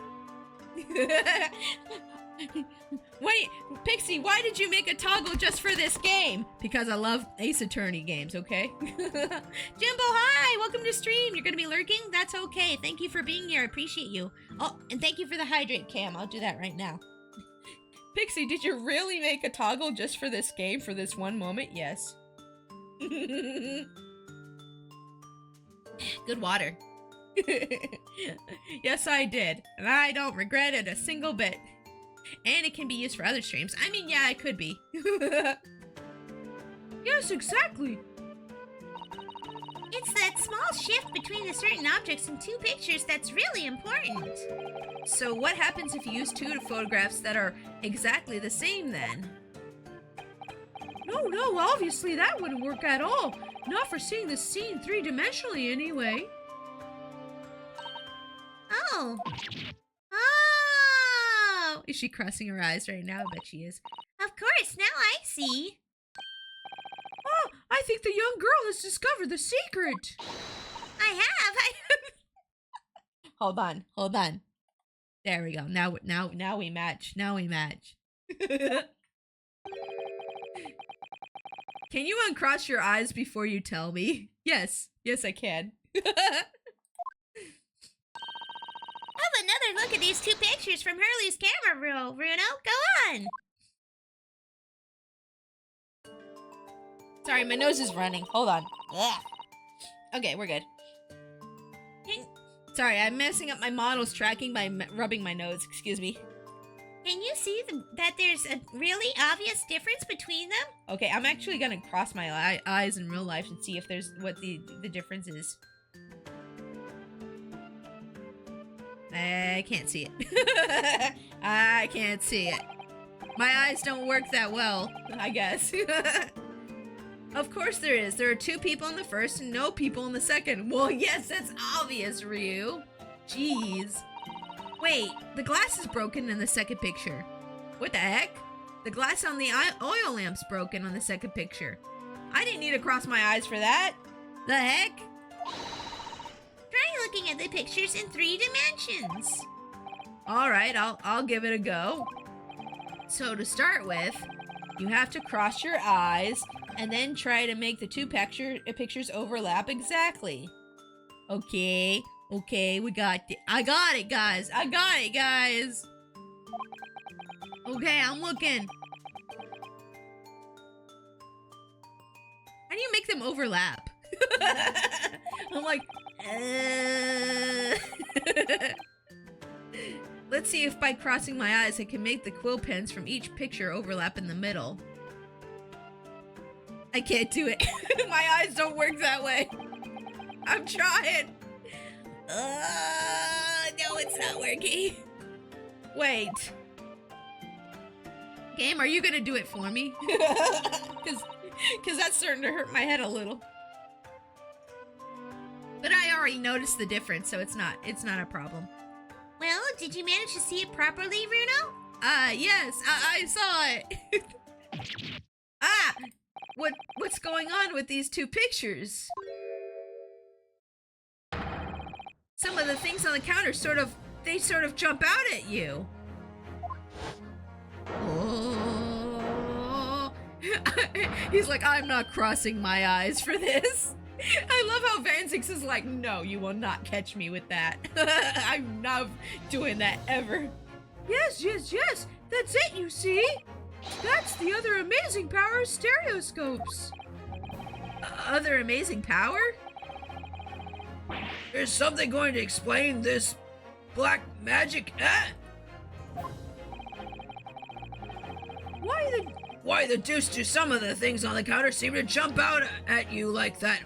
Wait, Pixie, why did you make a toggle just for this game? Because I love Ace Attorney games, okay? Jimbo, hi! Welcome to stream. You're gonna be lurking? That's okay. Thank you for being here. I appreciate you. Oh, and thank you for the hydrate cam. I'll do that right now. Pixie, did you really make a toggle just for this game, for this one moment? Yes. Good water. Yes, I did. And I don't regret it a single bit. And it can be used for other streams. I mean, yeah, it could be. Yes, exactly. It's that small shift between the certain objects in 2 pictures that's really important. So what happens if you use 2 photographs that are exactly the same then? No, obviously that wouldn't work at all. Not for seeing the scene 3-dimensionally anyway. Oh. Oh! Is she crossing her eyes right now? I bet she is. Of course, now I see. Oh, I think the young girl has discovered the secret. I have. Hold on. There we go. Now we match. Now we match. Can you uncross your eyes before you tell me? Yes, I can. Have another look at these 2 pictures from Hurley's camera roll, Bruno. Go on. Sorry, my nose is running. Hold on. Ugh. Okay, we're good. Sorry, I'm messing up my model's tracking by rubbing my nose. Excuse me. Can you see that there's a really obvious difference between them? Okay, I'm actually gonna cross my eyes in real life and see if there's what the difference is. I can't see it. I can't see it. My eyes don't work that well, I guess. Of course there is. There are 2 people in the first and no people in the second. Well, yes, that's obvious, Ryu. Jeez. Wait, the glass is broken in the second picture. What the heck? The glass on the oil lamp's broken on the second picture. I didn't need to cross my eyes for that. The heck? Try looking at the pictures in 3 dimensions. All right, I'll give it a go. So to start with, you have to cross your eyes And then try to make the two pictures overlap exactly. Okay, we got it. I got it, guys. Okay, I'm looking. How do you make them overlap? I'm like, Let's see if by crossing my eyes I can make the quill pens from each picture overlap in the middle. I can't do it. My eyes don't work that way. I'm trying. No, it's not working. Wait. Game, are you gonna do it for me? Cause that's starting to hurt my head a little. But I already noticed the difference, so it's not a problem. Well, did you manage to see it properly, Bruno? Yes, I saw it. What's going on with these two pictures? Some of the things on the counter sort of jump out at you. Oh. He's like, I'm not crossing my eyes for this. I love how Vanzix is like, no, you will not catch me with that. I'm not doing that ever. Yes, that's it, you see? That's the other amazing power of stereoscopes. Other amazing power? Is something going to explain this black magic? Why the deuce do some of the things on the counter seem to jump out at you like that?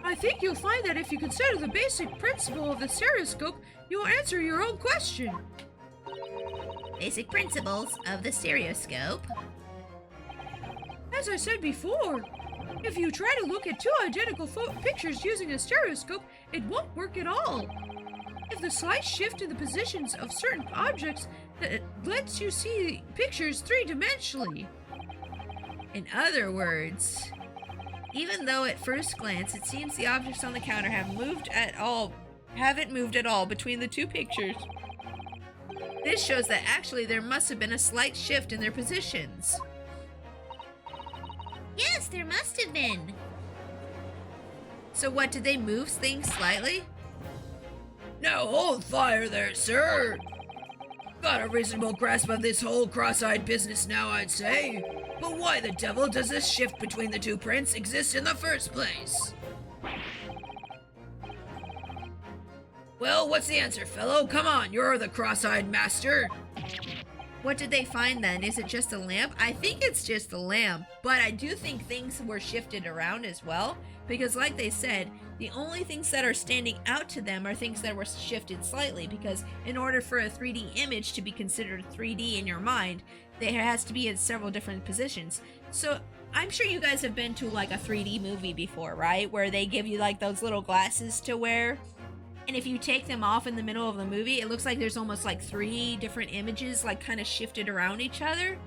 I think you'll find that if you consider the basic principle of the stereoscope, you'll answer your own question. Basic principles of the stereoscope. As I said before, if you try to look at two identical pictures using a stereoscope, it won't work at all. If the slight shift in the positions of certain objects that lets you see pictures three-dimensionally. In other words, even though at first glance it seems the objects on the counter haven't moved at all between the two pictures, this shows that actually there must have been a slight shift in their positions. Yes, there must have been. So what, did they move things slightly? Now hold fire there, sir. Got a reasonable grasp of this whole cross-eyed business now, I'd say. But why the devil does this shift between the two prints exist in the first place? Well, what's the answer, fellow? Come on, you're the cross-eyed master. What did they find then? Is it just a lamp? I think it's just a lamp, but I do think things were shifted around as well, because like they said, the only things that are standing out to them are things that were shifted slightly, because in order for a 3D image to be considered 3D in your mind, there has to be in several different positions. So I'm sure you guys have been to like a 3D movie before, right? Where they give you like those little glasses to wear. And if you take them off in the middle of the movie, it looks like there's almost like 3 different images like kind of shifted around each other.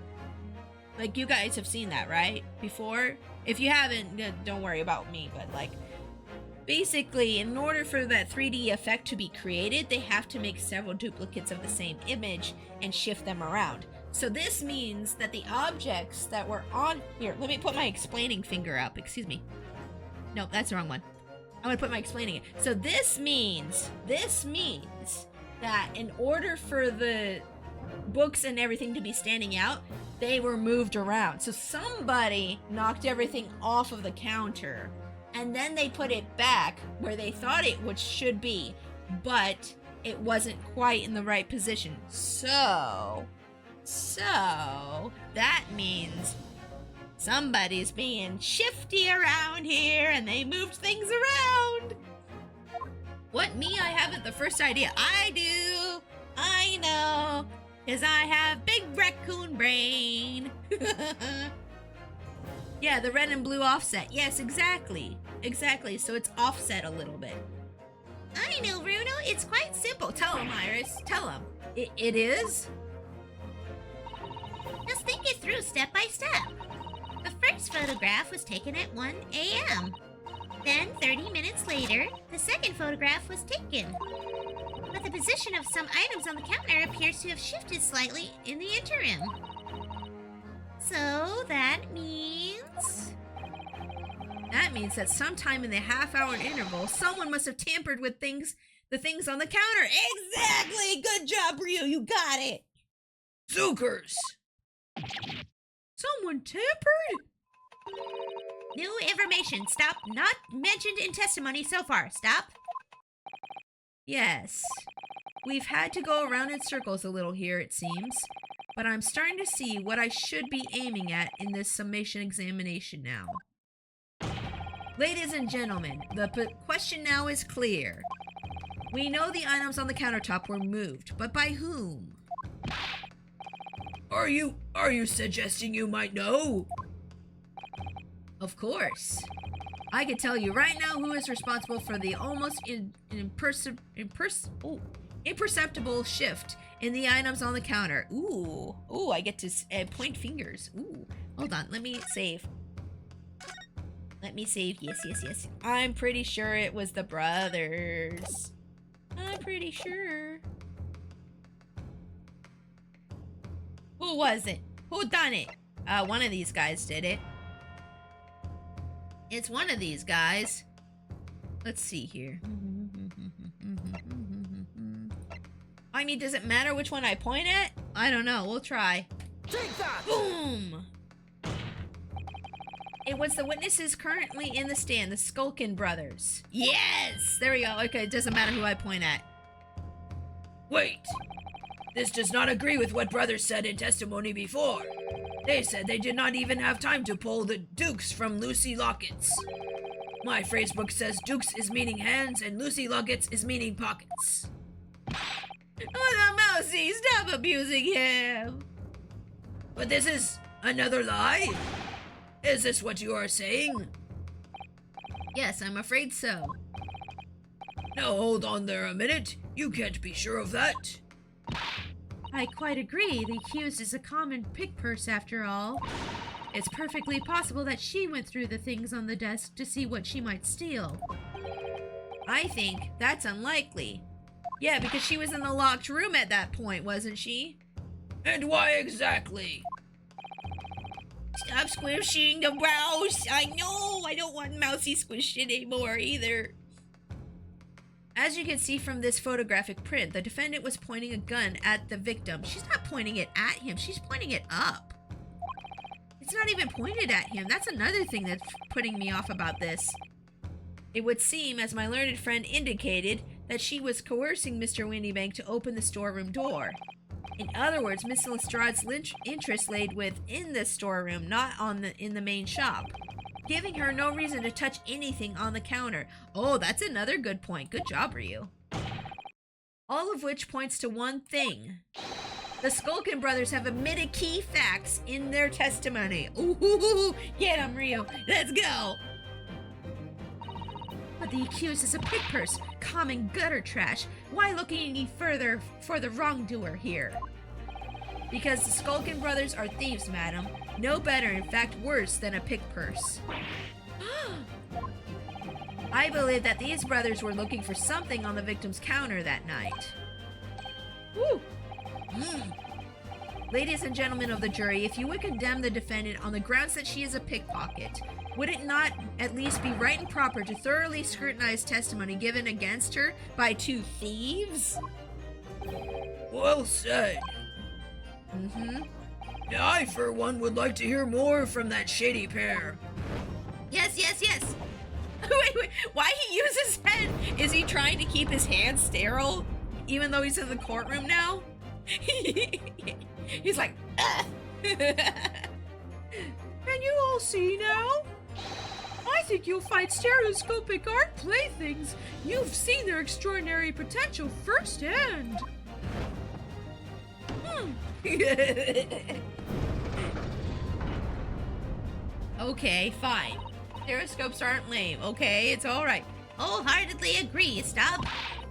Like you guys have seen that, right? Before? If you haven't, don't worry about me, but like basically in order for that 3D effect to be created, they have to make several duplicates of the same image and shift them around. So this means that the objects that were on here, let me put my explaining finger up, excuse me. No, that's the wrong one. I'm gonna put my explaining it. So this means that in order for the books and everything to be standing out, they were moved around. So somebody knocked everything off of the counter and then they put it back where they thought it should be, but it wasn't quite in the right position. So that means somebody's being shifty around here and they moved things around. What, me? I haven't the first idea. I do. I know. Because I have big raccoon brain. Yeah, the red and blue offset. Yes, exactly. Exactly. So it's offset a little bit. I know, Bruno. It's quite simple. Tell him, Iris. Tell him. It is? Just think it through step by step. The first photograph was taken at 1 a.m. Then, 30 minutes later, the second photograph was taken. But the position of some items on the counter appears to have shifted slightly in the interim. So that means... That means that sometime in the half-hour interval, someone must have tampered with the things on the counter. Exactly! Good job, Ryu. You got it. Zookers! Someone tampered? New information. Stop. Not mentioned in testimony so far. Stop. Yes. We've had to go around in circles a little here, it seems. But I'm starting to see what I should be aiming at in this summation examination now. Ladies and gentlemen, the question now is clear. We know the items on the countertop were moved, but by whom? Are you suggesting you might know? Of course. I can tell you right now who is responsible for the almost imperceptible shift in the items on the counter. Ooh, I get to point fingers. Ooh, hold on, let me save. Yes. I'm pretty sure it was the brothers. I'm pretty sure. Who was it? Who done it? One of these guys did it. It's one of these guys. Let's see here. I mean, does it matter which one I point at? I don't know. We'll try. Take that! Boom! It was the witnesses currently in the stand, the Skulkin brothers. Yes! There we go. Okay, it doesn't matter who I point at. Wait! This does not agree with what brothers said in testimony before. They said they did not even have time to pull the dukes from Lucy Lockets. My phrasebook says dukes is meaning hands and Lucy Lockets is meaning pockets. Oh, the mousy! Stop abusing him! But this is another lie? Is this what you are saying? Yes, I'm afraid so. Now hold on there a minute. You can't be sure of that. I quite agree. The accused is a common pick purse after all. It's perfectly possible that she went through the things on the desk to see what she might steal. I think that's unlikely. Yeah, because she was in the locked room at that point, wasn't she? And why exactly? Stop squishing the mouse! I know! I don't want Mousy squished anymore either. As you can see from this photographic print, the defendant was pointing a gun at the victim. She's not pointing it at him, she's pointing it up. It's not even pointed at him. That's another thing that's putting me off about this. It would seem, as my learned friend indicated, that she was coercing Mr. Windybank to open the storeroom door. In other words, Miss Lestrade's interest laid within the storeroom, not in the main shop, giving her no reason to touch anything on the counter. Oh, that's another good point. Good job, Ryu. All of which points to one thing. The Skulkin brothers have admitted key facts in their testimony. Ooh, get 'em, Ryu. Let's go. But the accused is a pick purse, common gutter trash. Why looking any further for the wrongdoer here? Because the Skulkin brothers are thieves, madam. No better, in fact worse, than a pick purse. I believe that these brothers were looking for something on the victim's counter that night. Woo! Ladies and gentlemen of the jury, if you would condemn the defendant on the grounds that she is a pickpocket, would it not at least be right and proper to thoroughly scrutinize testimony given against her by two thieves? Well said. I, for one, would like to hear more from that shady pair. Yes. Wait, why he uses his head? Is he trying to keep his hands sterile? Even though he's in the courtroom now? He's like, ugh. Can you all see now? I think you'll find stereoscopic art playthings. You've seen their extraordinary potential firsthand. Okay, fine. Stereoscopes aren't lame. Okay, it's alright. Wholeheartedly agree. Stop.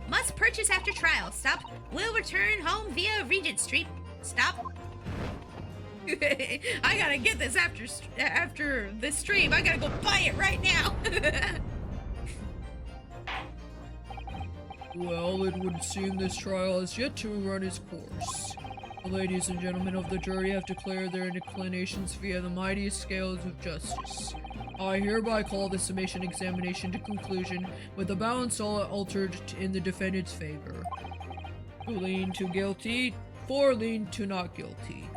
Must purchase after trial. Stop. Will return home via Regent Street. Stop. I gotta get this after this stream. I gotta go buy it right now. Well, it would seem this trial has yet to run its course. The ladies and gentlemen of the jury have declared their inclinations via the mighty scales of justice. I hereby call the summation examination to conclusion with the balance all altered in the defendant's favor. 2 lean to guilty, 4 lean to not guilty.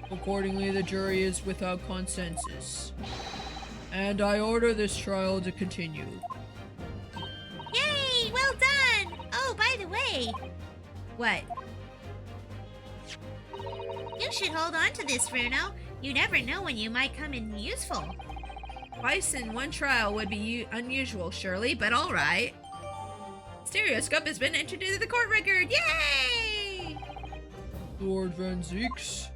Accordingly, the jury is without consensus. And I order this trial to continue. Yay! Well done! Oh, by the way, What? you should hold on to this, Bruno. You never know when you might come in useful. Twice in one trial would be unusual, surely, but alright. Stereoscope has been entered into the court record. Yay! Lord Van Zeeks,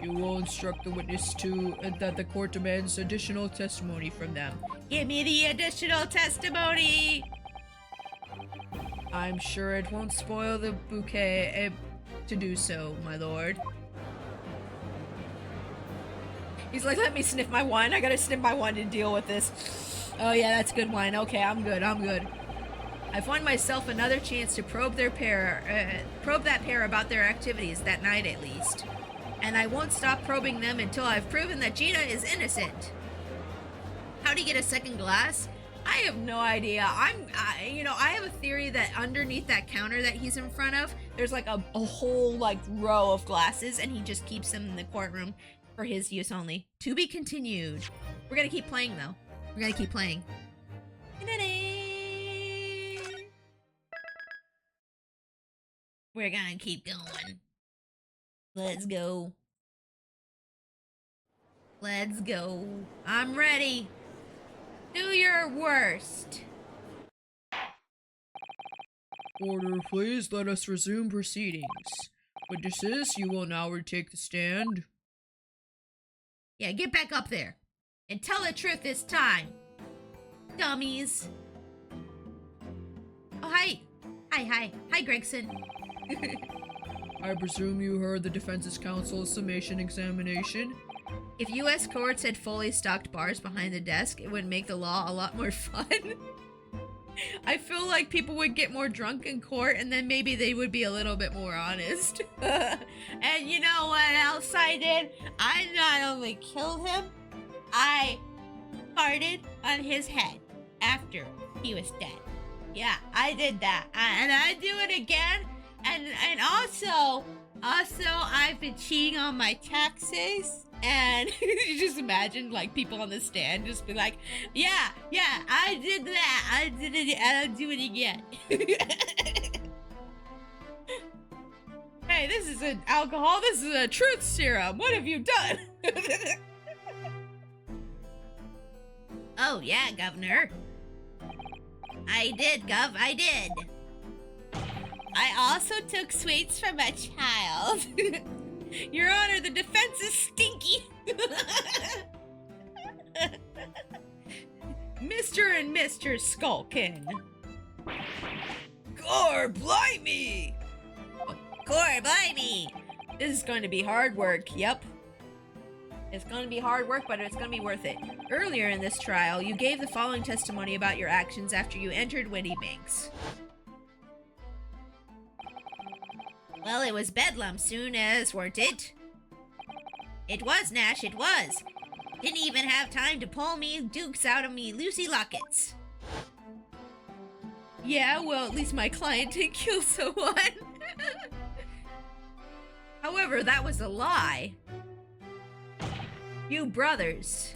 you will instruct the witness to that the court demands additional testimony from them. Give me the additional testimony! I'm sure it won't spoil the bouquet to do so, my lord. He's like, let me sniff my wine. I gotta sniff my wine to deal with this. Oh yeah, that's good wine. Okay, I'm good. I've won myself another chance to probe that pair about their activities that night at least. And I won't stop probing them until I've proven that Gina is innocent. How'd he get a second glass? I have no idea. I have a theory that underneath that counter that he's in front of, there's like a whole like row of glasses, and he just keeps them in the courtroom for his use only. To be continued. We're gonna keep playing though. We're gonna keep playing. We're gonna keep going. Let's go. Let's go. I'm ready. Do your worst. Order, please. Let us resume proceedings. Witnesses, you will now retake the stand. Yeah, get back up there. And tell the truth this time. Dummies. Oh, hi. Hi, Gregson. I presume you heard the defense's counsel's summation examination. If U.S. courts had fully stocked bars behind the desk, it would make the law a lot more fun. I feel like people would get more drunk in court, and then maybe they would be a little bit more honest. And you know what else I did? I not only killed him, I farted on his head after he was dead. Yeah, I did that. And I do it again. And also, I've been cheating on my taxes. And you just imagine, like, people on the stand just be like, yeah, I did that. I did it, and I'll do it again. Hey, this isn't alcohol. This is a truth serum. What have you done? Oh, yeah, Governor. I did, Gov. I did. I also took sweets from a child. Your Honor, the defense is stinky. Mr. and Mr. Skulkin. Gore, blimey! Gore, blimey! This is going to be hard work, yep. It's going to be hard work, but it's going to be worth it. Earlier in this trial, you gave the following testimony about your actions after you entered Winnie Banks. Well, it was bedlam soon as, weren't it? It was, Nash, it was. Didn't even have time to pull me dukes out of me Lucy lockets. Yeah, well, at least my client didn't kill someone. However, that was a lie. You brothers.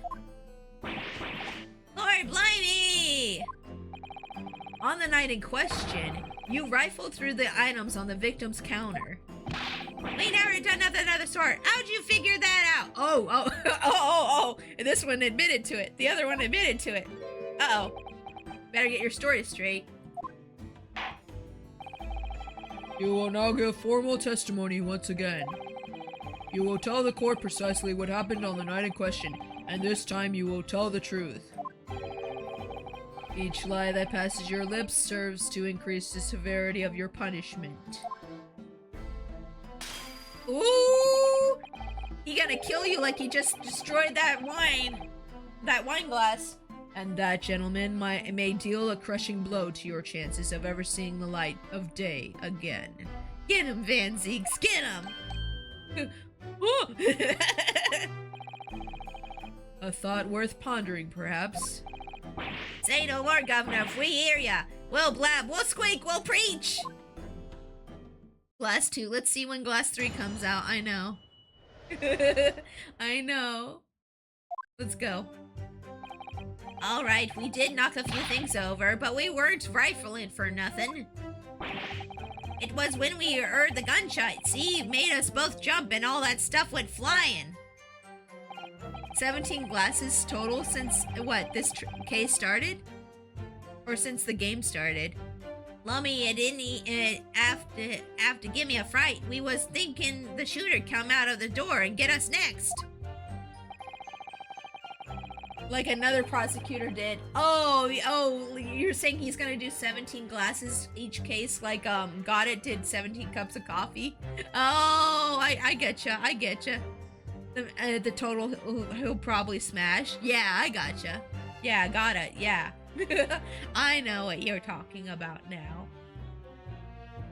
Lord blimey! On the night in question, you rifled through the items on the victim's counter. We never done nothing of the sort. How'd you figure that out? Oh. This one admitted to it. The other one admitted to it. Uh-oh. Better get your story straight. You will now give formal testimony once again. You will tell the court precisely what happened on the night in question, and this time you will tell the truth. Each lie that passes your lips serves to increase the severity of your punishment. Ooh! He gonna kill you like he just destroyed that wine glass. And that, gentlemen, may deal a crushing blow to your chances of ever seeing the light of day again. Get him, Van Zeeks, get him! A thought worth pondering, perhaps. Say no more, Governor, if we hear ya. We'll blab, we'll squeak, we'll preach! Glass 2, let's see when Glass 3 comes out, I know. I know. Let's go. Alright, we did knock a few things over, but we weren't rifling for nothing. It was when we heard the gunshot, see? Made us both jump and all that stuff went flying. 17 glasses total since, what, this case started? Or since the game started? Lummy, it didn't have to give me a fright. We was thinking the shooter come out of the door and get us next. Like another prosecutor did. Oh, you're saying he's gonna do 17 glasses each case like Got It did 17 cups of coffee? Oh, I getcha, I getcha. The total he'll probably smash. Yeah, I gotcha. Yeah, got it, yeah. I know what you're talking about now.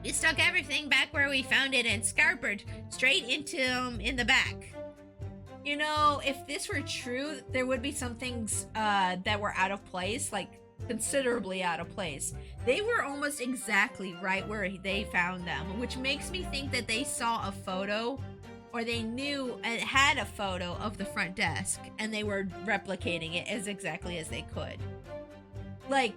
We stuck everything back where we found it and scarpered straight into in the back. You know, if this were true, there would be some things that were out of place, like considerably out of place. They were almost exactly right where they found them, which makes me think that they saw a photo or they knew and had a photo of the front desk and they were replicating it as exactly as they could. Like,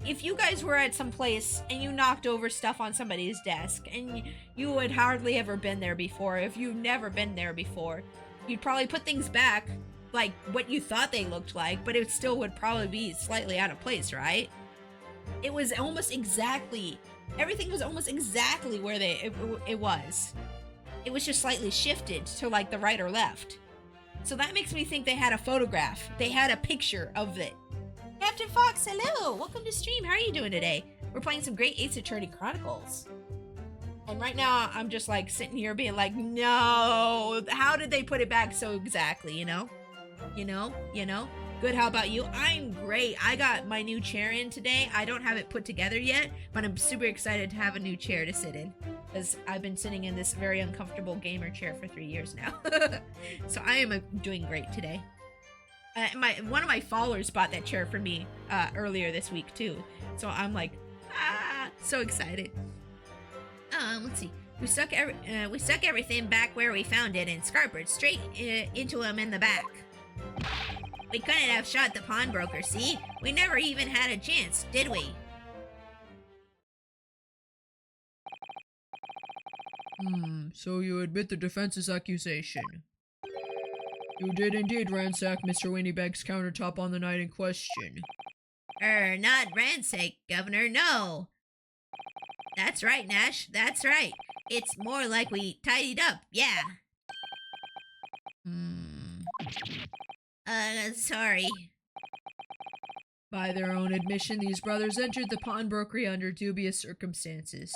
if you guys were at some place and you knocked over stuff on somebody's desk and you had hardly ever been there before, if you've never been there before, you'd probably put things back like what you thought they looked like, but it still would probably be slightly out of place, right? It was almost exactly, everything was almost exactly where it was. It was just slightly shifted to like the right or left. So that makes me think they had a photograph. They had a picture of it. Captain Fox, hello! Welcome to stream. How are you doing today? We're playing some great Ace Attorney Chronicles. And right now, I'm just like sitting here being like, no, how did they put it back so exactly, you know? You know? Good, how about you? I'm great. I got my new chair in today. I don't have it put together yet, but I'm super excited to have a new chair to sit in. Because I've been sitting in this very uncomfortable gamer chair for 3 years now. So I am doing great today. One of my followers bought that chair for me earlier this week too. So I'm like, so excited. Let's see. We stuck everything back where we found it and scarpered straight into him in the back. We couldn't have shot the pawnbroker, see? We never even had a chance, did we? So you admit the defense's accusation. You did indeed ransack Mr. Winnybag's countertop on the night in question. Not ransack, Governor, no. That's right, Nash, that's right. It's more like we tidied up, yeah. Sorry. By their own admission, these brothers entered the pawnbrokery under dubious circumstances.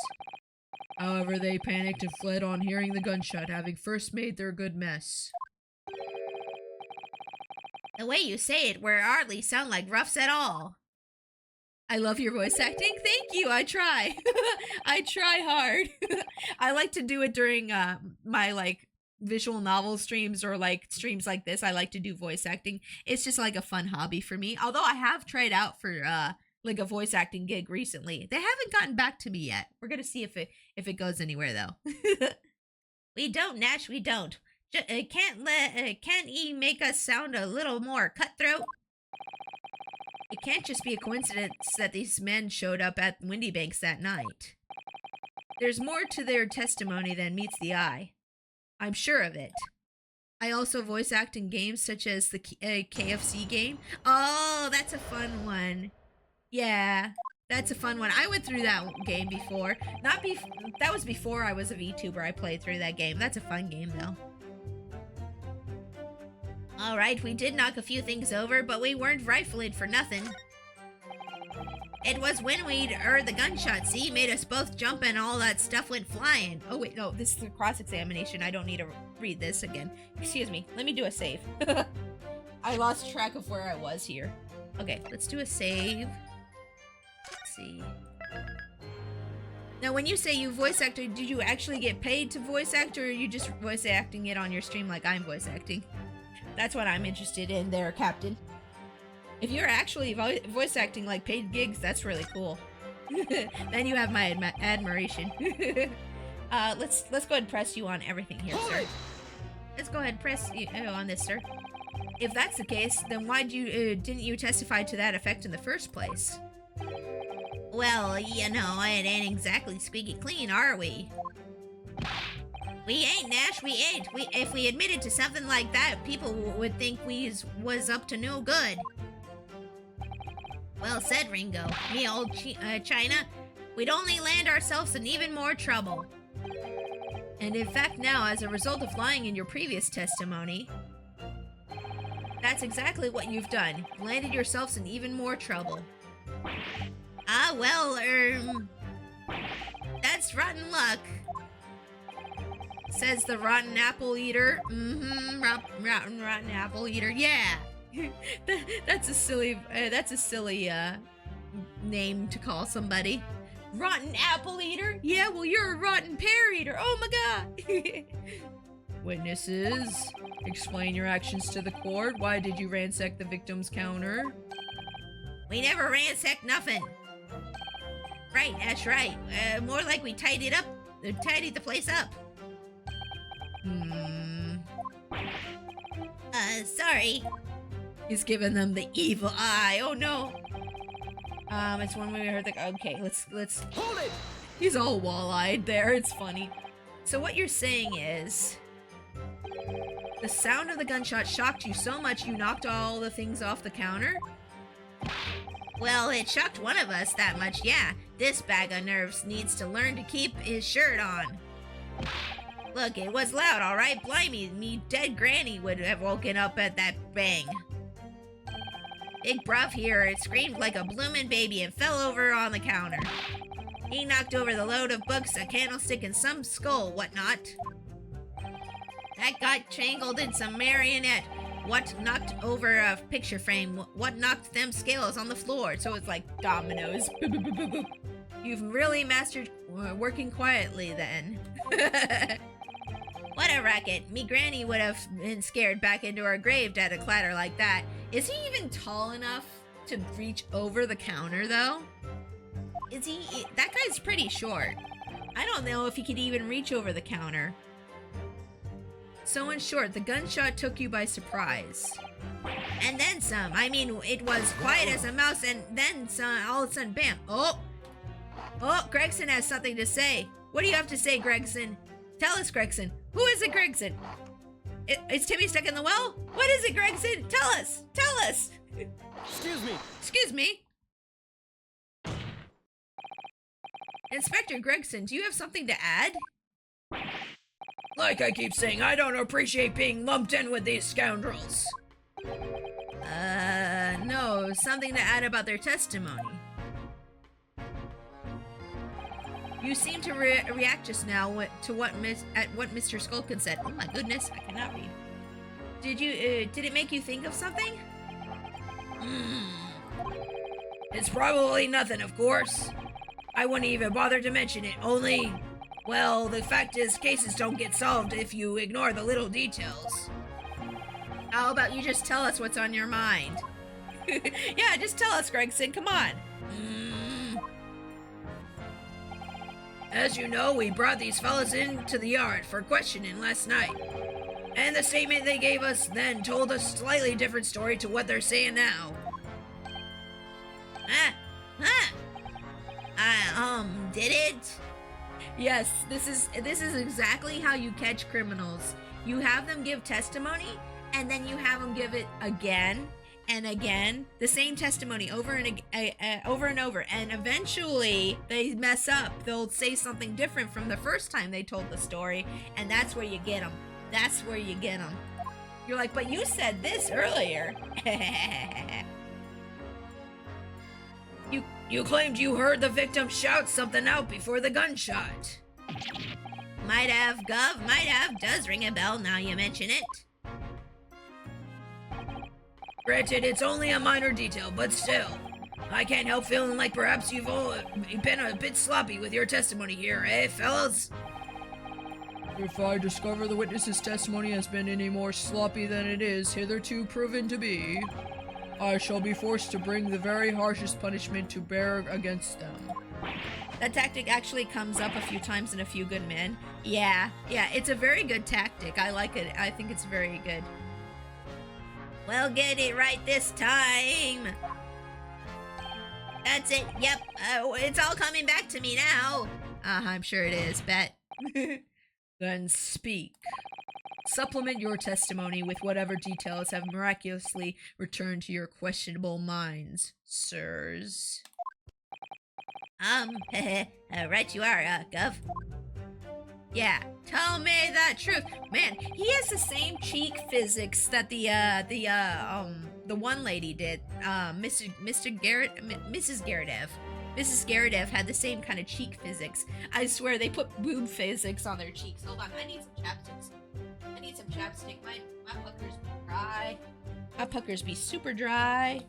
However, they panicked and fled on hearing the gunshot, having first made their good mess. The way you say it, we hardly sound like roughs at all. I love your voice acting. Thank you. I try. I try hard. I like to do it during my like visual novel streams or like streams like this. I like to do voice acting. It's just like a fun hobby for me. Although I have tried out for like a voice acting gig recently. They haven't gotten back to me yet. We're gonna see if it goes anywhere though. We don't, Nash. We don't. Can't he make us sound a little more cutthroat? It can't just be a coincidence that these men showed up at Windy Banks that night. There's more to their testimony than meets the eye. I'm sure of it. I also voice act in games such as the KFC game. Oh, that's a fun one. Yeah, that's a fun one. I went through that game before. That was before I was a VTuber. I played through that game. That's a fun game though. Alright, we did knock a few things over, but we weren't rifling for nothing. It was when we'd heard the gunshot, see? Made us both jump and all that stuff went flying. Oh wait, no, this is a cross-examination. I don't need to read this again. Excuse me, let me do a save. I lost track of where I was here. Okay, let's do a save. Let's see. Now, when you say you voice acted, did you actually get paid to voice act, or are you just voice acting it on your stream like I'm voice acting? That's what I'm interested in there, Captain. If you're actually voice acting like paid gigs, that's really cool. Then you have my admiration. Let's go ahead and press you on everything here, sir. Let's go ahead and press you on this, sir. If that's the case, then why didn't you testify to that effect in the first place? Well, you know, it ain't exactly squeaky clean, are we? We ain't, Nash, we ain't. If we admitted to something like that, people would think we was up to no good. Well said, Ringo. Me old China, we'd only land ourselves in even more trouble. And in fact now, as a result of lying in your previous testimony, that's exactly what you've done. You've landed yourselves in even more trouble. Ah, well, that's rotten luck. Says the rotten apple eater. Rotten apple eater. Yeah. That's a silly name to call somebody. Rotten apple eater? Yeah, well, you're a rotten pear eater. Oh my god. Witnesses, explain your actions to the court. Why did you ransack the victim's counter? We never ransacked nothing. Right, that's right. More like we tidied the place up. Sorry. He's giving them the evil eye. Oh no. It's when we heard the. Okay, let's. Hold it! He's all wall-eyed there. It's funny. So what you're saying is, the sound of the gunshot shocked you so much you knocked all the things off the counter? Well, it shocked one of us that much, yeah. This bag of nerves needs to learn to keep his shirt on. Look, it was loud, all right? Blimey, me dead granny would have woken up at that bang. Big Bruff here, it screamed like a bloomin' baby and fell over on the counter. He knocked over the load of books, a candlestick, and some skull, whatnot. That got tangled in some marionette. What knocked over a picture frame? What knocked them scales on the floor? So it's like dominoes. Boop, boop, boop, boop, boop. You've really mastered working quietly then. What a racket. Me granny would have been scared back into her grave at a clatter like that. Is he even tall enough to reach over the counter, though? Is he? That guy's pretty short. I don't know if he could even reach over the counter. So in short, the gunshot took you by surprise. And then some. I mean, it was quiet as a mouse, and then some, all of a sudden, bam. Oh, Gregson has something to say. What do you have to say, Gregson? Tell us, Gregson. Who is it, Gregson? Is Timmy stuck in the well? What is it, Gregson? Tell us. Tell us. Excuse me. Excuse me. Inspector Gregson, do you have something to add? Like I keep saying, I don't appreciate being lumped in with these scoundrels. No, something to add about their testimony. You seem to react just now to what Mr. Skulkin said. Oh my goodness, I cannot read. Did it make you think of something? It's probably nothing, of course. I wouldn't even bother to mention it, only... Well, the fact is, cases don't get solved if you ignore the little details. How about you just tell us what's on your mind? Yeah, just tell us, Gregson, come on. As you know, we brought these fellas into the yard for questioning last night. And the statement they gave us then told a slightly different story to what they're saying now. Did it? Yes, this is exactly how you catch criminals. You have them give testimony, and then you have them give it again and again, the same testimony over and over, and eventually they mess up. They'll say something different from the first time they told the story, and that's where you get them. That's where you get them. You're like, but you said this earlier. You claimed you heard the victim shout something out before the gunshot. Might have, Gov, might have. Does ring a bell now you mention it. Granted, it's only a minor detail, but still. I can't help feeling like perhaps you've all been a bit sloppy with your testimony here, eh, fellas? If I discover the witness's testimony has been any more sloppy than it is hitherto proven to be, I shall be forced to bring the very harshest punishment to bear against them. That tactic actually comes up a few times in A Few Good Men. Yeah, it's a very good tactic. I like it. I think it's very good. We'll get it right this time. That's it. Yep. It's all coming back to me now. I'm sure it is, bet. Then speak. Supplement your testimony with whatever details have miraculously returned to your questionable minds, sirs. Right you are, Gov. Yeah, tell me the truth. Man, he has the same cheek physics that the one lady did. Mrs. Garredev. Mrs. Garredev had the same kind of cheek physics. I swear they put boob physics on their cheeks. Hold on, I need some chapsticks. My puckers be dry. My puckers be super dry.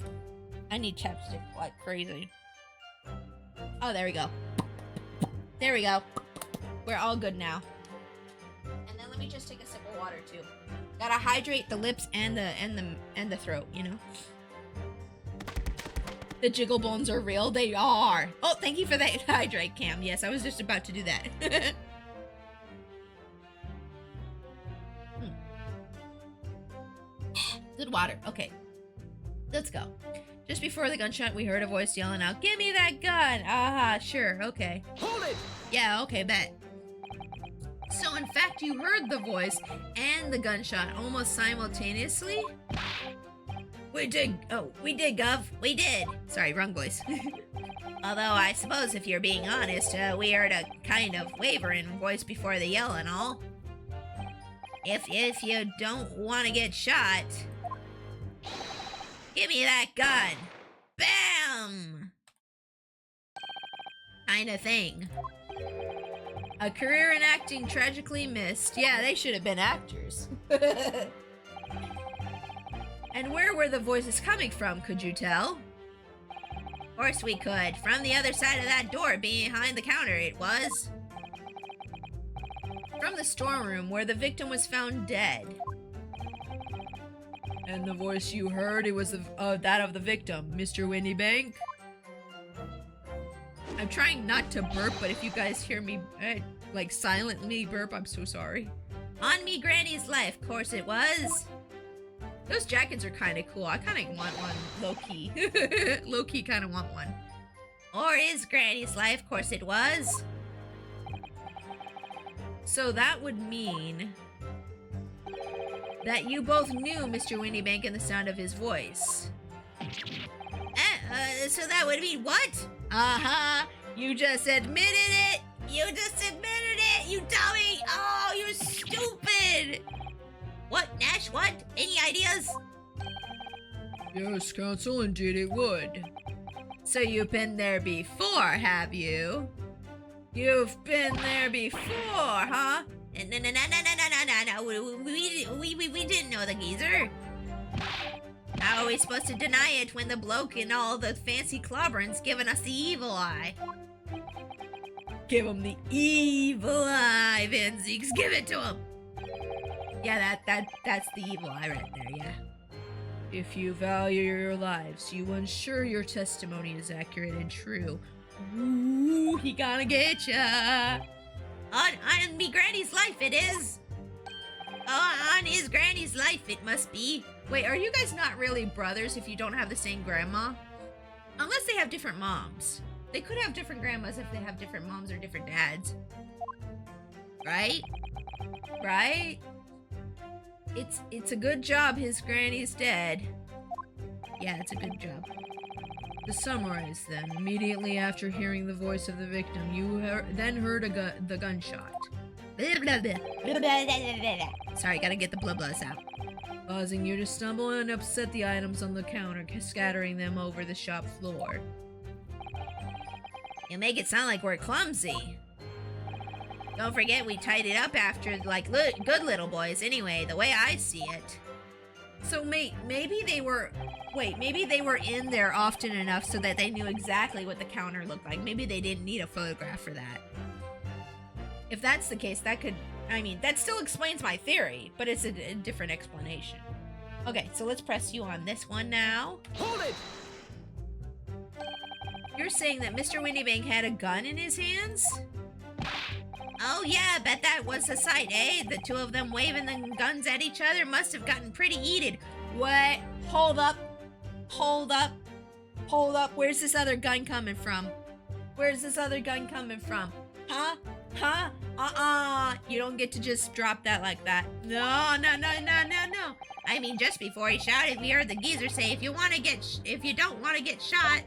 I need chapstick like crazy. Oh, there we go. There we go. We're all good now. And then let me just take a sip of water too. Gotta hydrate the lips and the throat, you know. The jiggle bones are real. They are. Oh, thank you for that hydrate, Cam. Yes, I was just about to do that. Good water. Okay. Let's go. Just before the gunshot, we heard a voice yelling out, "Give me that gun!" Aha, sure, okay. Hold it! Yeah, okay, bet. So in fact, you heard the voice and the gunshot almost simultaneously? We did, Gov. We did. Sorry, wrong voice. Although I suppose if you're being honest, we heard a kind of wavering voice before the yell and all. If you don't want to get shot, give me that gun. Bam! Kinda thing. A career in acting tragically missed. Yeah, they should have been actors. And where were the voices coming from, could you tell? Of course we could. From the other side of that door behind the counter, it was. From the storeroom where the victim was found dead. And the voice you heard, it was that of the victim, Mr. Winniebank. I'm trying not to burp, but if you guys hear me, like, silently burp, I'm so sorry. On me granny's life, of course it was. Those jackets are kind of cool. I kind of want one, low-key. Low-key kind of want one. Or is granny's life, of course it was. So that would mean that you both knew Mr. Winniebank and the sound of his voice. So that would mean what? Uh-huh. You just admitted it. You just admitted it, you dummy! Oh, you're stupid! What, Nash, what? Any ideas? Yes, Counsel, indeed it would. So you've been there before, have you? You've been there before, huh? No. We didn't know the geezer. How are we supposed to deny it when the bloke in all the fancy clobbering's giving us the evil eye? Give him the evil eye, Van Zeeks. Give it to him. Yeah, that's the evil eye right there, yeah. If you value your lives, you ensure your testimony is accurate and true. Ooh, he gonna get ya. On me granny's life it is. Oh, on his granny's life it must be. Wait, are you guys not really brothers if you don't have the same grandma? Unless they have different moms. They could have different grandmas if they have different moms or different dads. Right? Right? It's a good job his granny's dead. Yeah, it's a good job. To summarize then, immediately after hearing the voice of the victim, you then heard the gunshot. Sorry, gotta get the blah blahs out. Causing you to stumble and upset the items on the counter, scattering them over the shop floor. You make it sound like we're clumsy. Don't forget we tied it up after, like, good little boys anyway, the way I see it. So maybe they were... Wait, maybe they were in there often enough so that they knew exactly what the counter looked like. Maybe they didn't need a photograph for that. If that's the case, that could... I mean, that still explains my theory, but it's a different explanation. Okay, so let's press you on this one now. Hold it! You're saying that Mr. Windybank had a gun in his hands? Oh yeah, bet that was a sight, eh? The two of them waving the guns at each other must have gotten pretty heated. What? Hold up. Hold up. Hold up. Where's this other gun coming from? Where's this other gun coming from? Huh? Huh? You don't get to just drop that like that. No. I mean, just before he shouted, we heard the geezer say, if you don't want to get shot.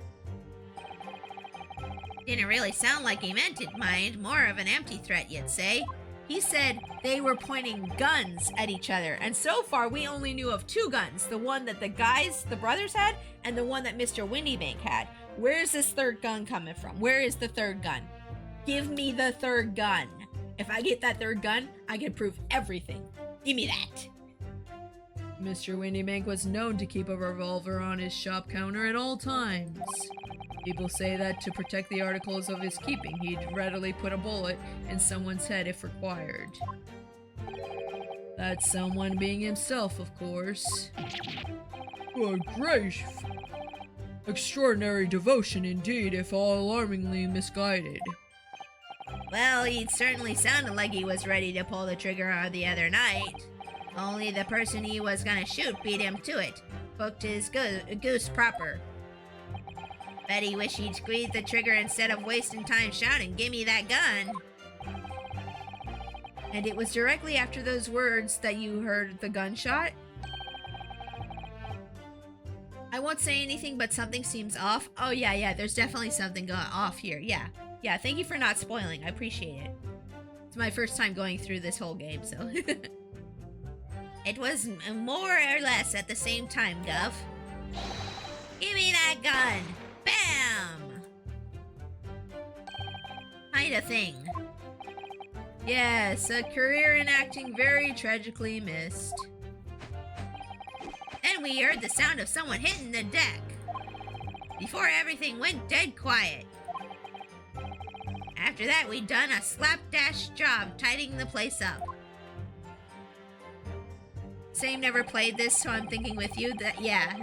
Didn't really sound like he meant it, mind. More of an empty threat, you'd say. He said they were pointing guns at each other, and so far we only knew of two guns. The one that the brothers had, and the one that Mr. Windybank had. Where's this third gun coming from? Where is the third gun? Give me the third gun. If I get that third gun, I can prove everything. Give me that. Mr. Windybank was known to keep a revolver on his shop counter at all times. People say that to protect the articles of his keeping, he'd readily put a bullet in someone's head if required. That someone being himself, of course. Good gracious! Extraordinary devotion indeed, if all alarmingly misguided. Well, he certainly sounded like he was ready to pull the trigger the other night. Only the person he was gonna shoot beat him to it. Hooked his goose proper. Bet he wished he'd squeezed the trigger instead of wasting time shouting, "Give me that gun!" And it was directly after those words that you heard the gunshot? I won't say anything, but something seems off. Oh yeah, there's definitely something going off here. Yeah, thank you for not spoiling. I appreciate it. It's my first time going through this whole game, so... It was more or less at the same time, Gov. Give me that gun! Bam! Kinda thing. Yes, a career in acting very tragically missed. Then we heard the sound of someone hitting the deck. Before everything went dead quiet. After that, we done a slapdash job tidying the place up. Same never played this, so I'm thinking with you that yeah.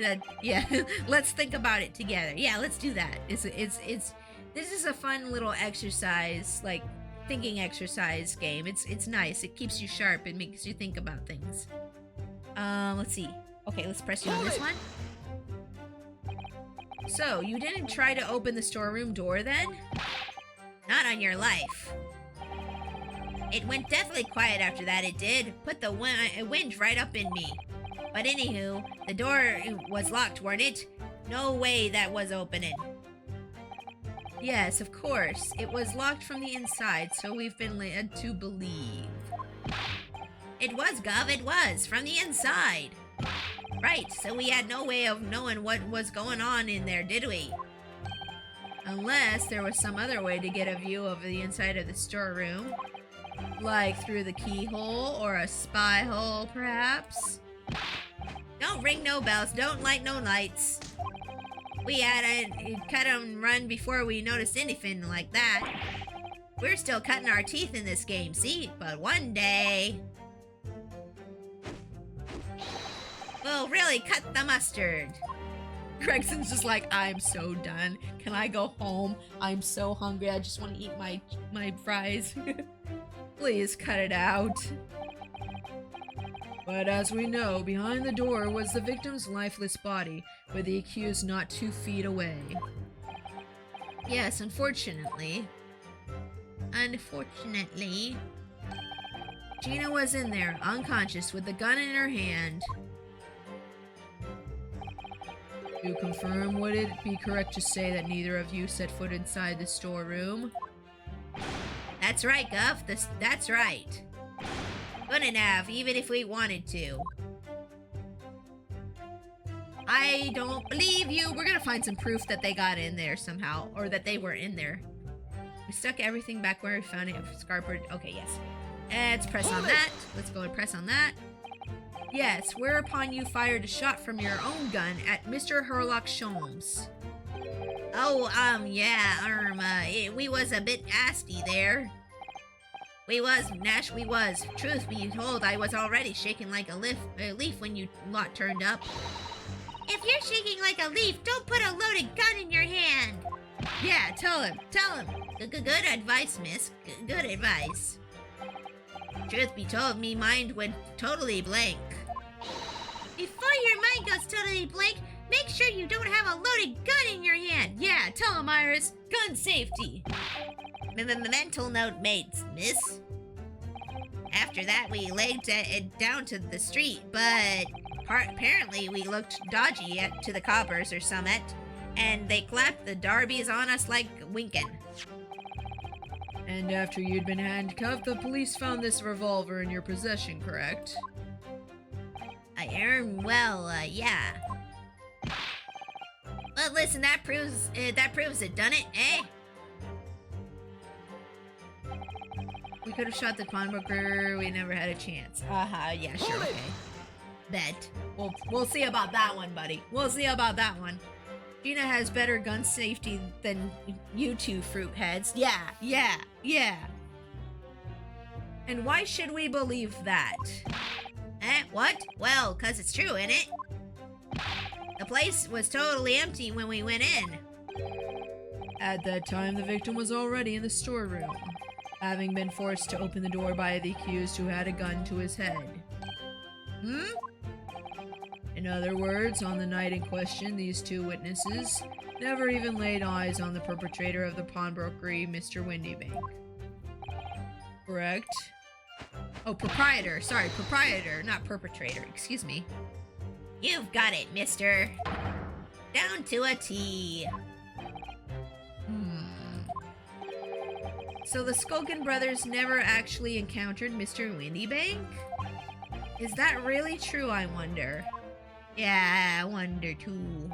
Let's think about it together. Yeah, let's do that. This is a fun little exercise, like thinking exercise game. It's nice. It keeps you sharp. It makes you think about things. Let's see. Okay, let's press you on this one. So, you didn't try to open the storeroom door then? Not on your life. It went deathly quiet after that, it did. Put the wind right up in me. But anywho, the door was locked, weren't it? No way that was opening. Yes, of course. It was locked from the inside, so we've been led to believe. It was, Gov, it was. From the inside. Right, so we had no way of knowing what was going on in there, did we? Unless there was some other way to get a view of the inside of the storeroom. Like through the keyhole or a spy hole, perhaps? Don't ring no bells, don't light no lights. We had to cut and run before we noticed anything like that. We're still cutting our teeth in this game, see? But one day... we'll really cut the mustard. Gregson's just like, I'm so done. Can I go home? I'm so hungry. I just want to eat my fries. Please cut it out. But as we know, behind the door was the victim's lifeless body, with the accused not 2 feet away. Yes, unfortunately. Unfortunately. Gina was in there, unconscious, with the gun in her hand. To confirm, would it be correct to say that neither of you set foot inside the storeroom? That's right, Guff. That's right. Couldn't have, even if we wanted to. I don't believe you. We're gonna find some proof that they got in there somehow, or that they were in there. We stuck everything back where we found it. Scarpered. Okay, yes. Let's press on that. Let's go and press on that. Yes, whereupon you fired a shot from your own gun at Mr. Herlock Sholmes. Oh, we was a bit nasty there. We was, Nash, we was. Truth be told, I was already shaking like a leaf when you lot turned up. If you're shaking like a leaf, don't put a loaded gun in your hand. Yeah, tell him. Good advice, miss. Good advice. Truth be told, me mind went totally blank. Before your mind goes totally blank, make sure you don't have a loaded gun in your hand. Yeah, tell him, Iris. Gun safety. Mental note made, miss. After that, we laid it down to the street, but apparently we looked dodgy to the coppers or summit, and they clapped the darbies on us like winkin'. And after you'd been handcuffed, the police found this revolver in your possession, correct? Yeah. Well, listen, that proves it, done it, eh? We could have shot the pawnbroker. We never had a chance. Yeah, sure, okay. Bet. We'll see about that one, buddy. We'll see about that one. Gina has better gun safety than you two fruit heads. Yeah. And why should we believe that? What? Well, 'cause it's true, innit? The place was totally empty when we went in. At that time, the victim was already in the storeroom, having been forced to open the door by the accused who had a gun to his head. In other words, on the night in question, these two witnesses never even laid eyes on the perpetrator of the pawnbrokery, Mr. Windybank. Correct? Oh, proprietor. Sorry, proprietor, not perpetrator. Excuse me. You've got it, mister. Down to a T. So the Skulkin brothers never actually encountered Mr. Windybank? Is that really true, I wonder? Yeah, I wonder too.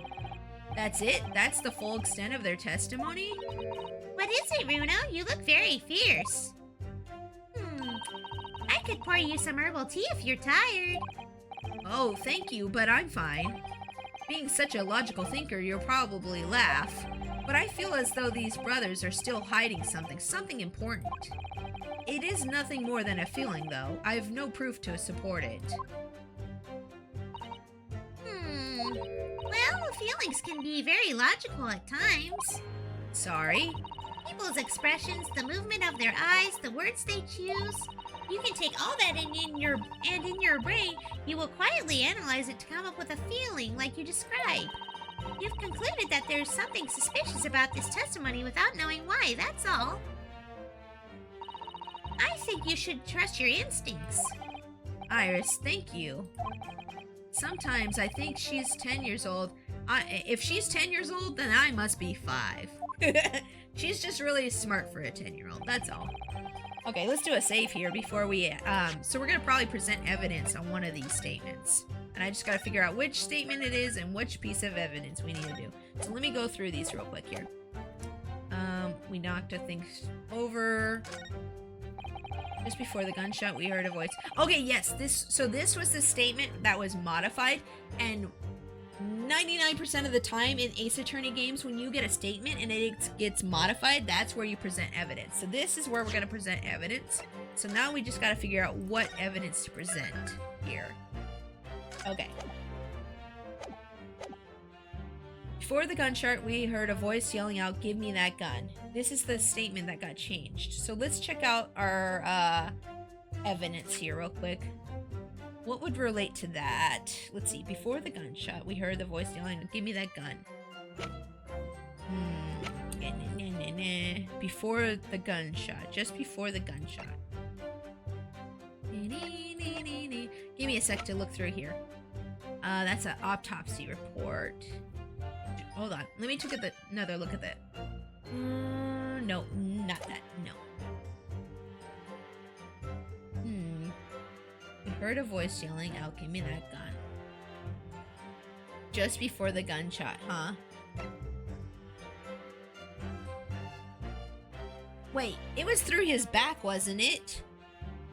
That's it? That's the full extent of their testimony? What is it, Runo? You look very fierce. I could pour you some herbal tea if you're tired. Oh, thank you, but I'm fine. Being such a logical thinker, you'll probably laugh. But I feel as though these brothers are still hiding something important. It is nothing more than a feeling, though. I have no proof to support it. Well, feelings can be very logical at times. Sorry? People's expressions, the movement of their eyes, the words they choose. You can take all that in your brain, you will quietly analyze it to come up with a feeling like you described. You've concluded that there's something suspicious about this testimony without knowing why, that's all. I think you should trust your instincts. Iris, thank you. Sometimes I think she's 10 years old. If she's 10 years old, then I must be 5. She's just really smart for a 10-year-old, that's all. Okay, let's do a save here before we, so we're gonna probably present evidence on one of these statements. And I just gotta figure out which statement it is and which piece of evidence we need to do. So let me go through these real quick here. We knocked things over. Just before the gunshot, we heard a voice. Okay, yes, this was the statement that was modified, and 99% of the time in Ace Attorney games, when you get a statement and it gets modified, that's where you present evidence. So this is where we're going to present evidence. So now we just got to figure out what evidence to present here. Okay. Before the gunshot, we heard a voice yelling out, "Give me that gun." This is the statement that got changed. So let's check out our evidence here real quick. What would relate to that? Let's see. Before the gunshot, we heard the voice yelling, "Give me that gun." Before the gunshot. Just before the gunshot. Give me a sec to look through here. That's an autopsy report. Hold on. Let me take another look at that. No, not that. No. We heard a voice yelling out, "Give me that gun." Just before the gunshot, huh? Wait, it was through his back, wasn't it?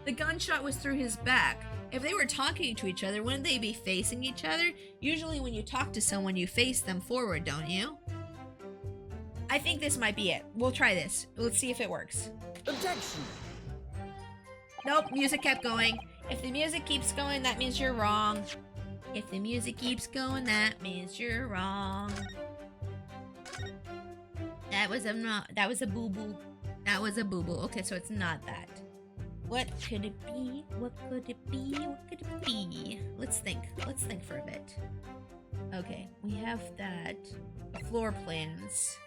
The gunshot was through his back. If they were talking to each other, wouldn't they be facing each other? Usually when you talk to someone, you face them forward, don't you? I think this might be it. We'll try this. Let's see if it works. Objection! Nope, music kept going. If the music keeps going, that means you're wrong. If the music keeps going, that means you're wrong. That was a boo-boo. That was a boo-boo. Okay, so it's not that. What could it be? What could it be? What could it be? Let's think. Let's think for a bit. Okay, we have that. Floor plans.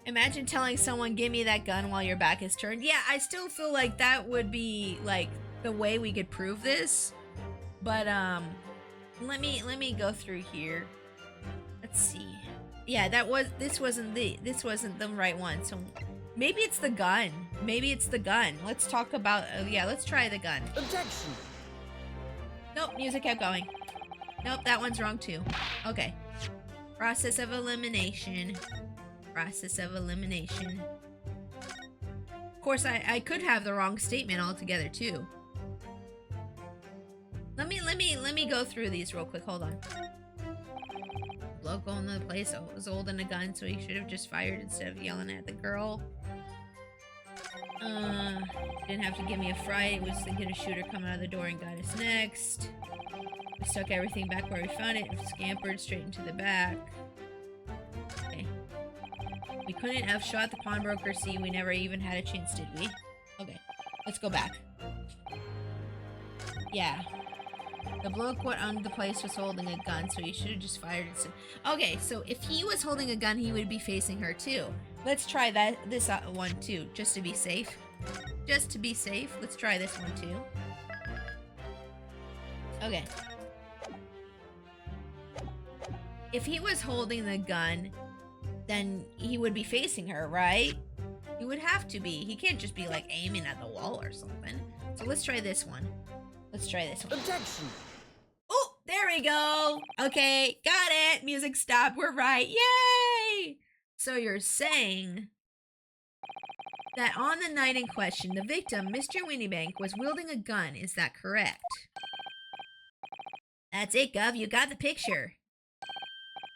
Imagine telling someone, give me that gun while your back is turned. Yeah, I still feel like that would be like the way we could prove this. But let me go through here. Let's see. Yeah, this wasn't the right one. So maybe it's the gun. Maybe it's the gun. Let's talk about yeah, let's try the gun. Objection! Nope, music kept going. Nope, that one's wrong too. Okay. Process of elimination. Process of elimination. Of course, I could have the wrong statement altogether too. Let me go through these real quick. Hold on. Bloke on the place was holding a gun, so he should have just fired instead of yelling at the girl. Didn't have to give me a fright. Was thinking a shooter come out of the door and got us next. We stuck everything back where we found it and scampered straight into the back. Okay. We couldn't have shot the pawnbroker. See, we never even had a chance, did we? Okay, let's go back. Yeah. The bloke what owned the place was holding a gun, so he should have just fired it. Okay, so if he was holding a gun, he would be facing her too. Let's try this one too, just to be safe. Just to be safe, let's try this one too. Okay. If he was holding the gun, then he would be facing her, right? He would have to be. He can't just be like aiming at the wall or something. So let's try this one. Let's try this one. Objection! Oh, there we go. Okay, got it. Music stopped. We're right. Yay! So you're saying that on the night in question, the victim, Mr. Winniebank, was wielding a gun. Is that correct? That's it, Gov. You got the picture.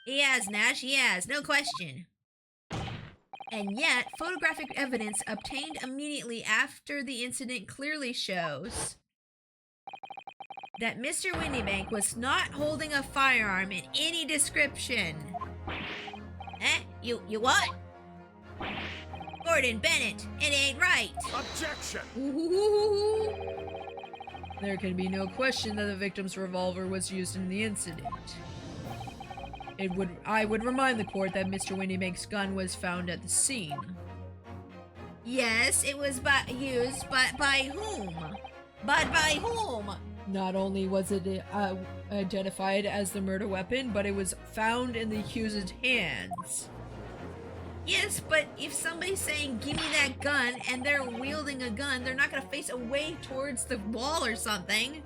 He has, Nash. He has. No question. And yet, photographic evidence obtained immediately after the incident clearly shows that Mr. Winniebank was not holding a firearm in any description. Eh? You what? Gordon Bennett, it ain't right. Objection! Ooh. There can be no question that the victim's revolver was used in the incident. I would remind the court that Mr. Winniebank's gun was found at the scene. Yes, it was used, but by whom? But by whom? Not only was it identified as the murder weapon, but it was found in the accused's hands. Yes, but if somebody's saying, give me that gun, and they're wielding a gun, they're not gonna face away towards the wall or something.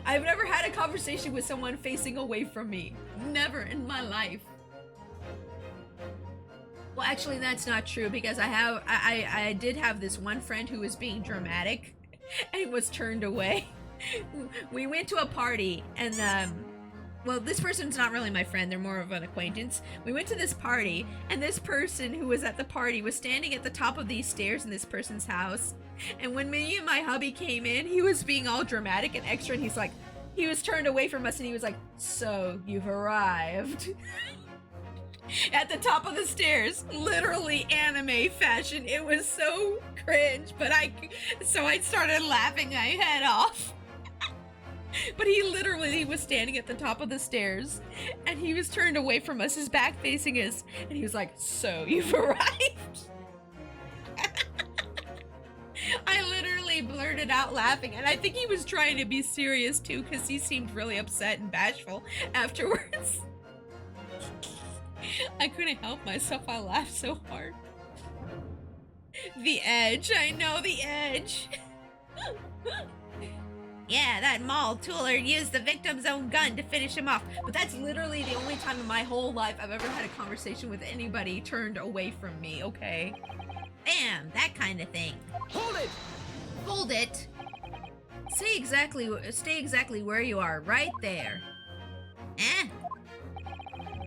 I've never had a conversation with someone facing away from me. Never in my life. Well, actually, that's not true, because I did have this one friend who was being dramatic and was turned away. We went to a party, and well, this person's not really my friend, they're more of an acquaintance. We went to this party, and this person who was at the party was standing at the top of these stairs in this person's house. And when me and my hubby came in, he was being all dramatic and extra, and he was turned away from us, and he was like, so you've arrived. At the top of the stairs, literally anime fashion. It was so cringe, but so I started laughing my head off. But he literally was standing at the top of the stairs, and he was turned away from us, his back facing us, and he was like, so you've arrived? I literally blurted out laughing, and I think he was trying to be serious too, because he seemed really upset and bashful afterwards. I couldn't help myself, I laughed so hard. The edge, I know, the edge. Yeah, that mall tooler used the victim's own gun to finish him off. But that's literally the only time in my whole life I've ever had a conversation with anybody turned away from me, okay? Bam, that kind of thing. Hold it! Hold it. Stay exactly where you are, right there. Eh?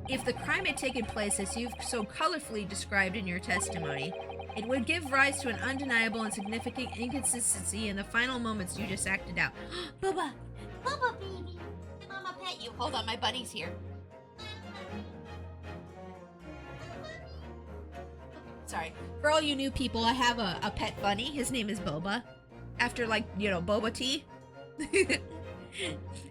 If the crime had taken place as you've so colorfully described in your testimony, it would give rise to an undeniable and significant inconsistency in the final moments you just acted out. Bubba! Bubba, baby! Mama pet you. Hold on, my buddy's here. Sorry. For all you new people, I have a pet bunny. His name is Boba. After, like, you know, boba tea.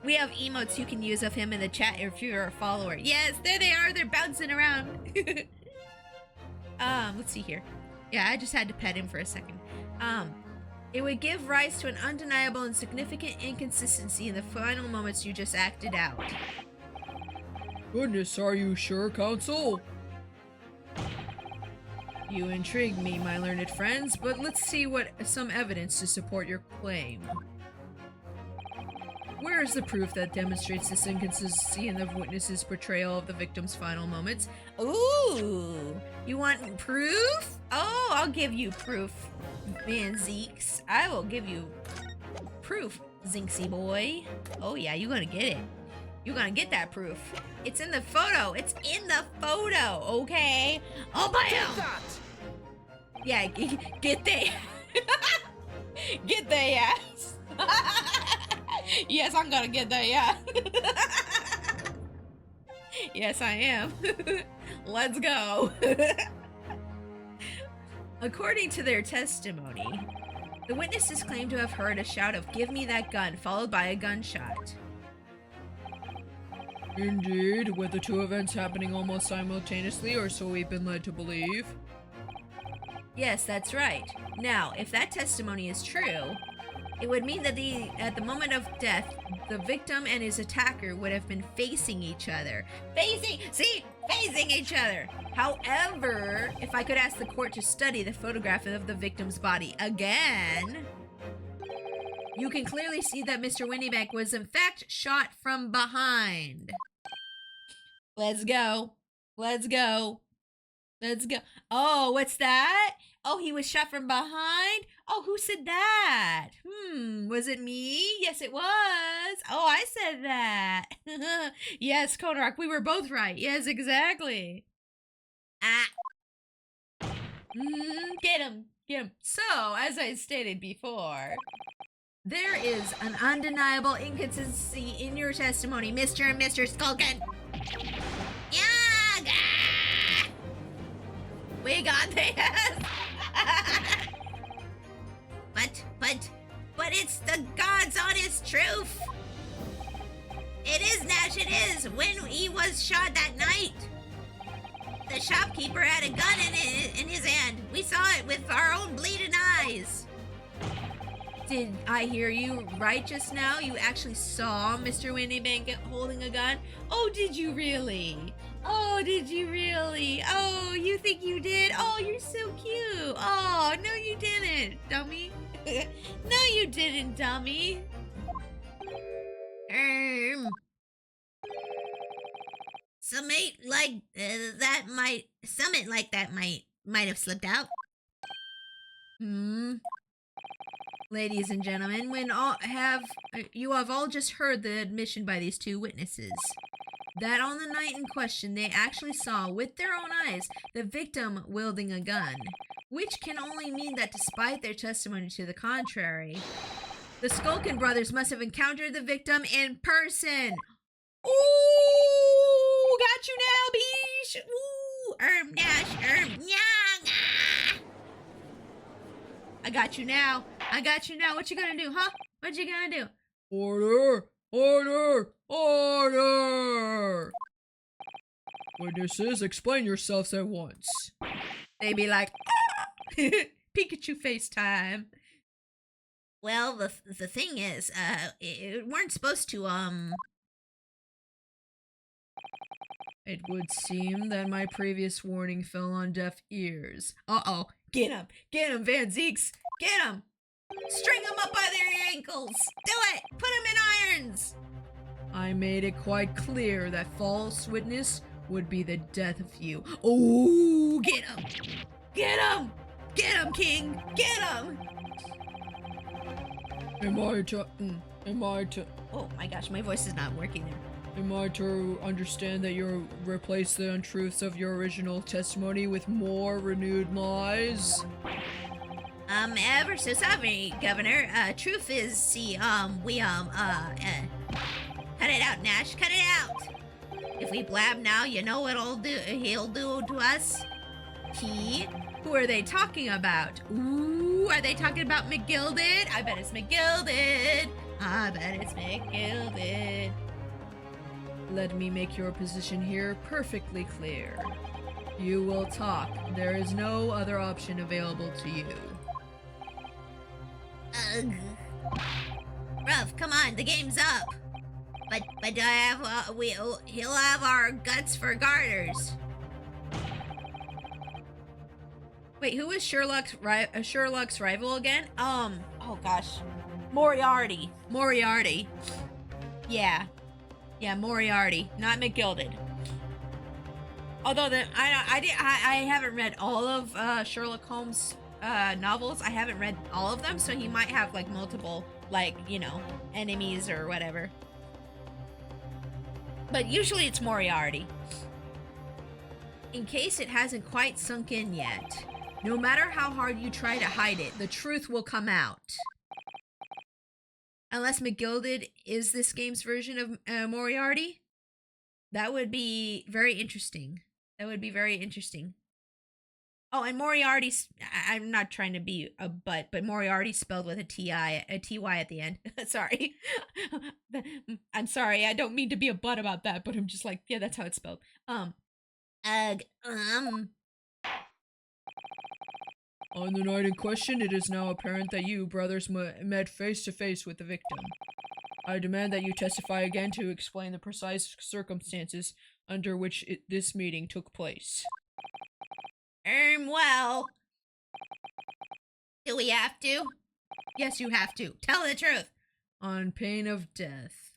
We have emotes you can use of him in the chat if you're a follower. Yes, there they are. They're bouncing around. Let's see here. Yeah, I just had to pet him for a second. It would give rise to an undeniable and significant inconsistency in the final moments you just acted out. Goodness, are you sure, Counsel? You intrigue me, my learned friends, but let's see some evidence to support your claim. Where is the proof that demonstrates this inconsistency in the witness's portrayal of the victim's final moments? Ooh. You want proof? Oh, I'll give you proof. Man, Zeeks. I will give you proof, Zinksy boy. Oh yeah, you're gonna get it. You're gonna get that proof. It's in the photo. It's in the photo, okay? Oh, bam! That! Yeah, get the get the ass. Yes, I'm gonna get that, yeah. Yes, I am. Let's go. According to their testimony, the witnesses claim to have heard a shout of "Give me that gun," followed by a gunshot. Indeed, with the two events happening almost simultaneously, or so we've been led to believe. Yes, that's right. Now, if that testimony is true, it would mean that at the moment of death, the victim and his attacker would have been facing each other. Facing each other. However, if I could ask the court to study the photograph of the victim's body again, you can clearly see that Mr. Windybank was in fact shot from behind. Let's go. Let's go. Let's go. Oh, what's that? Oh, he was shot from behind? Oh, who said that? Was it me? Yes, it was. Oh, I said that. Yes, Konorak, we were both right. Yes, exactly. Get him. Get him. So, as I stated before, there is an undeniable inconsistency in your testimony, Mr. and Mr. Skulkin. Yeah. We got this. But it's the God's honest truth. It is, Nash, it is. When he was shot that night, the shopkeeper had a gun in his hand. We saw it with our own bleeding eyes. Did I hear you right just now? You actually saw Mr. Windybank holding a gun? Oh, did you really? Oh, did you really? Oh, you think you did? Oh, you're so cute. Oh, no you didn't, dummy. No you didn't, dummy. Something like that might have slipped out. Ladies and gentlemen, you have all just heard the admission by these two witnesses that on the night in question they actually saw with their own eyes the victim wielding a gun, which can only mean that despite their testimony to the contrary, the Skulkin brothers must have encountered the victim in person. Ooh, got you now, beesh. Ooh, Nash, nyang. I got you now. I got you now. What you gonna do, huh? What you gonna do? Order! Order! Order! Witnesses, explain yourselves at once. They be like, Pikachu FaceTime. Well, the thing is, it weren't supposed to, It would seem that my previous warning fell on deaf ears. Uh-oh. Get him. Get him, Van Zeeks. Get him. String him up by their ankles. Do it. Put I made it quite clear that false witness would be the death of you. Oh, Get him! Get him! Get him, King! Get him! am I to Oh my gosh, my voice is not working there. Am I to understand that you replace the untruths of your original testimony with more renewed lies? Ever so sorry, Governor. Truth is, see, cut it out, Nash, cut it out! If we blab now, you know what he'll do to us? Who are they talking about? Ooh, are they talking about McGilded? I bet it's McGilded. I bet it's McGilded. Let me make your position here perfectly clear. You will talk. There is no other option available to you. Ugh. Ruff, come on, the game's up. But he'll have our guts for garters. Wait, who was Sherlock's rival again? Oh gosh, Moriarty. Yeah, Moriarty, not McGilded. Although I haven't read all of Sherlock Holmes' novels. I haven't read all of them, so he might have like multiple, like, you know, enemies or whatever. But usually it's Moriarty. In case it hasn't quite sunk in yet, no matter how hard you try to hide it, the truth will come out. Unless McGilded is this game's version of Moriarty. That would be very interesting. Oh, and Moriarty's, I'm not trying to be a butt, but Moriarty spelled with a TY at the end. Sorry. I'm sorry. I don't mean to be a butt about that, but I'm just like, yeah, that's how it's spelled. On the night in question, it is now apparent that you, brothers, met face to face with the victim. I demand that you testify again to explain the precise circumstances under which this meeting took place. Well, do we have to? Yes, you have to. Tell the truth. On pain of death.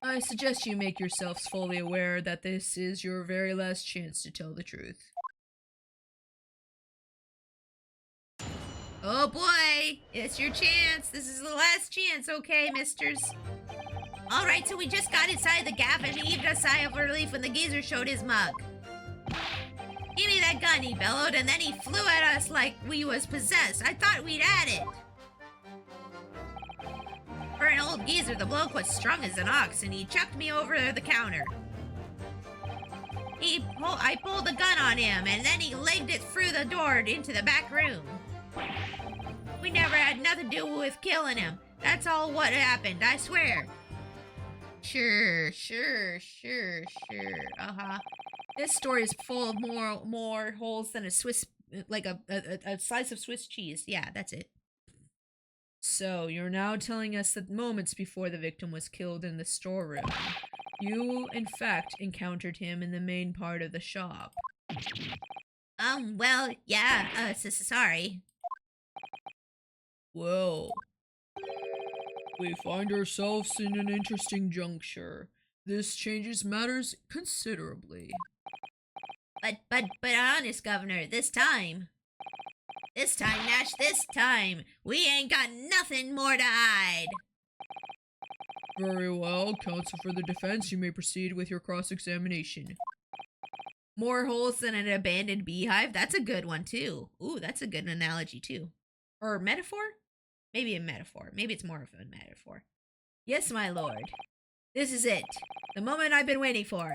I suggest you make yourselves fully aware that this is your very last chance to tell the truth. Oh boy, it's your chance. This is the last chance, okay, misters? All right, so we just got inside the gaff and heaved a sigh of relief when the geezer showed his mug. Give me that gun, he bellowed, and then he flew at us like we was possessed. I thought we'd had it. For an old geezer, the bloke was strong as an ox, and he chucked me over the counter. I pulled the gun on him, and then he legged it through the door into the back room. We never had nothing to do with killing him. That's all what happened, I swear. Sure. Uh-huh. This story is full of more holes than a Swiss, like a slice of Swiss cheese. Yeah, that's it. So, you're now telling us that moments before the victim was killed in the storeroom, you, in fact, encountered him in the main part of the shop. Well, yeah, sorry. Well, we find ourselves in an interesting juncture. This changes matters considerably. But honest, Governor, this time, Nash, this time, we ain't got nothing more to hide. Very well, counsel for the defense, you may proceed with your cross-examination. More holes than an abandoned beehive? That's a good one, too. Ooh, that's a good analogy, too. Or metaphor? Maybe a metaphor. Maybe it's more of a metaphor. Yes, my lord. This is it. The moment I've been waiting for.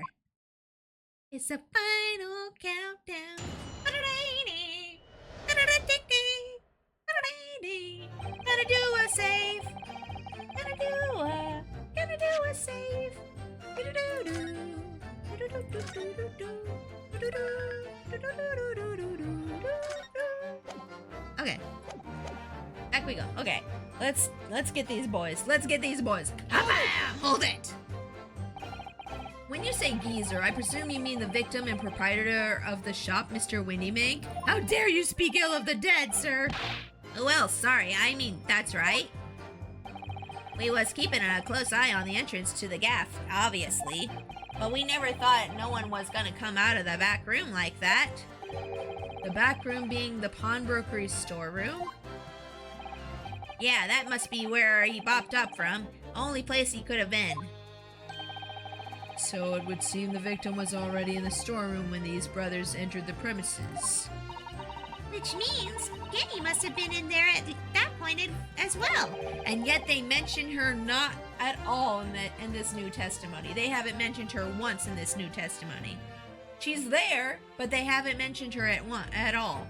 It's the final countdown. Gonna do a save. Gonna do a save. Okay. Back we go. Okay. Let's get these boys. Hold it. When you say geezer, I presume you mean the victim and proprietor of the shop, Mr. Windymank? How dare you speak ill of the dead, sir? Well, sorry, I mean, that's right. We was keeping a close eye on the entrance to the gaff, obviously. But we never thought no one was gonna come out of the back room like that. The back room being the pawnbroker's storeroom? Yeah, that must be where he bopped up from. Only place he could have been. So it would seem the victim was already in the storeroom when these brothers entered the premises. Which means Penny must have been in there at that point as well. And yet they mention her not at all in this new testimony. They haven't mentioned her once in this new testimony. She's there, but they haven't mentioned her at all.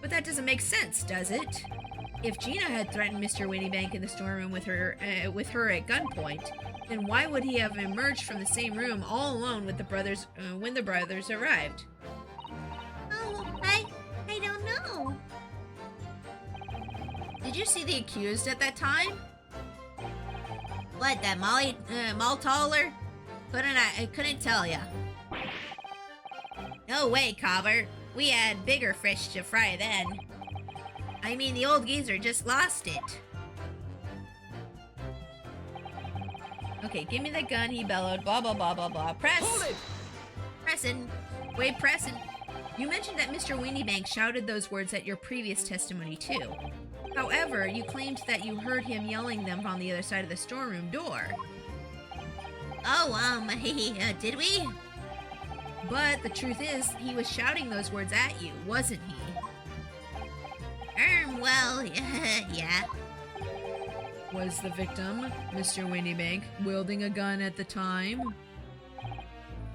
But that doesn't make sense, does it? If Gina had threatened Mr. Winniebank in the storeroom with her at gunpoint, then why would he have emerged from the same room all alone with the brothers when the brothers arrived? Oh, I don't know. Did you see the accused at that time? What, that Maltaller? I couldn't tell ya. No way, Cobbler. We had bigger fish to fry then. I mean, the old geezer just lost it. Okay, give me the gun, he bellowed. Blah, blah, blah, blah, blah. Press! Hold it! Pressin'. Wait, pressing. You mentioned that Mr. Winniebank shouted those words at your previous testimony, too. However, you claimed that you heard him yelling them on the other side of the storeroom door. Oh, did we? But the truth is, he was shouting those words at you, wasn't he? Well, yeah. Was the victim, Mr. Winniebank, wielding a gun at the time?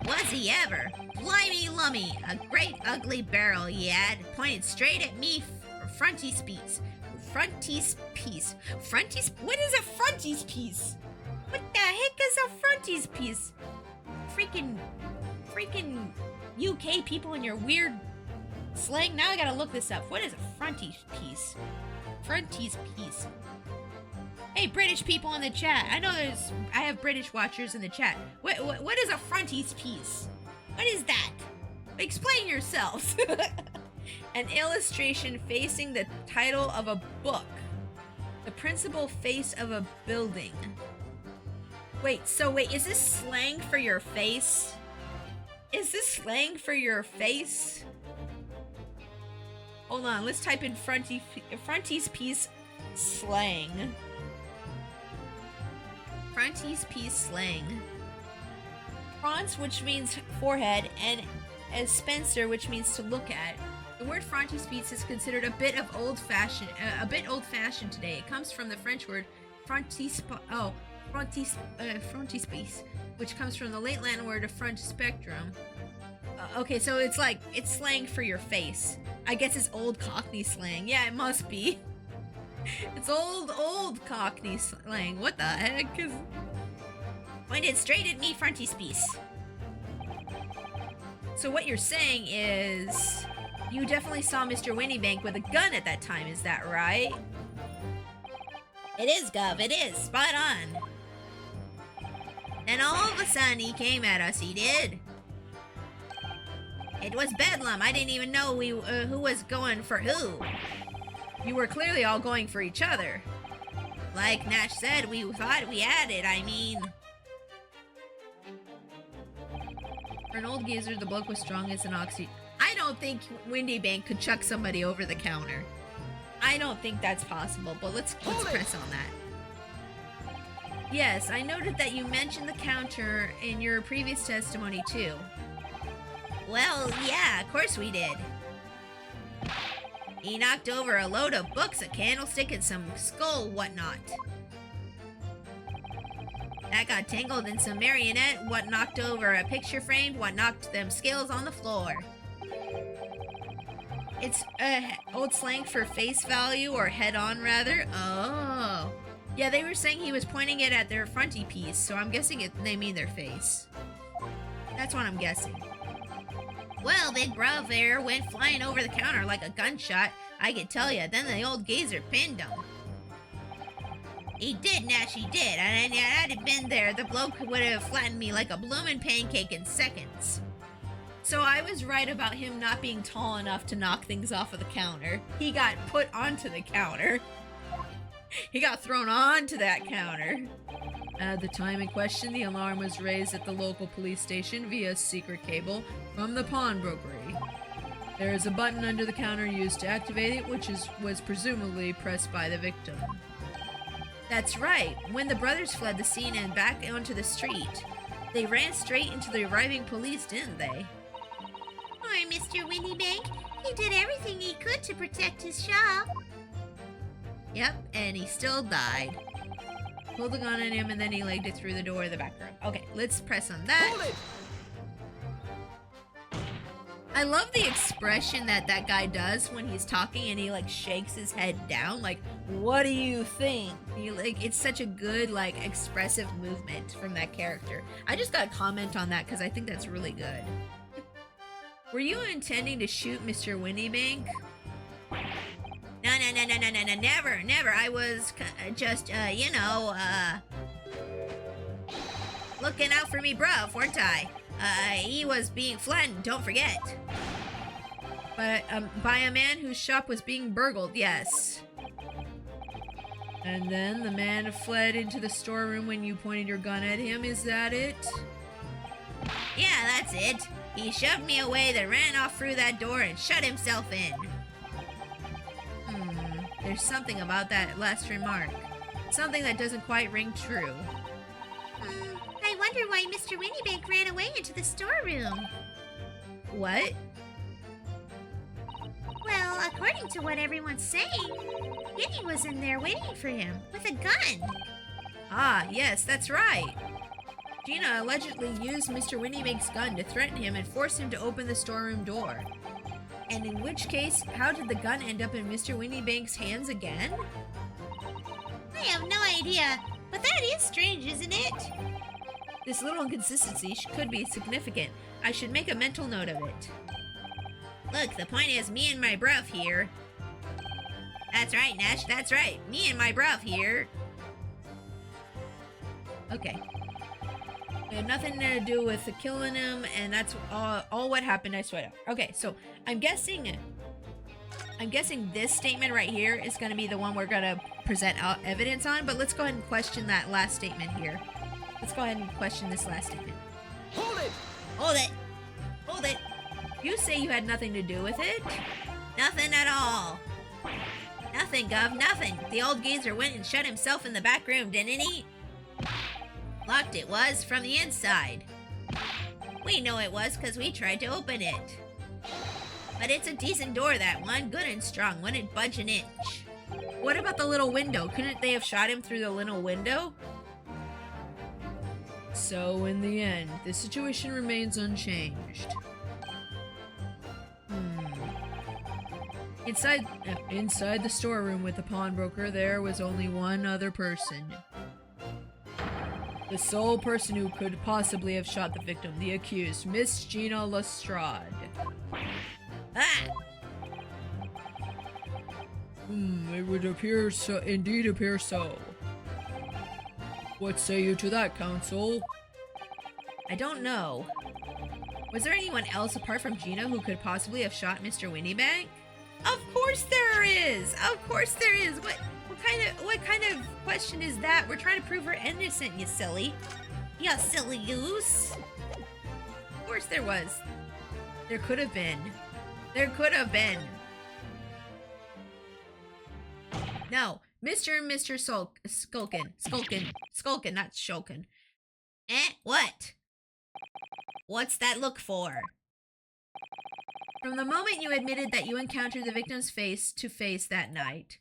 Was he ever? Blimey lummy, a great ugly barrel he had, pointed straight at me frontispiece. Frontispiece. What is a frontispiece? What the heck is a frontispiece? Freaking UK people and your weird slang. Now I gotta look this up. What is a frontispiece? Frontispiece. Hey, British people in the chat. I have British watchers in the chat. What is a frontispiece? What is that? Explain yourselves. An illustration facing the title of a book. The principal face of a building. Wait, is this slang for your face? Is this slang for your face? Hold on, let's type in frontispiece slang. Frontispiece slang. Front, which means forehead, and as Spencer, which means to look at. The word frontispiece is considered a bit old-fashioned today. It comes from the French word frontispice, which comes from the late Latin word of front spectrum. Okay, so it's slang for your face. I guess it's old Cockney slang. Yeah, it must be. It's old Cockney slang. What the heck? Pointed straight at me frontispiece. So what you're saying is, you definitely saw Mr. Winniebank with a gun at that time, is that right? It is, Gov, it is. Spot on. Then all of a sudden he came at us, he did. It was bedlam. I didn't even know who was going for who. You were clearly all going for each other. Like Nash said, we thought we had it, I mean. For an old geezer, the bloke was strong as an oxy. I don't think Winniebank could chuck somebody over the counter. I don't think that's possible, but let's press on that. Yes, I noted that you mentioned the counter in your previous testimony too. Well, yeah, of course we did. He knocked over a load of books, a candlestick, and some skull whatnot. That got tangled in some marionette, what knocked over a picture frame, what knocked them skills on the floor. It's old slang for face value, or head on rather. Oh. Yeah, they were saying he was pointing it at their frontispiece, so I'm guessing they mean their face. That's what I'm guessing. Well, Big Bruv there went flying over the counter like a gunshot, I could tell ya. Then the old geezer pinned him. He did, Nash, he did. And had it been there, the bloke would have flattened me like a bloomin' pancake in seconds. So I was right about him not being tall enough to knock things off of the counter. He got put onto the counter. He got thrown onto that counter. At the time in question, the alarm was raised at the local police station via secret cable from the pawnbrokery. There is a button under the counter used to activate it, which was presumably pressed by the victim. That's right. When the brothers fled the scene and back onto the street, they ran straight into the arriving police, didn't they? Poor Mr. Windybank. He did everything he could to protect his shop. Yep, and he still died. Pulled the gun on him and then he legged it through the door of the back room. Okay, let's press on that. Hold it! I love the expression that guy does when he's talking and he like shakes his head down like, what do you think? It's such a good like expressive movement from that character. I just got a comment on that because I think that's really good. Were you intending to shoot Mr. Windybank? No, never. I was just, looking out for me bruv, weren't I? He was being flattened, don't forget. But by a man whose shop was being burgled, yes. And then the man fled into the storeroom when you pointed your gun at him, is that it? Yeah, that's it. He shoved me away, then ran off through that door and shut himself in. There's something about that last remark. Something that doesn't quite ring true. I wonder why Mr. Windybank ran away into the storeroom. What? Well, according to what everyone's saying, Winnie was in there waiting for him with a gun. Ah, yes, that's right. Gina allegedly used Mr. Windybank's gun to threaten him and force him to open the storeroom door. And in which case, how did the gun end up in Mr. Windybank's hands again? I have no idea, but that is strange, isn't it? This little inconsistency could be significant. I should make a mental note of it. Look, the point is me and my bruv here. That's right, Nash, that's right. Me and my bruv here. Okay. It had nothing to do with the killing him, and that's all what happened, I swear. Okay, so I'm guessing this statement right here is going to be the one we're going to present evidence on, but let's go ahead and question that last statement here. Let's go ahead and question this last statement. Hold it! Hold it! Hold it! You say you had nothing to do with it? Nothing at all. Nothing, Gov, nothing. The old geezer went and shut himself in the back room, didn't he? Locked it was from the inside. We know it was because we tried to open it. But it's a decent door, that one. Good and strong. Wouldn't budge an inch. What about the little window? Couldn't they have shot him through the little window? So, in the end, the situation remains unchanged. Inside the storeroom with the pawnbroker, there was only one other person. The sole person who could possibly have shot the victim, the accused, Miss Gina Lestrade. Ah! It would appear so, indeed appear so. What say you to that, counsel? I don't know. Was there anyone else apart from Gina who could possibly have shot Mr. Windybank? Of course there is! Of course there is! What kind of question is that? We're trying to prove her innocent, you silly. You silly goose. Of course there was. There could have been. There could have been. No, Mr. and Mr. Skulkin, not Shulkin. What? What's that look for? From the moment you admitted that you encountered the victim's face-to-face that night,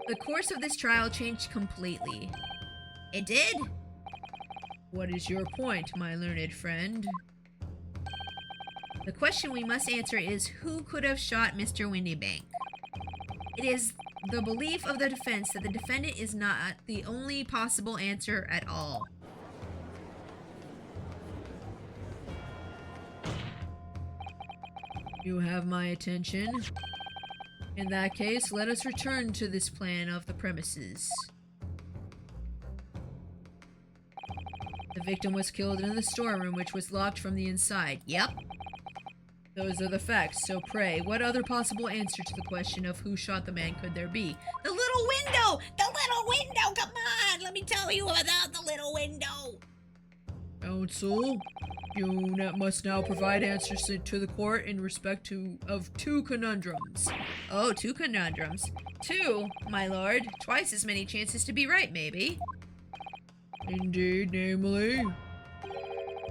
the course of this trial changed completely. It did? What is your point, my learned friend? The question we must answer is, who could have shot Mr. Windybank? It is the belief of the defense that the defendant is not the only possible answer at all. You have my attention. In that case, let us return to this plan of the premises. The victim was killed in the storeroom, which was locked from the inside. Yep. Those are the facts, so pray, what other possible answer to the question of who shot the man could there be? The little window! The little window! Come on! Let me tell you about the little window! Counsel, must now provide answers to the court in respect of 2 conundrums. Oh, 2 conundrums. 2, my lord. Twice as many chances to be right, maybe. Indeed, namely,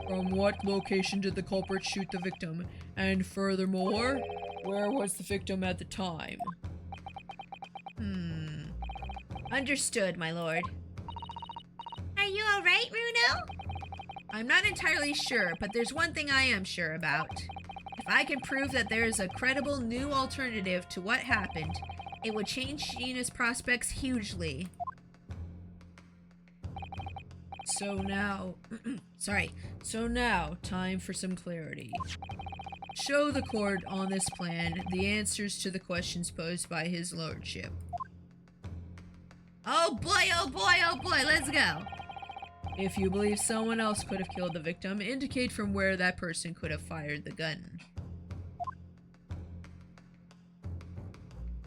from what location did the culprit shoot the victim? And furthermore, where was the victim at the time? Understood, my lord. Are you alright, Runo? I'm not entirely sure, but there's one thing I am sure about. If I can prove that there is a credible new alternative to what happened, it would change Sheena's prospects hugely. So now, time for some clarity. Show the court on this plan the answers to the questions posed by his lordship. Oh boy, let's go. If you believe someone else could have killed the victim, indicate from where that person could have fired the gun.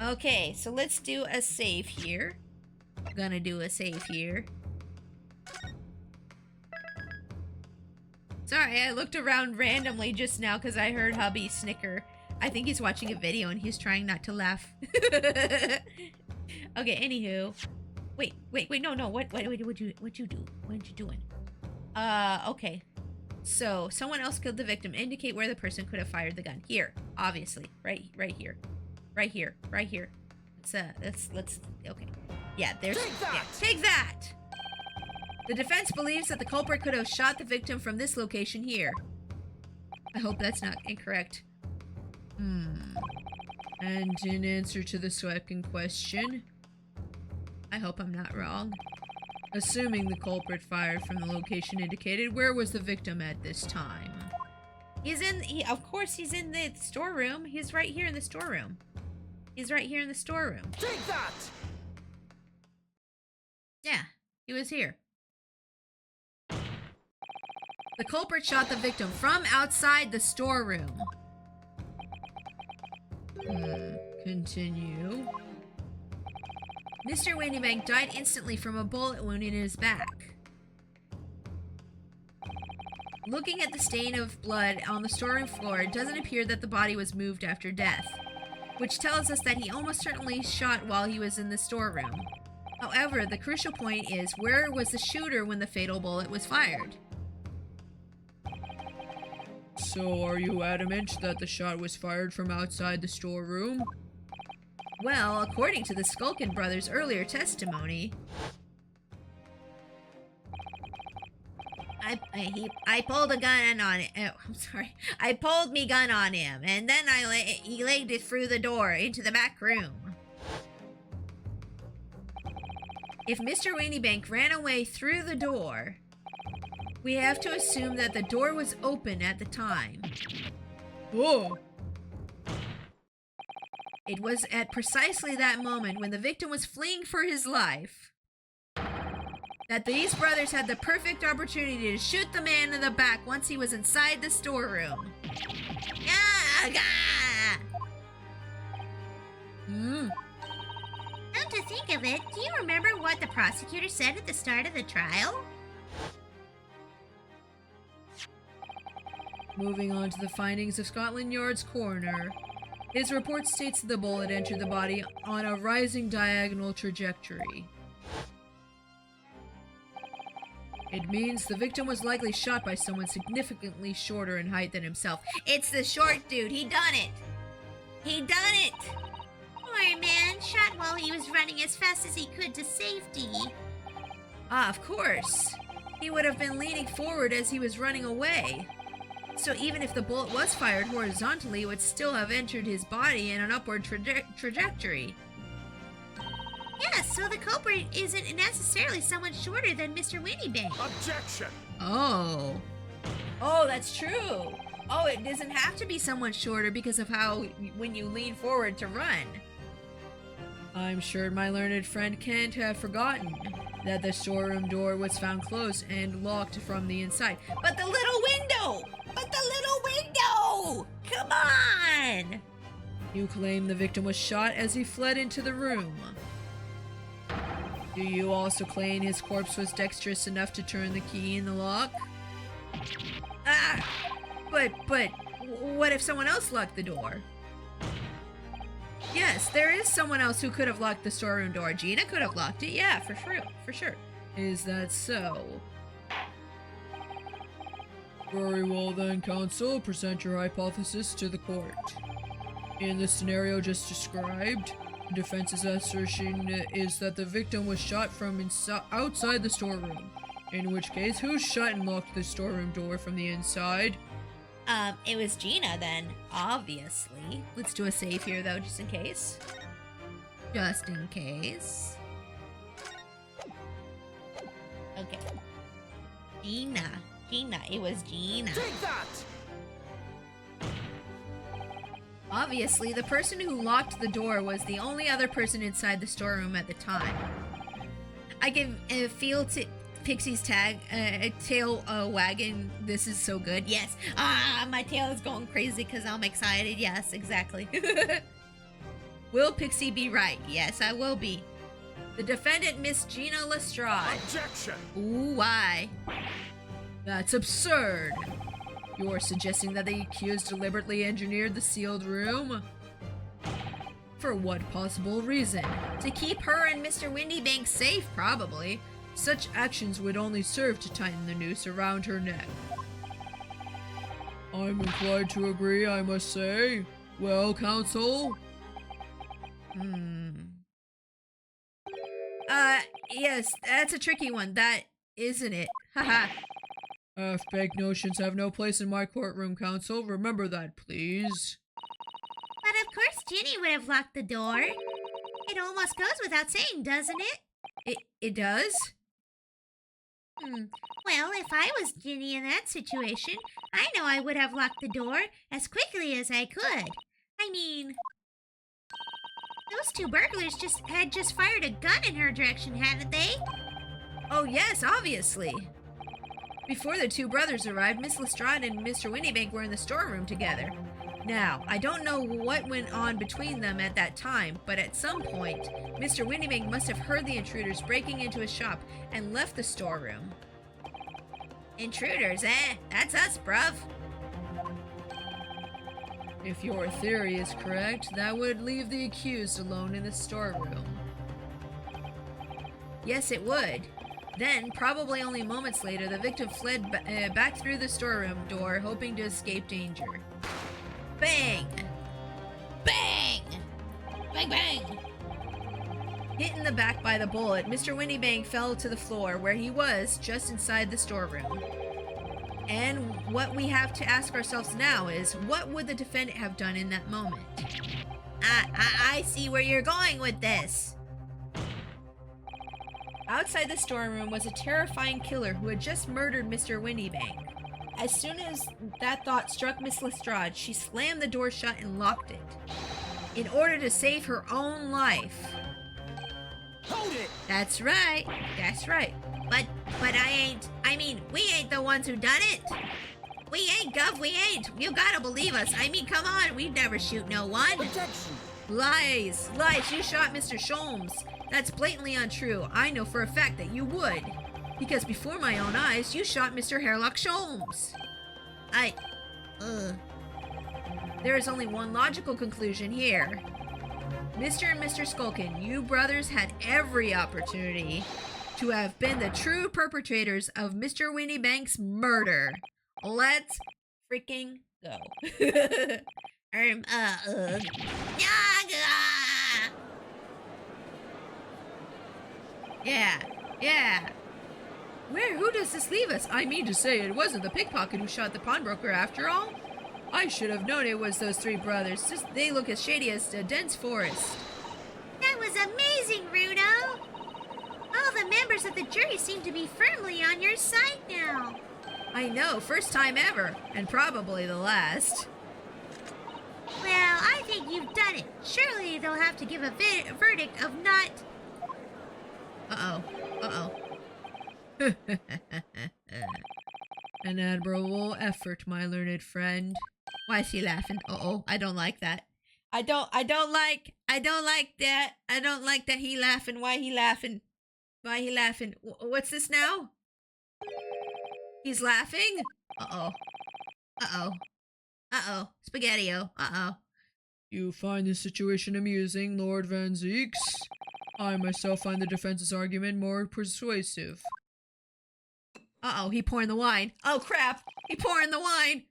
Okay, so let's do a save here. Gonna do a save here. Sorry, I looked around randomly just now because I heard hubby snicker. I think he's watching a video and he's trying not to laugh. Okay, anywho. Wait, no, what you do? What you doing? Okay. So, someone else killed the victim. Indicate where the person could have fired the gun. Here, obviously. Right here. Right here. Let's, okay. Yeah, there's, take that! The defense believes that the culprit could have shot the victim from this location here. I hope that's not incorrect. And in answer to the second question, I hope I'm not wrong. Assuming the culprit fired from the location indicated, where was the victim at this time? Of course he's in the storeroom. He's right here in the storeroom. Take that! Yeah, he was here. The culprit shot the victim from outside the storeroom. Continue. Mr. Windybank died instantly from a bullet wound in his back. Looking at the stain of blood on the storeroom floor, it doesn't appear that the body was moved after death, which tells us that he almost certainly shot while he was in the storeroom. However, the crucial point is, where was the shooter when the fatal bullet was fired? So are you adamant that the shot was fired from outside the storeroom? Well, according to the Skulkin brothers' earlier testimony, I pulled a gun on it. Oh, I'm sorry. I pulled me gun on him, and then he legged it through the door into the back room. If Mr. Windybank ran away through the door, we have to assume that the door was open at the time. Oh! It was at precisely that moment, when the victim was fleeing for his life, that these brothers had the perfect opportunity to shoot the man in the back once he was inside the storeroom. Come to think of it, do you remember what the prosecutor said at the start of the trial? Moving on to the findings of Scotland Yard's coroner. His report states that the bullet entered the body on a rising diagonal trajectory. It means the victim was likely shot by someone significantly shorter in height than himself. It's the short dude. He done it. He done it. Poor man, shot while he was running as fast as he could to safety. Ah, of course. He would have been leaning forward as he was running away. So even if the bullet was fired horizontally, it would still have entered his body in an upward trajectory. Yeah, so the culprit isn't necessarily someone shorter than Mr. Windybank. Objection! Oh. Oh, that's true. Oh, it doesn't have to be someone shorter because of how when you lean forward to run. I'm sure my learned friend can't have forgotten that the storeroom door was found closed and locked from the inside. But the little window! But the little window! Come on! then? You claim the victim was shot as he fled into the room. Do you also claim his corpse was dexterous enough to turn the key in the lock? Ah! But, what if someone else locked the door? Yes, there is someone else who could have locked the storeroom door. Gina could have locked it, yeah, for sure. Is that so? Very well then, counsel. Present your hypothesis to the court. In the scenario just described, the defense's assertion is that the victim was shot from outside the storeroom. In which case, who shut and locked the storeroom door from the inside? It was Gina then, obviously. Let's do a save here, though, just in case. Just in case. Okay. Gina, it was Gina. Take that! Obviously, the person who locked the door was the only other person inside the storeroom at the time. I can feel Pixie's tail wagging. This is so good. Yes. My tail is going crazy because I'm excited. Yes, exactly. Will Pixie be right? Yes, I will be. The defendant, Miss Gina Lestrade. Objection! Ooh, why? That's absurd. You're suggesting that the accused deliberately engineered the sealed room? For what possible reason? To keep her and Mr. Windybank safe, probably. Such actions would only serve to tighten the noose around her neck. I'm inclined to agree, I must say. Well, counsel? Yes, that's a tricky one. That isn't it. Haha. Half-baked notions have no place in my courtroom, counsel. Remember that, please. But of course Ginny would have locked the door. It almost goes without saying, doesn't it? It does? Well, if I was Ginny in that situation, I know I would have locked the door as quickly as I could. I mean, those two burglars had just fired a gun in her direction, hadn't they? Oh yes, obviously. Before the two brothers arrived, Miss Lestrade and Mr. Windybank were in the storeroom together. Now, I don't know what went on between them at that time, but at some point, Mr. Windybank must have heard the intruders breaking into his shop and left the storeroom. Intruders, eh? That's us, bruv. If your theory is correct, that would leave the accused alone in the storeroom. Yes, it would. Then, probably only moments later, the victim fled back through the storeroom door, hoping to escape danger. Bang! Bang! Bang, bang! Hit in the back by the bullet, Mr. Windybank fell to the floor, where he was, just inside the storeroom. And what we have to ask ourselves now is, what would the defendant have done in that moment? I see where you're going with this. Outside the storeroom was a terrifying killer who had just murdered Mr. Windybank. As soon as that thought struck Miss Lestrade, she slammed the door shut and locked it. In order to save her own life. Hold it! That's right. That's right. But we ain't the ones who done it. We ain't, Gov, we ain't. You gotta believe us. I mean, come on, we'd never shoot no one. Objection! Lies. Lies. You shot Mr. Sholmes. That's blatantly untrue. I know for a fact that you would. Because before my own eyes, you shot Mr. Hairlock Sholmes. There is only one logical conclusion here. Mr. and Mr. Skulkin, you brothers had every opportunity to have been the true perpetrators of Mr. Windybank's murder. Let's freaking go. Yeah. Who does this leave us? I mean to say, it wasn't the pickpocket who shot the pawnbroker after all. I should have known it was those three brothers. They look as shady as a dense forest. That was amazing, Rudo. All the members of the jury seem to be firmly on your side now. I know, first time ever, and probably the last. Well, I think you've done it. Surely they'll have to give a verdict of not... An admirable effort, my learned friend. Why is he laughing? Uh-oh, I don't like that. I don't like that. I don't like that he laughing. Why he laughing? Why he laughing? What's this now? He's laughing? Uh-oh. Uh-oh. Uh-oh. Spaghetti-o. Uh-oh. You find this situation amusing, Lord Van Zeeks? I myself find the defense's argument more persuasive. Uh-oh, he pouring the wine. Oh, crap. He pouring the wine.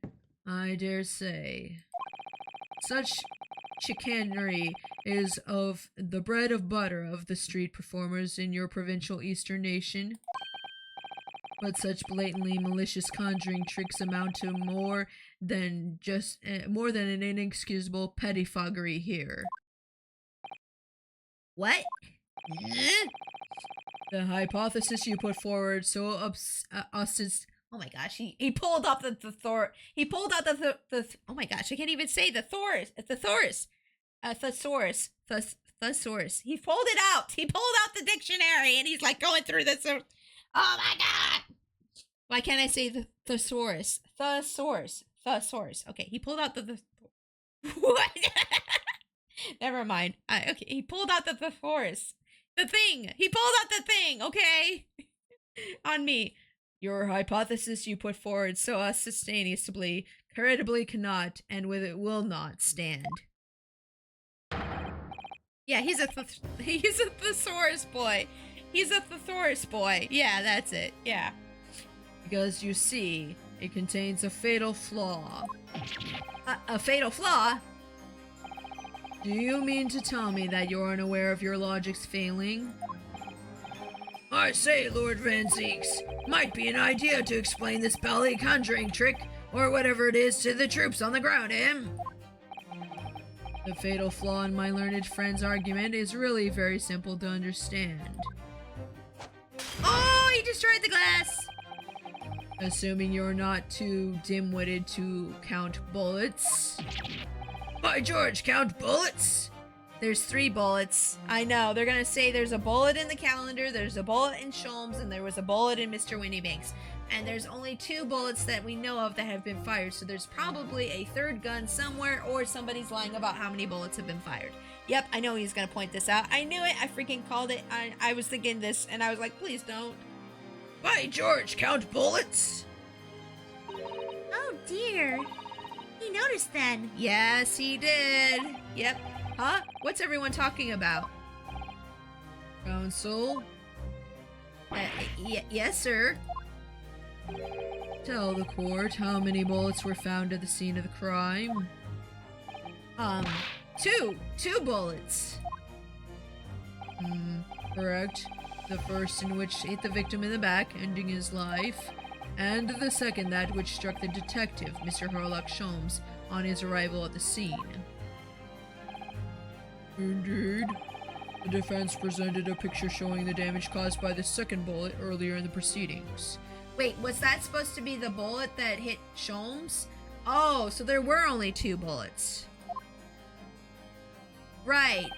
I dare say. Such chicanery is of the bread of butter of the street performers in your provincial eastern nation. But such blatantly malicious conjuring tricks amount to more than an inexcusable pettifoggery here. What? The hypothesis you put forward so Oh my gosh, he pulled up he pulled out oh my gosh, I can't even say the thesaurus. Thesaurus. He pulled it out. He pulled out the dictionary and he's like going through this. Oh my god. Why can't I say the thesaurus? Thesaurus. Okay, he pulled out the what? Never mind. Okay, he pulled out the thesaurus. The thing. He pulled out the thing, okay? On me. Your hypothesis you put forward so sustainably, creditably cannot, and with it will not stand. Yeah, he's a thesaurus boy. He's a thesaurus boy. Yeah, that's it. Yeah. Because you see, it contains a fatal flaw. A fatal flaw? Do you mean to tell me that you're unaware of your logic's failing? I say, Lord Van Zeeks, might be an idea to explain this belly conjuring trick, or whatever it is, to the troops on the ground, eh? The fatal flaw in my learned friend's argument is really very simple to understand. Oh, he destroyed the glass! Assuming you're not too dim-witted to count bullets. By George, count bullets? There's 3 bullets. I know. They're gonna say there's a bullet in the calendar, there's a bullet in Sholmes, and there was a bullet in Mr. Winniebanks. And there's only 2 bullets that we know of that have been fired, so there's probably a 3rd gun somewhere, or somebody's lying about how many bullets have been fired. Yep, I know he's gonna point this out. I knew it. I freaking called it. I was thinking this, and I was like, please don't. By George, count bullets? Oh dear. He noticed then. Yes, he did. Yep. Huh? What's everyone talking about? Counsel? Yes, sir. Tell the court how many bullets were found at the scene of the crime. 2 bullets. Correct. The first in which hit the victim in the back, ending his life, and the second that which struck the detective, Mr. Herlock Sholmes, on his arrival at the scene. Indeed. The defense presented a picture showing the damage caused by the second bullet earlier in the proceedings. Wait, was that supposed to be the bullet that hit Sholmes? Oh, so there were only 2 bullets. Right.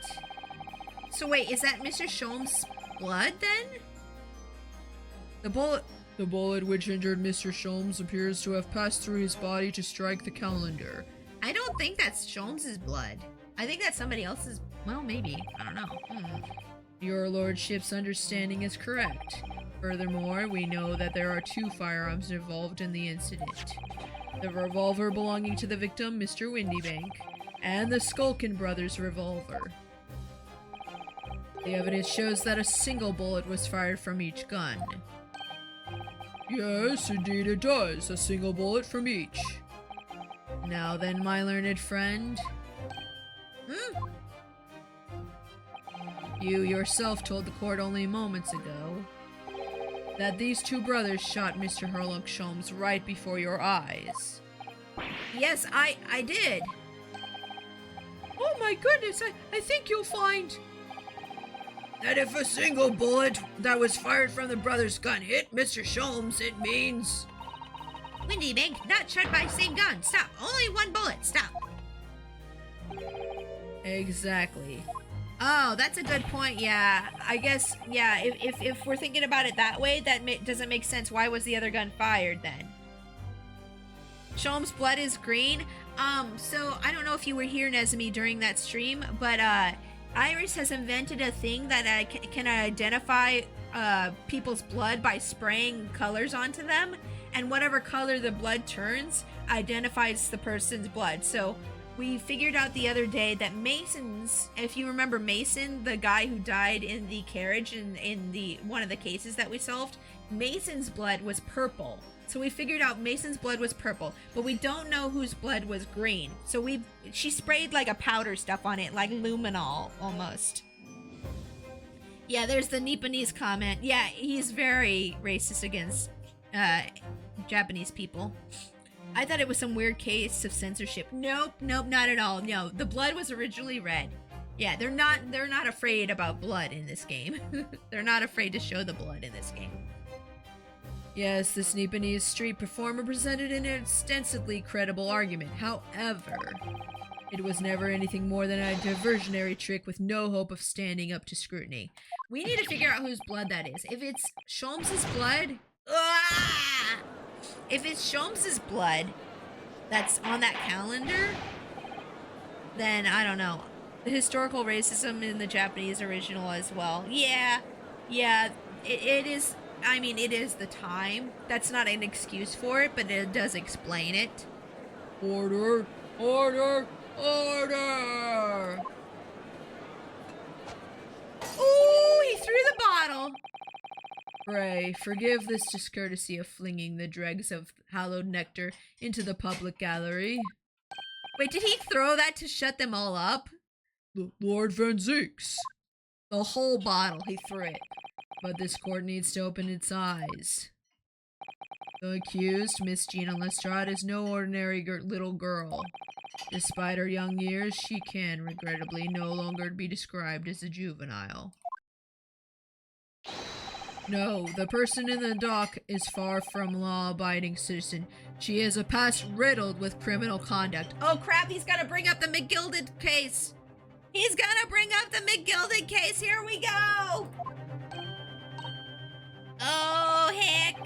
So wait, is that Mr. Sholmes' blood then? The bullet which injured Mr. Sholmes appears to have passed through his body to strike the calendar. I don't think that's Sholmes' blood. I think that's somebody else's. Well, maybe. I don't know. Your lordship's understanding is correct. Furthermore, we know that there are 2 firearms involved in the incident. The revolver belonging to the victim, Mr. Windybank, and the Skulkin brothers' revolver. The evidence shows that a single bullet was fired from each gun. Yes, indeed it does. A single bullet from each. Now then, my learned friend. You yourself told the court only moments ago that these 2 brothers shot Mr. Herlock Sholmes right before your eyes. Yes, I did. Oh my goodness, I think you'll find that if a single bullet that was fired from the brother's gun hit Mr. Sholmes, it means... Windybank, not shot by same gun. Stop. Only 1 bullet. Stop. Exactly. Oh, that's a good point. Yeah, I guess, yeah, if we're thinking about it that way, that doesn't make sense. Why was the other gun fired then? Sholm's blood is green. So I don't know if you were here, Nezumi, during that stream, but Iris has invented a thing that can identify people's blood by spraying colors onto them, and whatever color the blood turns identifies the person's blood. So we figured out the other day that Mason's, if you remember Mason, the guy who died in the carriage in the one of the cases that we solved, Mason's blood was purple. So we figured out Mason's blood was purple, but we don't know whose blood was green. So she sprayed like a powder stuff on it, like luminol almost. Yeah, there's the Nipponese comment. Yeah, he's very racist against Japanese people. I thought it was some weird case of censorship. Nope, not at all. No, the blood was originally red. Yeah, they're not afraid about blood in this game. They're not afraid to show the blood in this game. Yes, this Nipponese street performer presented an ostensibly credible argument. However, it was never anything more than a diversionary trick with no hope of standing up to scrutiny. We need to figure out whose blood that is. If it's Sholmes's blood, if it's Sholmes's blood that's on that calendar, then I don't know. The historical racism in the Japanese original as well. Yeah, it is. I mean, it is the time. That's not an excuse for it, but it does explain it. Order! Order! Order! Ooh, he threw the bottle. Pray, forgive this discourtesy of flinging the dregs of hallowed nectar into the public gallery. Wait, did he throw that to shut them all up? Lord Van Zeeks. The whole bottle, he threw it. But this court needs to open its eyes. The accused, Miss Gina Lestrade, is no ordinary little girl. Despite her young years, she can, regrettably, no longer be described as a juvenile. No, the person in the dock is far from law-abiding citizen. She has a past riddled with criminal conduct. Oh crap, he's gotta bring up the McGilded case! He's gonna bring up the McGilded case! Here we go! Oh, heck!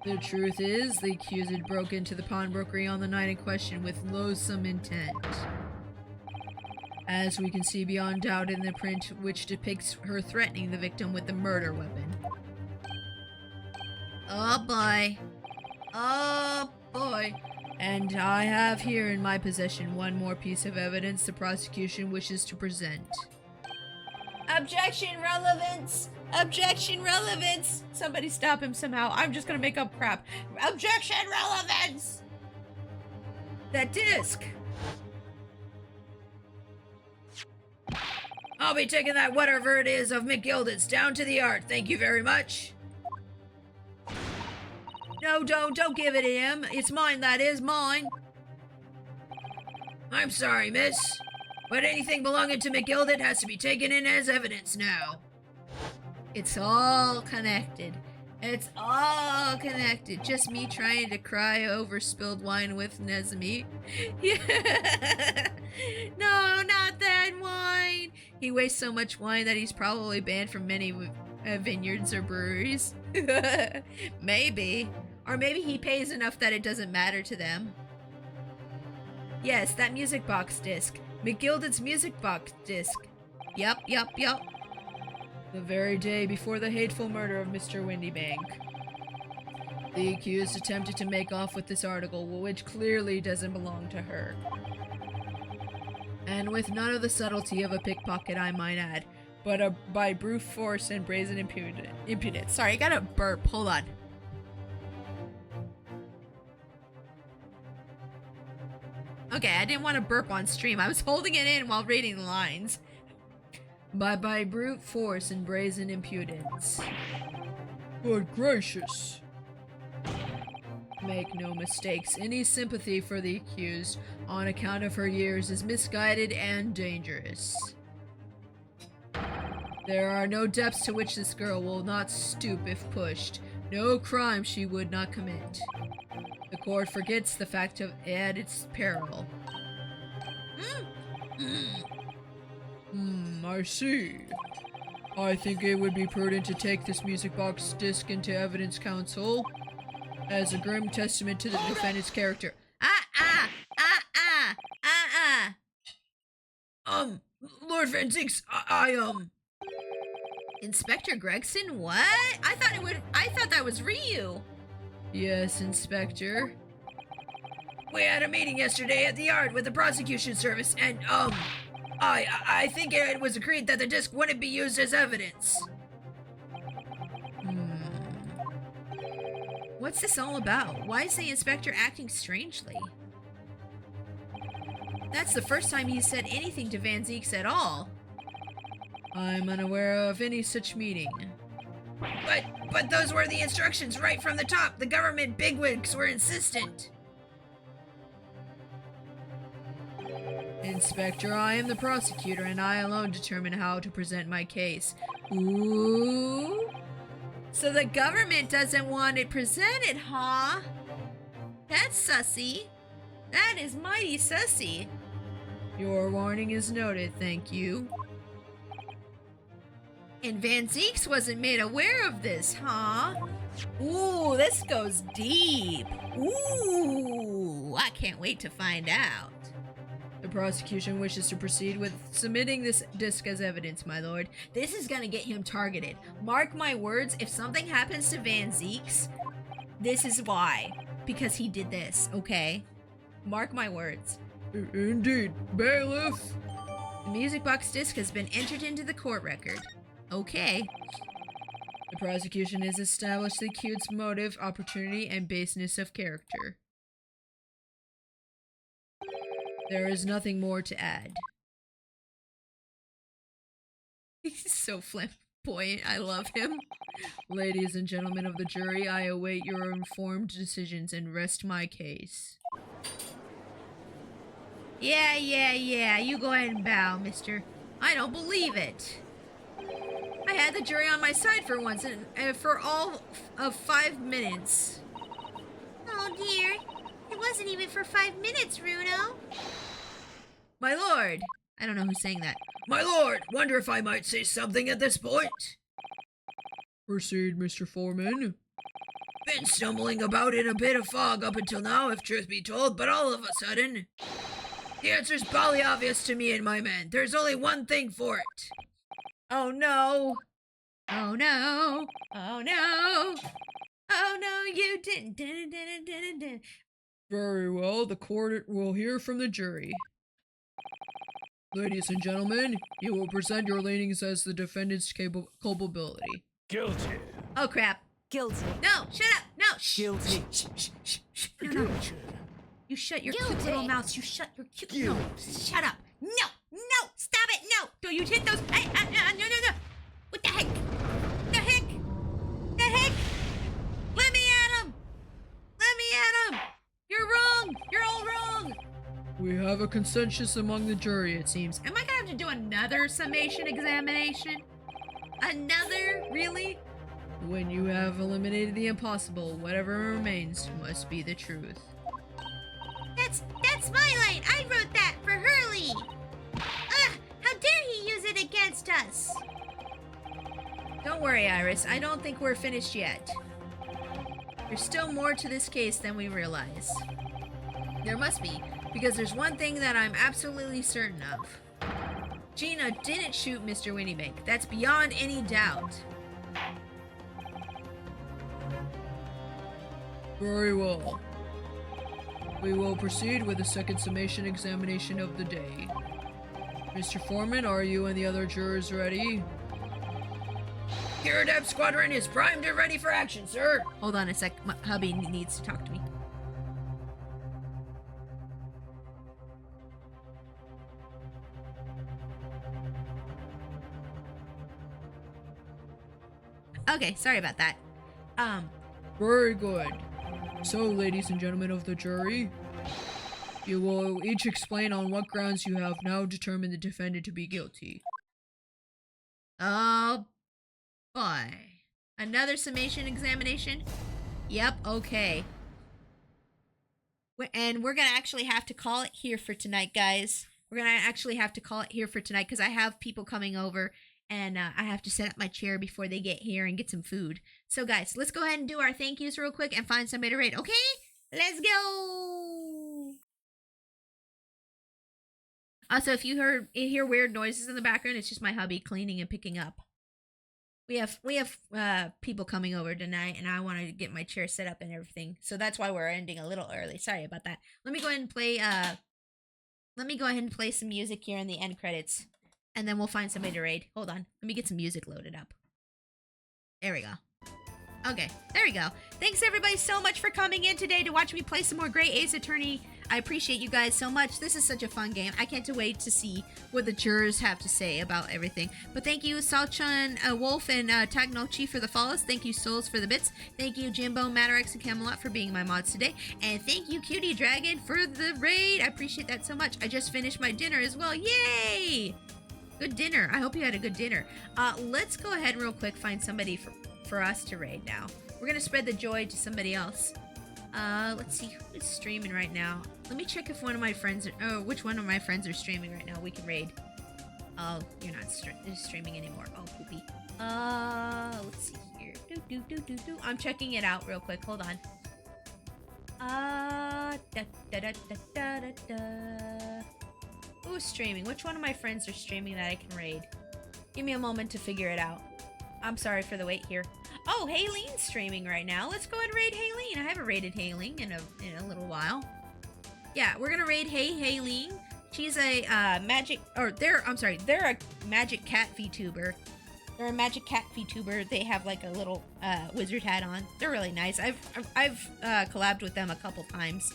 The truth is, the accused broke into the pawnbrokery on the night in question with loathsome intent. As we can see beyond doubt in the print which depicts her threatening the victim with the murder weapon. Oh boy. Oh boy. And I have here in my possession one more piece of evidence the prosecution wishes to present. Objection, relevance! Objection, relevance! Somebody stop him somehow. I'm just gonna make up crap. Objection, relevance! That disc! I'll be taking that whatever it is of McGilded's down to the art. Thank you very much. No, don't give it to him. It's mine, that is mine. I'm sorry, miss, but anything belonging to McGilded has to be taken in as evidence now. It's all connected. It's all connected. Just me trying to cry over spilled wine with Nezumi. Yeah. No, not that wine. He wastes so much wine that he's probably banned from many vineyards or breweries. Maybe. Or maybe he pays enough that it doesn't matter to them. Yes, that music box disc. McGilded's music box disc. Yup. The very day before the hateful murder of Mr. Windybank. The accused attempted to make off with this article, which clearly doesn't belong to her. And with none of the subtlety of a pickpocket, I might add, but by brute force and brazen impudence. Sorry, I gotta burp. Hold on. Okay, I didn't want to burp on stream. I was holding it in while reading the lines. By brute force and brazen impudence. Good gracious. Make no mistakes, any sympathy for the accused on account of her years is misguided and dangerous. There are no depths to which this girl will not stoop if pushed, no crime she would not commit. The court forgets the fact of at its peril. I see. I think it would be prudent to take this music box disc into evidence counsel as a grim testament to the defendant's character. Van Zeeks, Inspector Gregson, what? I thought that was Ryu. Yes, Inspector. we had a meeting yesterday at the yard with the prosecution service, and, I think it was agreed that the disc wouldn't be used as evidence. What's this all about? Why is the inspector acting strangely? That's the first time he's said anything to Van Zeeks at all. I'm unaware of any such meeting. But those were the instructions right from the top. The government bigwigs were insistent. Inspector, I am the prosecutor, and I alone determine how to present my case. Ooh. So the government doesn't want it presented, huh? That's sussy. That is mighty sussy. Your warning is noted, thank you. And Van Zeeks wasn't made aware of this, huh? Ooh, this goes deep. Ooh, I can't wait to find out. The prosecution wishes to proceed with submitting this disc as evidence, my lord. This is gonna get him targeted. Mark my words, if something happens to Van Zeeks, this is why. Because he did this, okay? Mark my words. Indeed, bailiff. The music box disc has been entered into the court record. Okay. The prosecution has established the accused's motive, opportunity, and baseness of character. There is nothing more to add. He's so flamboyant. I love him. Ladies and gentlemen of the jury, I await your informed decisions and rest my case. Yeah. You go ahead and bow, mister. I don't believe it. I had the jury on my side for once, and for all of 5 minutes. Oh dear. It wasn't even for 5 minutes, Runo. My lord. I don't know who's saying that. My lord, wonder if I might say something at this point? Proceed, Mr. Foreman. Been stumbling about in a bit of fog up until now, if truth be told, but all of a sudden, the answer's bally obvious to me and my men. There's only one thing for it. Oh no. Oh no. Oh no. Oh no, you didn't. Very well, the court will hear from the jury. Ladies and gentlemen, you will present your leanings as the defendant's culpability. Guilty. Oh crap. Guilty. No, shut up. No. Shh. Guilty. No. You shut your cute Guilty. little mouth. You shut your cute. No. Shut up. No. Stop it. No. Don't you hit those. Hey, no. What the heck? The heck? Let me at him. You're wrong. You're all wrong. We have a consensus among the jury, it seems. Am I gonna have to do another summation examination? Another? Really? When you have eliminated the impossible, whatever remains must be the truth. That's my line. I wrote that for Hurley. How dare he use it against us? Don't worry, Iris. I don't think we're finished yet. There's still more to this case than we realize. There must be, because there's one thing that I'm absolutely certain of. Gina didn't shoot Mr. Winniebank. That's beyond any doubt. Very well. We will proceed with the second summation examination of the day. Mr. Foreman, are you and the other jurors ready? Gyrodep Squadron is primed and ready for action, sir. Hold on a sec. My hubby needs to talk to me. Okay, sorry about that. Very good. So, ladies and gentlemen of the jury, you will each explain on what grounds you have now determined the defendant to be guilty. Oh boy. Another summation examination? Yep, okay. And we're gonna actually have to call it here for tonight, guys. We're gonna actually have to call it here for tonight because I have people coming over and I have to set up my chair before they get here and get some food. So guys, let's go ahead and do our thank yous real quick and find somebody to rate, okay? Let's go! Also, if you hear weird noises in the background, it's just my hubby cleaning and picking up. We have people coming over tonight, and I wanted to get my chair set up and everything, so that's why we're ending a little early. Sorry about that. Let me go ahead and play. Let me go ahead and play some music here in the end credits, and then we'll find somebody to raid. Hold on. Let me get some music loaded up. There we go. Okay, there we go. Thanks everybody so much for coming in today to watch me play some more great Ace Attorney. I appreciate you guys so much. This is such a fun game. I can't wait to see what the jurors have to say about everything. But thank you, Salchun, Wolf, and Tagnochi for the follows. Thank you, Souls, for the bits. Thank you, Jimbo, Matarex, and Camelot for being my mods today. And thank you, Cutie Dragon, for the raid. I appreciate that so much. I just finished my dinner as well. Yay! Good dinner. I hope you had a good dinner. Let's go ahead real quick, find somebody for us to raid now. We're going to spread the joy to somebody else. Let's see who is streaming right now. Let me check if one of my friends which one of my friends are streaming right now. We can raid. Oh, you're not streaming anymore. Oh, poopy. Let's see here. I'm checking it out real quick. Hold on. Who's streaming? Which one of my friends are streaming that I can raid? Give me a moment to figure it out. I'm sorry for the wait here. Oh, Hayleen's streaming right now. Let's go ahead and raid Hayleen. I haven't raided Hayleen in a little while. Yeah, we're gonna raid Hayleen. She's a they're a magic cat VTuber. They're a magic cat VTuber. They have like a little wizard hat on. They're really nice. I've collabed with them a couple times.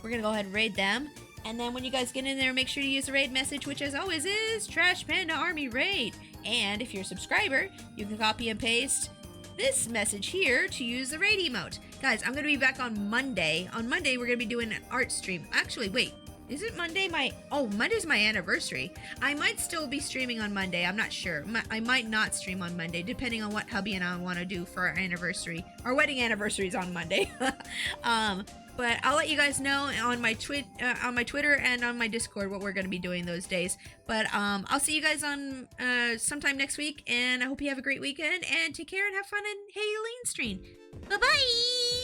We're gonna go ahead and raid them. And then when you guys get in there, make sure to use the raid message, which as always is Trash Panda Army Raid. And if you're a subscriber, you can copy and paste this message here to use the raid emote. Guys, I'm going to be back on Monday. On Monday, we're going to be doing an art stream. Actually, wait. Is it Monday? Monday's my anniversary. I might still be streaming on Monday. I'm not sure. I might not stream on Monday, depending on what hubby and I want to do for our anniversary. Our wedding anniversary is on Monday. But I'll let you guys know on my Twitter and on my Discord what we're going to be doing those days. But I'll see you guys on sometime next week, and I hope you have a great weekend, and take care and have fun in Hayleen's stream. Bye-bye!